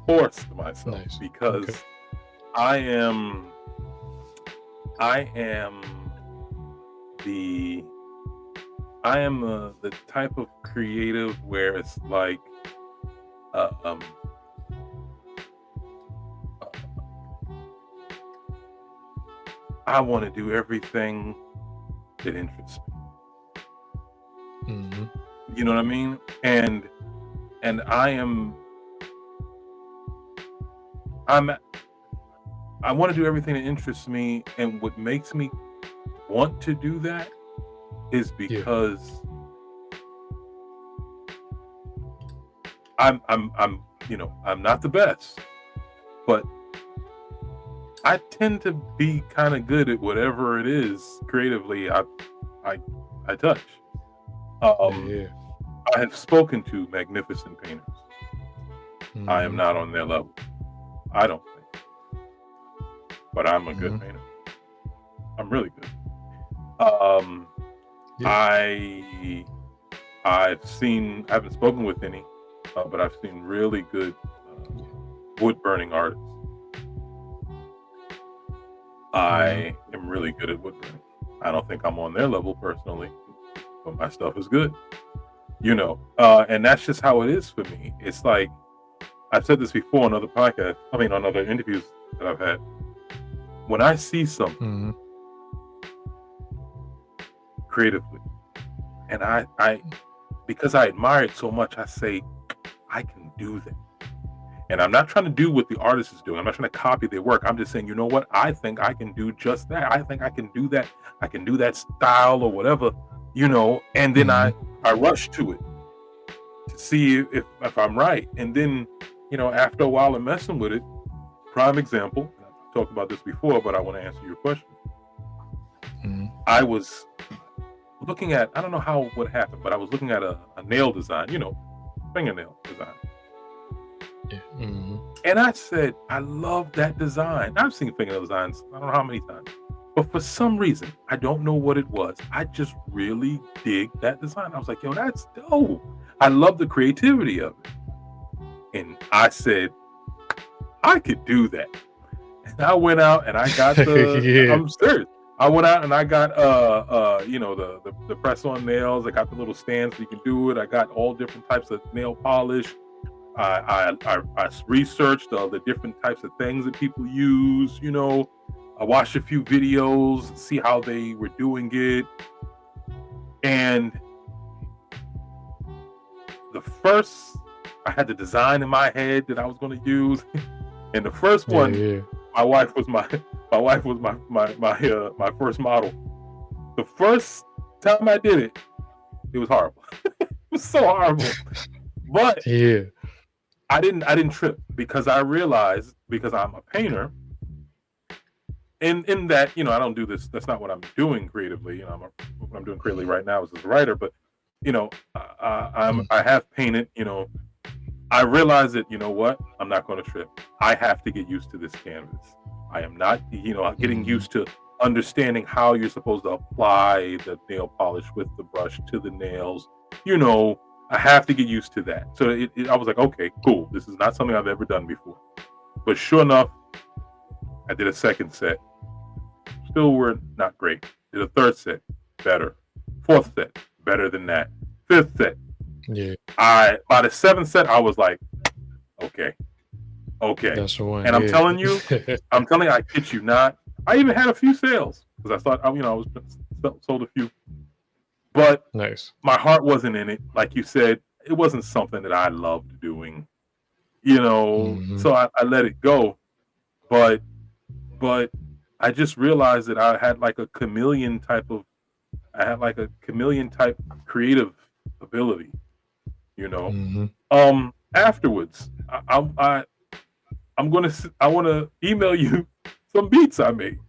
Forced myself because I am the type of creative where it's like I want to do everything that interests me. Mm-hmm. You know what I mean? And I want to do everything that interests me, and what makes me want to do that is because I'm I'm not the best, but I tend to be kind of good at whatever it is creatively I touch. I have spoken to magnificent painters. Mm-hmm. I am not on their level, I don't think, but I'm a good painter. I'm really good. I haven't spoken with any, but I've seen really good wood burning artists. I am really good at wood burning. I don't think I'm on their level personally, but my stuff is good. And that's just how it is for me. It's like, I've said this before on other podcasts, on other interviews that I've had. When I see something creatively, and I because I admire it so much, I say, I can do that. And I'm not trying to do what the artist is doing. I'm not trying to copy their work. I'm just saying, you know what? I think I can do just that. I think I can do that. I can do that style or whatever, and then I rush to it to see if I'm right. And then, after a while of messing with it, prime example, I've talked about this before, but I want to answer your question. I was looking at, I don't know what happened, but I was looking at a nail design, fingernail design. And I said, I love that design. I've seen fingernail designs, I don't know how many times, but for some reason, I don't know what it was, I just really dig that design. I was like, yo, that's dope. I love the creativity of it. And I said, I could do that. And I went out and I got I'm serious. I went out and I got the press-on nails. I got the little stands so you can do it. I got all different types of nail polish. I researched all the different types of things that people use. I watched a few videos, see how they were doing it, and I had the design in my head that I was going to use, and the first one, my wife was my first model. The first time I did it, it was horrible. It was so horrible. But I didn't trip, because I realized, because I'm a painter, in that, I don't do this. That's not what I'm doing creatively. What I'm doing creatively right now is as a writer. But I have painted. I realized that, what, I'm not going to trip. I have to get used to this canvas. I am not, getting used to understanding how you're supposed to apply the nail polish with the brush to the nails. I have to get used to that. So I was like, okay, cool. This is not something I've ever done before. But sure enough, I did a second set. Still were not great. Did a third set, better. Fourth set, better than that. Fifth set. By the seventh set, I was like, okay. That's the one. And I'm telling you, I kid you not. I even had a few sales, because I thought, I was sold a few. But nice. My heart wasn't in it. Like you said, it wasn't something that I loved doing, so I let it go. But I just realized that I had like a chameleon type creative ability, Afterwards, I want to email you some beats I made.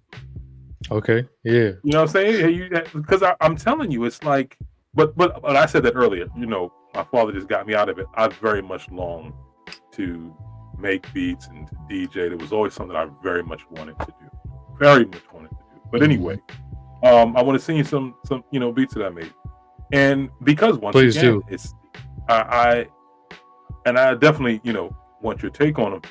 Okay. Yeah. You know what I'm saying? Because I'm telling you, it's like, but I said that earlier. My father just got me out of it. I very much longed to make beats and to DJ. It was always something I very much wanted to do. Very much wanted to do. But anyway, I want to send you some beats that I made. And because Please do. It's I definitely want your take on them.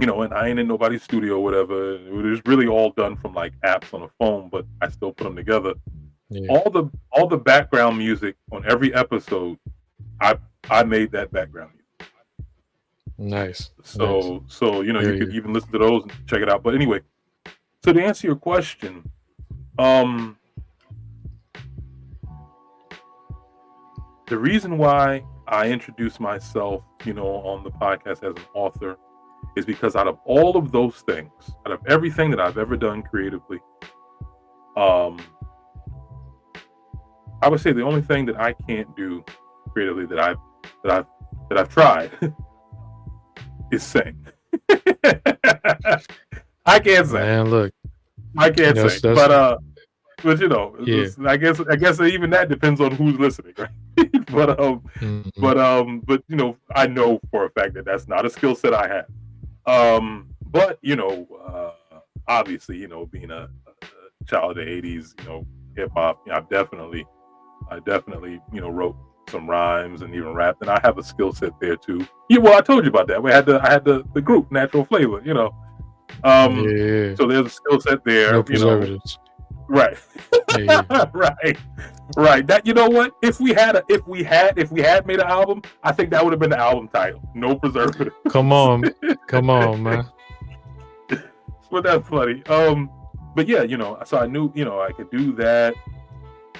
And I ain't in nobody's studio or whatever. It was really all done from like apps on a phone, but I still put them together. Yeah. All the background music on every episode, I made that background music. Nice. So you could even listen to those and check it out. But anyway, So to answer your question, the reason why I introduce myself, on the podcast as an author is because out of all of those things, out of everything that I've ever done creatively, I would say the only thing that I can't do creatively that I've tried is sing. I can't sing. Man, look, I can't that's sing. But yeah. I guess even that depends on who's listening, right? but I know for a fact that that's not a skill set I have. But obviously, being a child of the '80s, hip hop, I definitely, wrote some rhymes and even rapped, and I have a skill set there too. Yeah, well, I told you about that. I had the group Natural Flavor, Yeah. So there's a skill set there, No preservatives. Right. Yeah. Right. That, you know what? If we had made an album, I think that would have been the album title. No preservative. Come on, man. But that's funny. But yeah, so I knew, I could do that.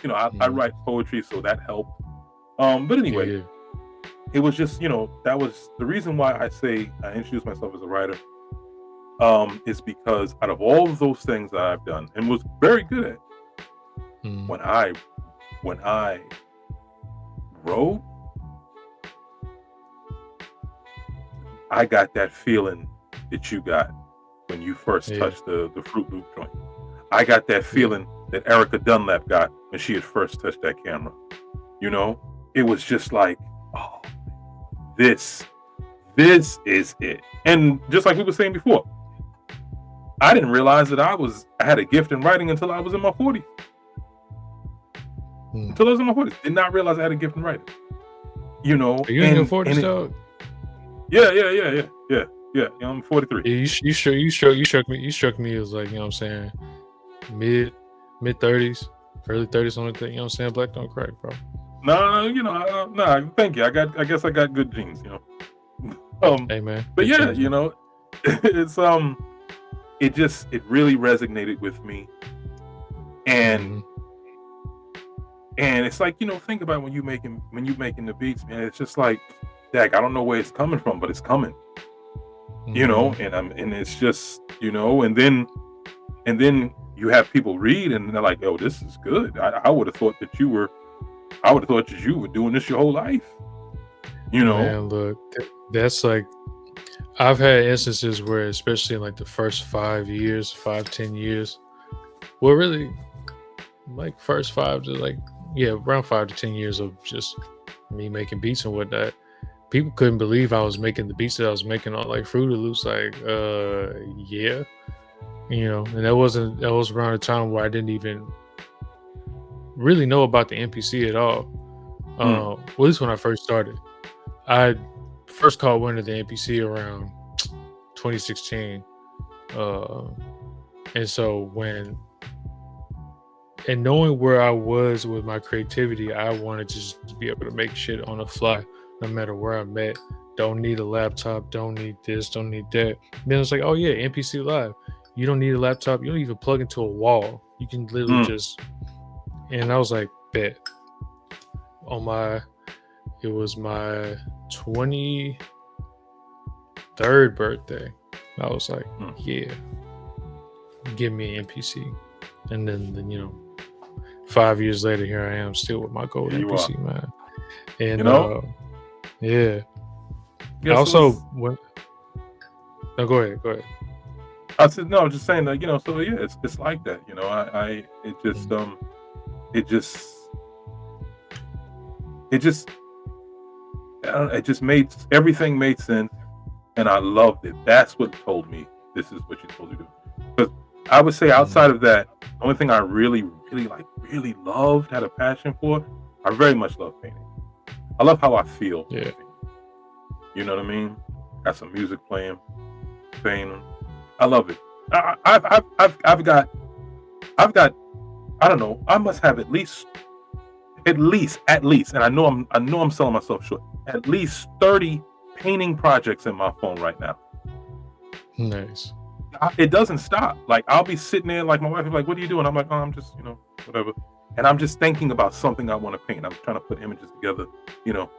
I write poetry, so that helped. But anyway, Yeah. it was just, that was the reason why I say I introduced myself as a writer. Is because out of all of those things that I've done and was very good at, when I wrote, I got that feeling that you got when you first touched the Fruit Loop joint. I got that feeling that Erica Dunlap got when she had first touched that camera. It was just like, oh, this is it. And just like we were saying before, I didn't realize that I had a gift in writing until I was in my 40s. Until I was in my 40s. Did not realize I had a gift in writing. Are you in your 40s, dog? Yeah. I'm 43. Yeah, you struck me as like, what I'm saying, mid 30s, early 30s on the thing, what I'm saying? Black don't crack, bro. No, thank you. I guess I got good genes, Hey man. But yeah, it's it really resonated with me. And it's like, think about when you making the beats, man, it's just like, dang, I don't know where it's coming from, but it's coming. And it's just, and then you have people read and they're like, "Oh, this is good. I would have thought that you were doing this your whole life." Man, look, that's like, I've had instances where, especially in like the first 10 years, well, really, like first 5 to around 5 to 10 years of just me making beats and whatnot, people couldn't believe I was making the beats that I was making on like Fruity Loops. Like, yeah, and that was around a time where I didn't even really know about the MPC at all. Well, at least when I first started, I first caught wind of the MPC around 2016. And so knowing where I was with my creativity, I wanted to just be able to make shit on the fly, no matter where I'm at. Don't need a laptop, don't need this, don't need that. Then it's like, oh yeah, MPC Live. You don't need a laptop, you don't even plug into a wall. You can literally just, and I was like, bet. It was my 23rd birthday. I was like, yeah, give me an MPC. And then 5 years later, here I am still with my gold MPC, man. And yeah. Yes, also, no, go ahead. I said no. Just saying that, So yeah, it's like that. It just made everything made sense, and I loved it. That's what told me this is what you're supposed to do. Because I would say outside of that, the only thing I really loved, had a passion for, I very much love painting. I love how I feel. Yeah. You know what I mean? Got some music playing, painting. I love it. I've got. I don't know. I must have at least, and I know I'm selling myself short. At least 30 painting projects in my phone right now. Nice. it doesn't stop. Like, I'll be sitting there, like, my wife will be like, "What are you doing?" I'm like, "Oh, I'm just, whatever." And I'm just thinking about something I want to paint. I'm trying to put images together. You know,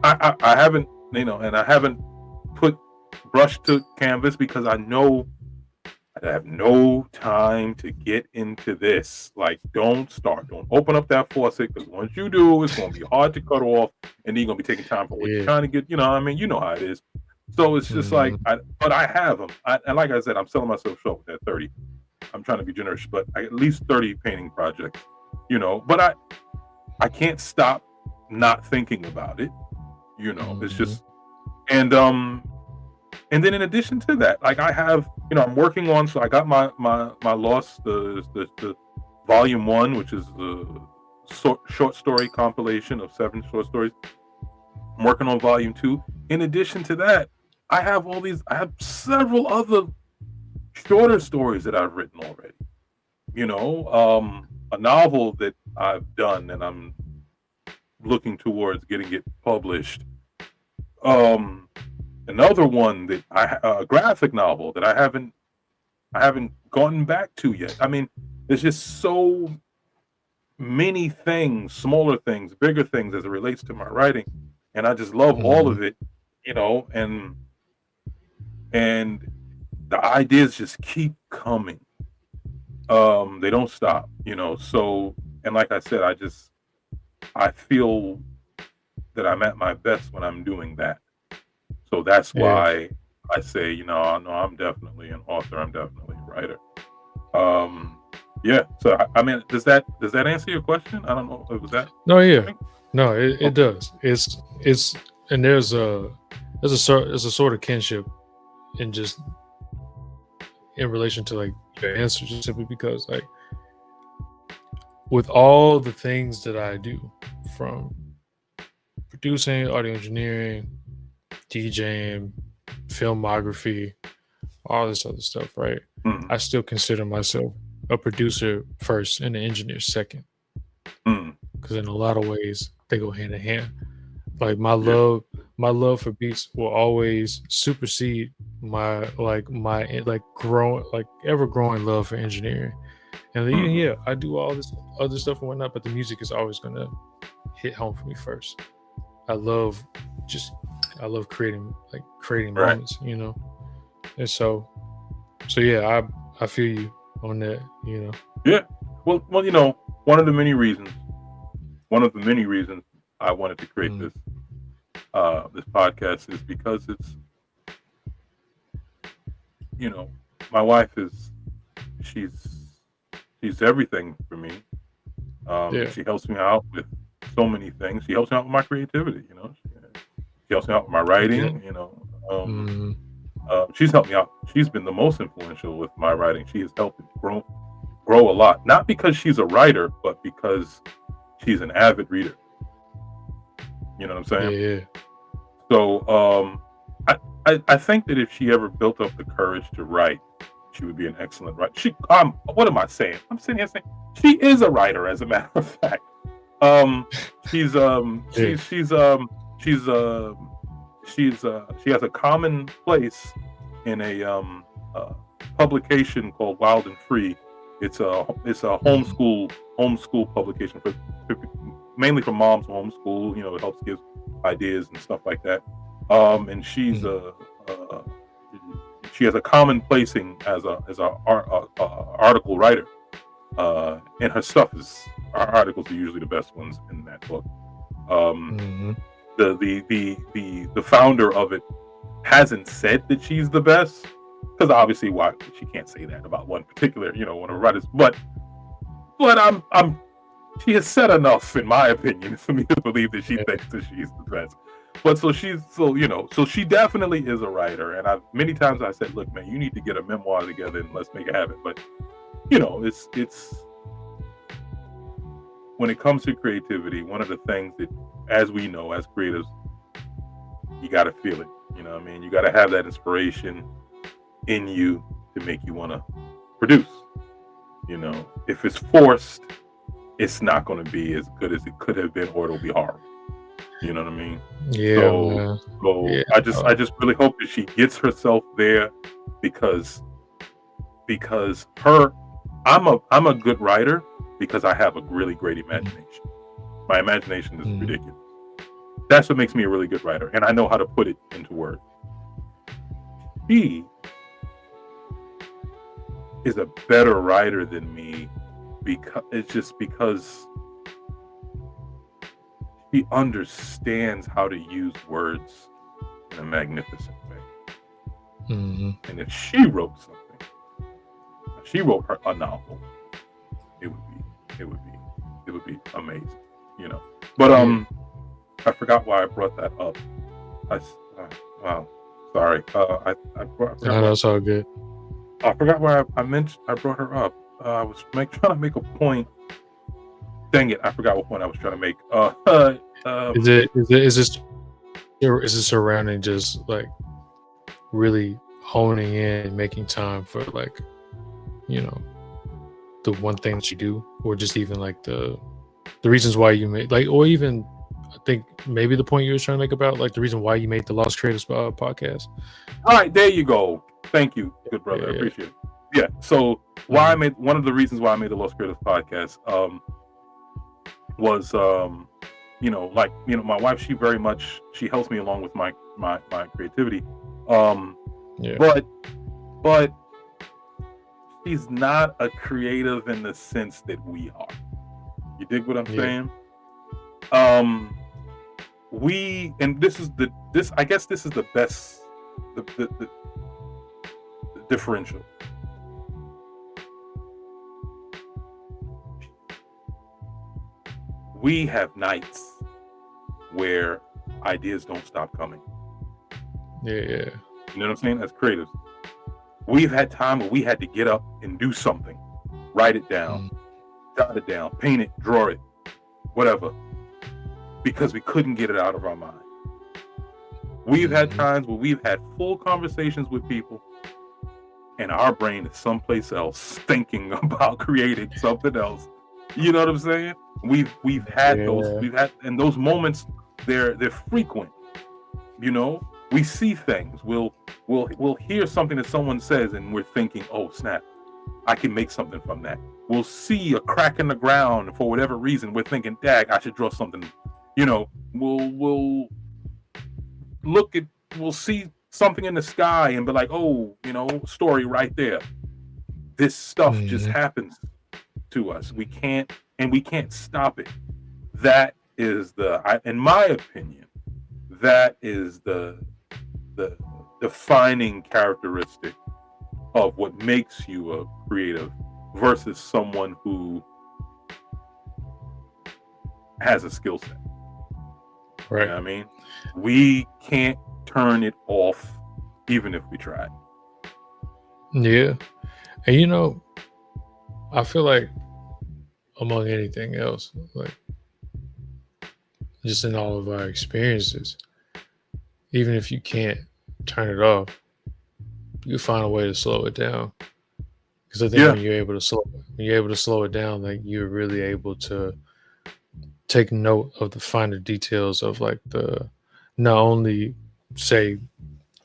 I haven't, and I haven't put brush to canvas because I know I have no time to get into this. Like, don't open up that faucet, because once you do, it's going to be hard to cut off, and then you're going to be taking time for what you're Yeah. trying to get. I mean, you know how it is. So it's just like, but I have them. And like I said, I'm selling myself short with that 30. I'm trying to be generous, but at least 30 painting projects, but I can't stop not thinking about it. It's just, and then in addition to that, like, I have, I'm working on, so I got my L.O.S.T, the volume 1, which is the short story compilation of 7 short stories. I'm working on volume 2. In addition to that, I have several other shorter stories that I've written already. A novel that I've done and I'm looking towards getting it published. Another one that a graphic novel that I haven't gotten back to yet. I mean, there's just so many things, smaller things, bigger things, as it relates to my writing, and I just love all of it, and the ideas just keep coming. They don't stop, so, and like I said, I feel that I'm at my best when I'm doing that. So that's why I say, no, I'm definitely an author. I'm definitely a writer. Yeah. So I mean, does that answer your question? I don't know. Was that? No, yeah, no, it does. It's and there's a sort of kinship in just in relation to like your answer, just simply because, like, with all the things that I do, from producing, audio engineering, DJing, filmography, all this other stuff, right? I still consider myself a producer first and an engineer second, because in a lot of ways they go hand in hand. Like, my love for beats will always supersede my ever growing love for engineering. And then, I do all this other stuff and whatnot, but the music is always gonna hit home for me first. I love creating moments, and so yeah, I feel you on that, Yeah. Well, one of the many reasons I wanted to create this podcast is because it's, my wife she's everything for me. She helps me out with so many things. She helps me out with my creativity, she helps me out with my writing, she's helped me out. She's been the most influential with my writing. She has helped it grow a lot, not because she's a writer, but because she's an avid reader. You know what I'm saying? Yeah. So I think that if she ever built up the courage to write, she would be an excellent writer. What am I saying? I'm sitting here saying she is a writer, as a matter of fact. She has a common place in a publication called Wild and Free. It's a homeschool publication for mainly for moms who homeschool. It helps give ideas and stuff like that. And she has a common placing as a article writer. And her articles are usually the best ones in that book. The founder of it hasn't said that she's the best, because obviously, why she can't say that about one particular, one of her writers. But she has said enough, in my opinion, for me to believe that she thinks that she's the best. But so she definitely is a writer. And many times I said, look, man, you need to get a memoir together and let's make it happen. But it's when it comes to creativity, one of the things that, as we know, as creatives, you got to feel it. You got to have that inspiration in you to make you want to produce. If it's forced, it's not going to be as good as it could have been, or it'll be horrible. You know what I mean? Yeah. So I just really hope that she gets herself there, because because I'm a good writer because I have a really great imagination. My imagination is ridiculous. That's what makes me a really good writer, and I know how to put it into words. She is a better writer than me because she understands how to use words in a magnificent way. And if she wrote something, if she wrote a novel, it would be amazing, you know. But I forgot why I brought that up. Wow, sorry. I That's all good. I forgot why I brought her up. I was trying to make a point. Dang it! I forgot what point I was trying to make. Is it surrounding just like really honing in, making time for like, you know, the one thing that you do, or just even like the reasons why you made, like, or even I think maybe the point you were trying to make about like the reason why you made the L.O.S.T Creatives podcast. All right, there you go. Thank you, good brother. I appreciate it. Yeah. So one of the reasons why I made the L.O.S.T Creatives podcast was my wife, she helps me along with my creativity. But she's not a creative in the sense that we are. You dig what I'm saying? I guess this is the best the differential. We have nights where ideas don't stop coming. Yeah. You know what I'm saying? As creatives, we've had time where we had to get up and do something, write it down, jot it down, paint it, draw it, whatever, because we couldn't get it out of our mind. We've had times where we've had full conversations with people, and our brain is someplace else, thinking about creating something else. You know what I'm saying? We've had those moments. They're frequent. You know, we see things. We'll hear something that someone says, and we're thinking, "Oh snap, I can make something from that." We'll see a crack in the ground, and for whatever reason, we're thinking, "Dag, I should draw something." You know, we'll see something in the sky and be like, "Oh, you know, story right there." This stuff just happens to us. We can't stop it. That is in my opinion, that is the defining characteristic of what makes you a creative versus someone who has a skill set. Right. You know what I mean? We can't turn it off even if we tried. Yeah. And you know, I feel like among anything else, like just in all of our experiences, even if you can't turn it off, you find a way to slow it down. Because I think when you're able to slow it down, like you're really able to take note of the finer details of like not only say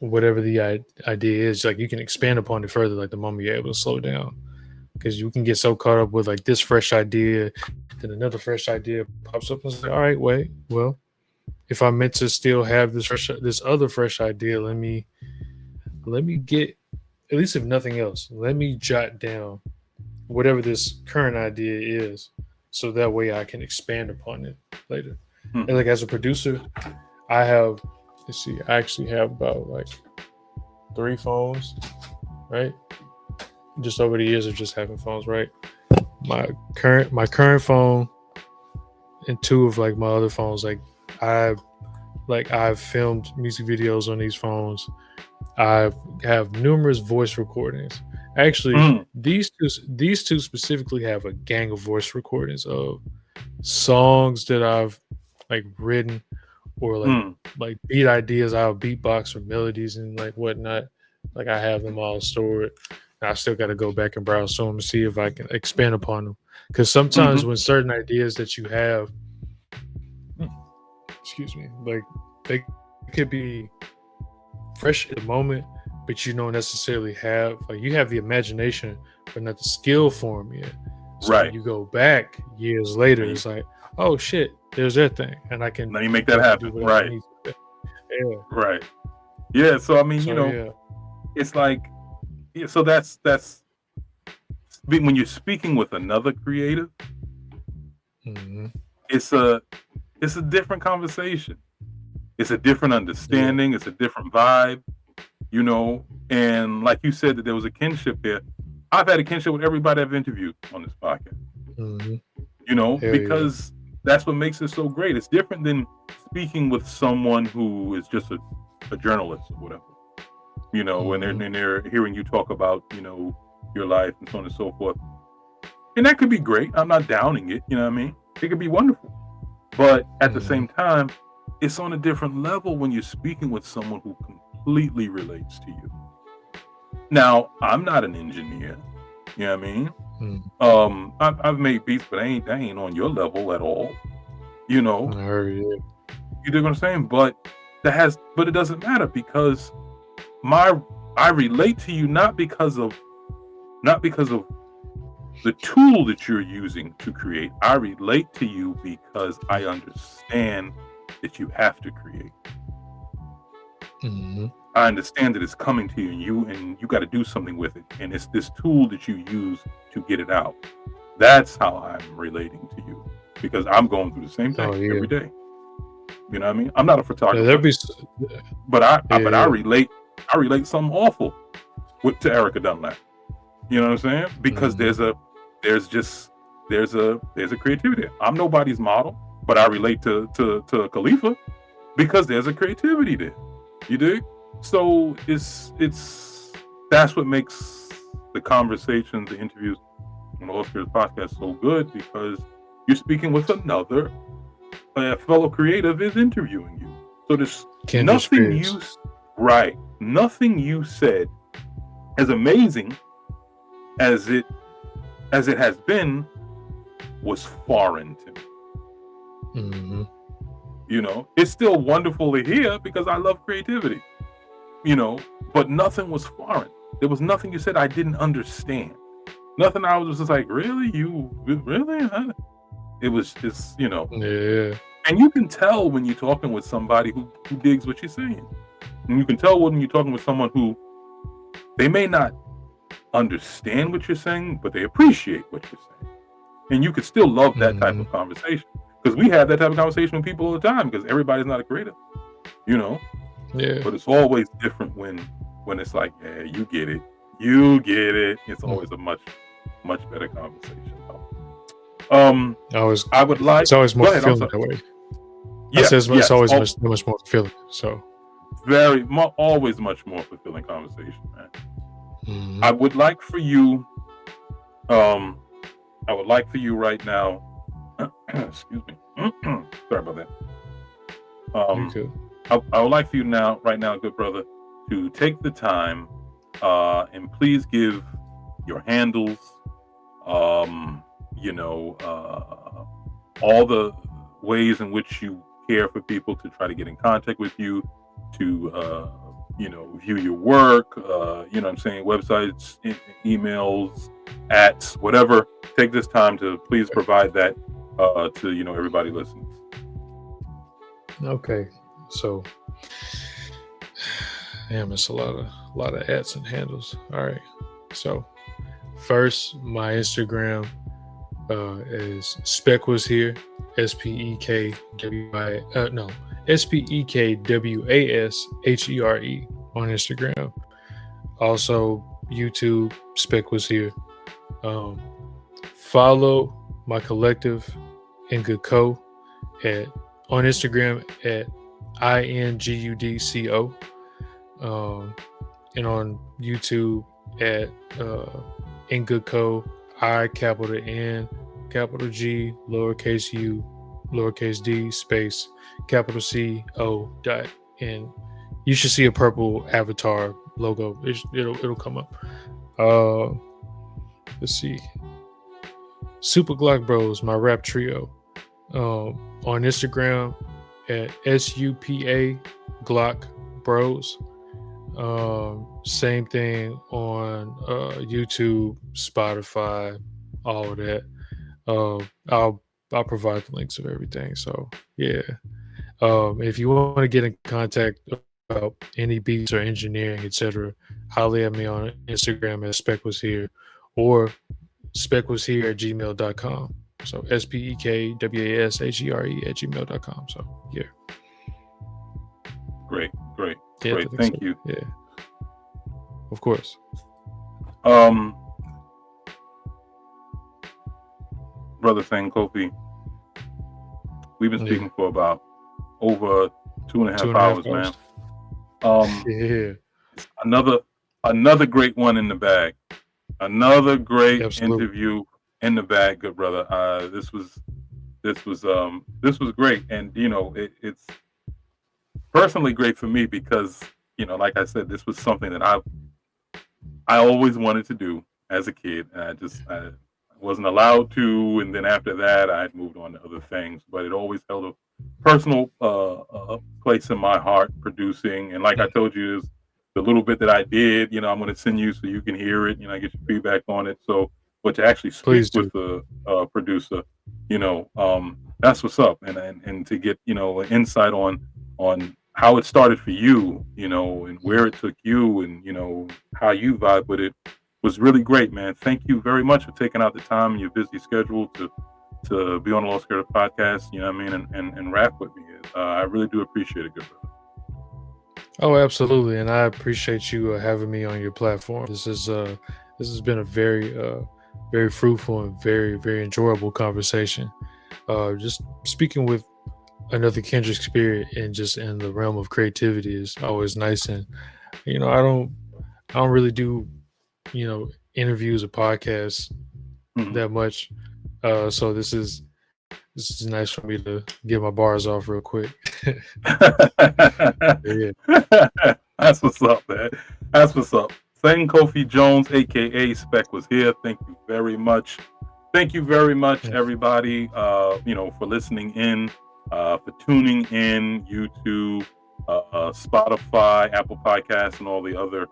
whatever the idea is, like you can expand upon it further, like the moment you're able to slow it down. Because you can get so caught up with like this fresh idea, then another fresh idea pops up and say, all right, wait, well, if I meant to still have this other fresh idea, let me get, at least if nothing else, let me jot down whatever this current idea is, so that way I can expand upon it later. And like as a producer, I actually have about like 3 phones, right? Just over the years of just having phones, right? My current phone and 2 of like my other phones, I've filmed music videos on these phones. I have numerous voice recordings. Actually, these two specifically have a gang of voice recordings of songs that I've like written, or like beat ideas out of beatbox or melodies and like whatnot. Like I have them all stored. I still got to go back and browse through them and see if I can expand upon them. Because sometimes when certain ideas that you have, like they could be fresh at the moment, but you don't necessarily have, like, you have the imagination, but not the skill for them yet. So Right. when you go back years later, Mhm. it's like, oh shit, there's that thing, and I can Let me make that happen. do whatever I Right. need to. Yeah. Right. Yeah. So I mean, So yeah. it's like, yeah, so that's when you're speaking with another creative, Hmm. it's a different conversation. It's a different understanding. It's a different vibe, And like you said, that there was a kinship there. I've had a kinship with everybody I've interviewed on this podcast, Hmm. Hell yeah. because that's what makes it so great. It's different than speaking with someone who is just a journalist or whatever, when they're hearing you talk about, your life and so on and so forth. And that could be great. I'm not downing it. You know what I mean? It could be wonderful. But at the same time, it's on a different level when you're speaking with someone who completely relates to you. Now, I'm not an engineer. You know what I mean? I've made beats, but they ain't on your level at all. You dig what I'm saying? But it doesn't matter, because I relate to you not because of the tool that you're using to create. I relate to you because I understand that you have to create. I understand that it's coming to you, and you got to do something with it. And it's this tool that you use to get it out. That's how I'm relating to you, because I'm going through the same thing every day. You know what I mean? I'm not a photographer, but I relate something awful to Erica Dunlap. You know what I'm saying? Because there's a creativity there. I'm nobody's model, but I relate to Khalifa because there's a creativity there. You dig? So that's what makes the conversations, the interviews on the L.O.S.T Creatives podcast so good, because you're speaking with another fellow creative is interviewing you. So there's nothing you said, as amazing as it has been, was foreign to me. It's still wonderful to hear because I love creativity, but nothing was foreign. There was nothing you said I didn't understand. Nothing I was just like, really? You really? Huh? It was just, Yeah. And you can tell when you're talking with somebody who digs what you're saying. And you can tell when you're talking with someone who, they may not understand what you're saying, but they appreciate what you're saying. And you could still love that type of conversation, because we have that type of conversation with people all the time, because everybody's not a creative, Yeah. But it's always different when it's like, yeah, you get it. It's always a much better conversation. I would like. It's always more go ahead, fulfilling that way. Yes, it's always much more fulfilling. So always much more fulfilling conversation, man. I would like for you. I would like for you right now. Excuse me. Sorry about that. I would like for you right now, good brother, to take the time and please give your handles, all the ways in which you care for people to try to get in contact with you, to view your work, websites, emails, ads, whatever. Take this time to please provide that to everybody listening. Okay, so damn, it's a lot of ads and handles. All right, so first, my Instagram is Spec was here, SPEKWASHERE on Instagram. Also YouTube, Spec was here. Follow my collective In Good Co on Instagram at INGUDCO, and on YouTube at In Good Co, I capital N capital G lowercase u lowercase d space capital C O dot N. You should see a purple avatar logo. It'll come up. Let's see. Super Glock Bros, my rap trio, on Instagram at SUPA Glock Bros. Same thing on YouTube, Spotify, all of that. I'll provide the links of everything. So yeah. If you want to get in contact about any beats or engineering, etc., holler at me on Instagram at Spec Was Here or specwashere@gmail.com. So SPEKWASHERE@gmail.com. So yeah. Great. Yeah, I think Thank so. you. Yeah. Of course. Brother Sangkofi, we've been Yeah. speaking for about over 2.5 hours, man. Yeah. Another great one in the bag. Another great Absolutely. interview in the bag, good brother. This was great, and it's personally great for me because like I said, this was something that I always wanted to do as a kid, and I wasn't allowed to, and then after that I had moved on to other things, but it always held a personal place in my heart, producing. And like I told you, is the little bit that I did, I'm going to send you so you can hear it, get your feedback on it. So, but to actually speak Please do. with the producer, that's what's up, and to get an insight on how it started for you, and where it took you, and how you vibe with it was really great, man. Thank you very much for taking out the time in your busy schedule to be on the L.O.S.T Creative Podcast, you know what I mean, and rap with me. I really do appreciate it, good brother. Oh, absolutely, and I appreciate you having me on your platform. This has been a very very fruitful and very very enjoyable conversation. Just speaking with another kindred spirit and just in the realm of creativity is always nice. And I don't really do interviews or podcasts that much. So this is nice for me to get my bars off real quick. Yeah. That's what's up, man. That's what's up. Sangkofi Jones, aka Spec, was here. Thank you very much. Thank you very much, everybody. For listening in, for tuning in, YouTube, Spotify, Apple Podcasts, and all the other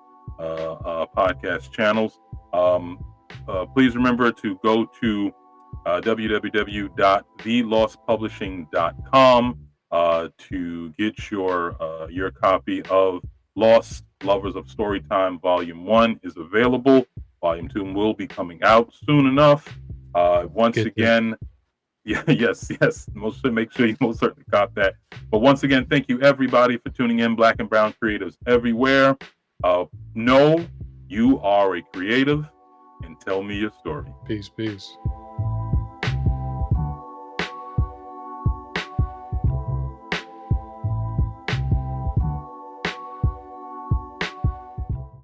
podcast channels. Please remember to go to www.thelostpublishing.com to get your copy of Lost Lovers of Storytime Volume 1 is available. Volume 2 will be coming out soon enough. Once again, yes. Make sure you most certainly cop that. But once again, thank you everybody for tuning in. Black and brown creatives everywhere. Know you are a creative, and tell me your story. Peace.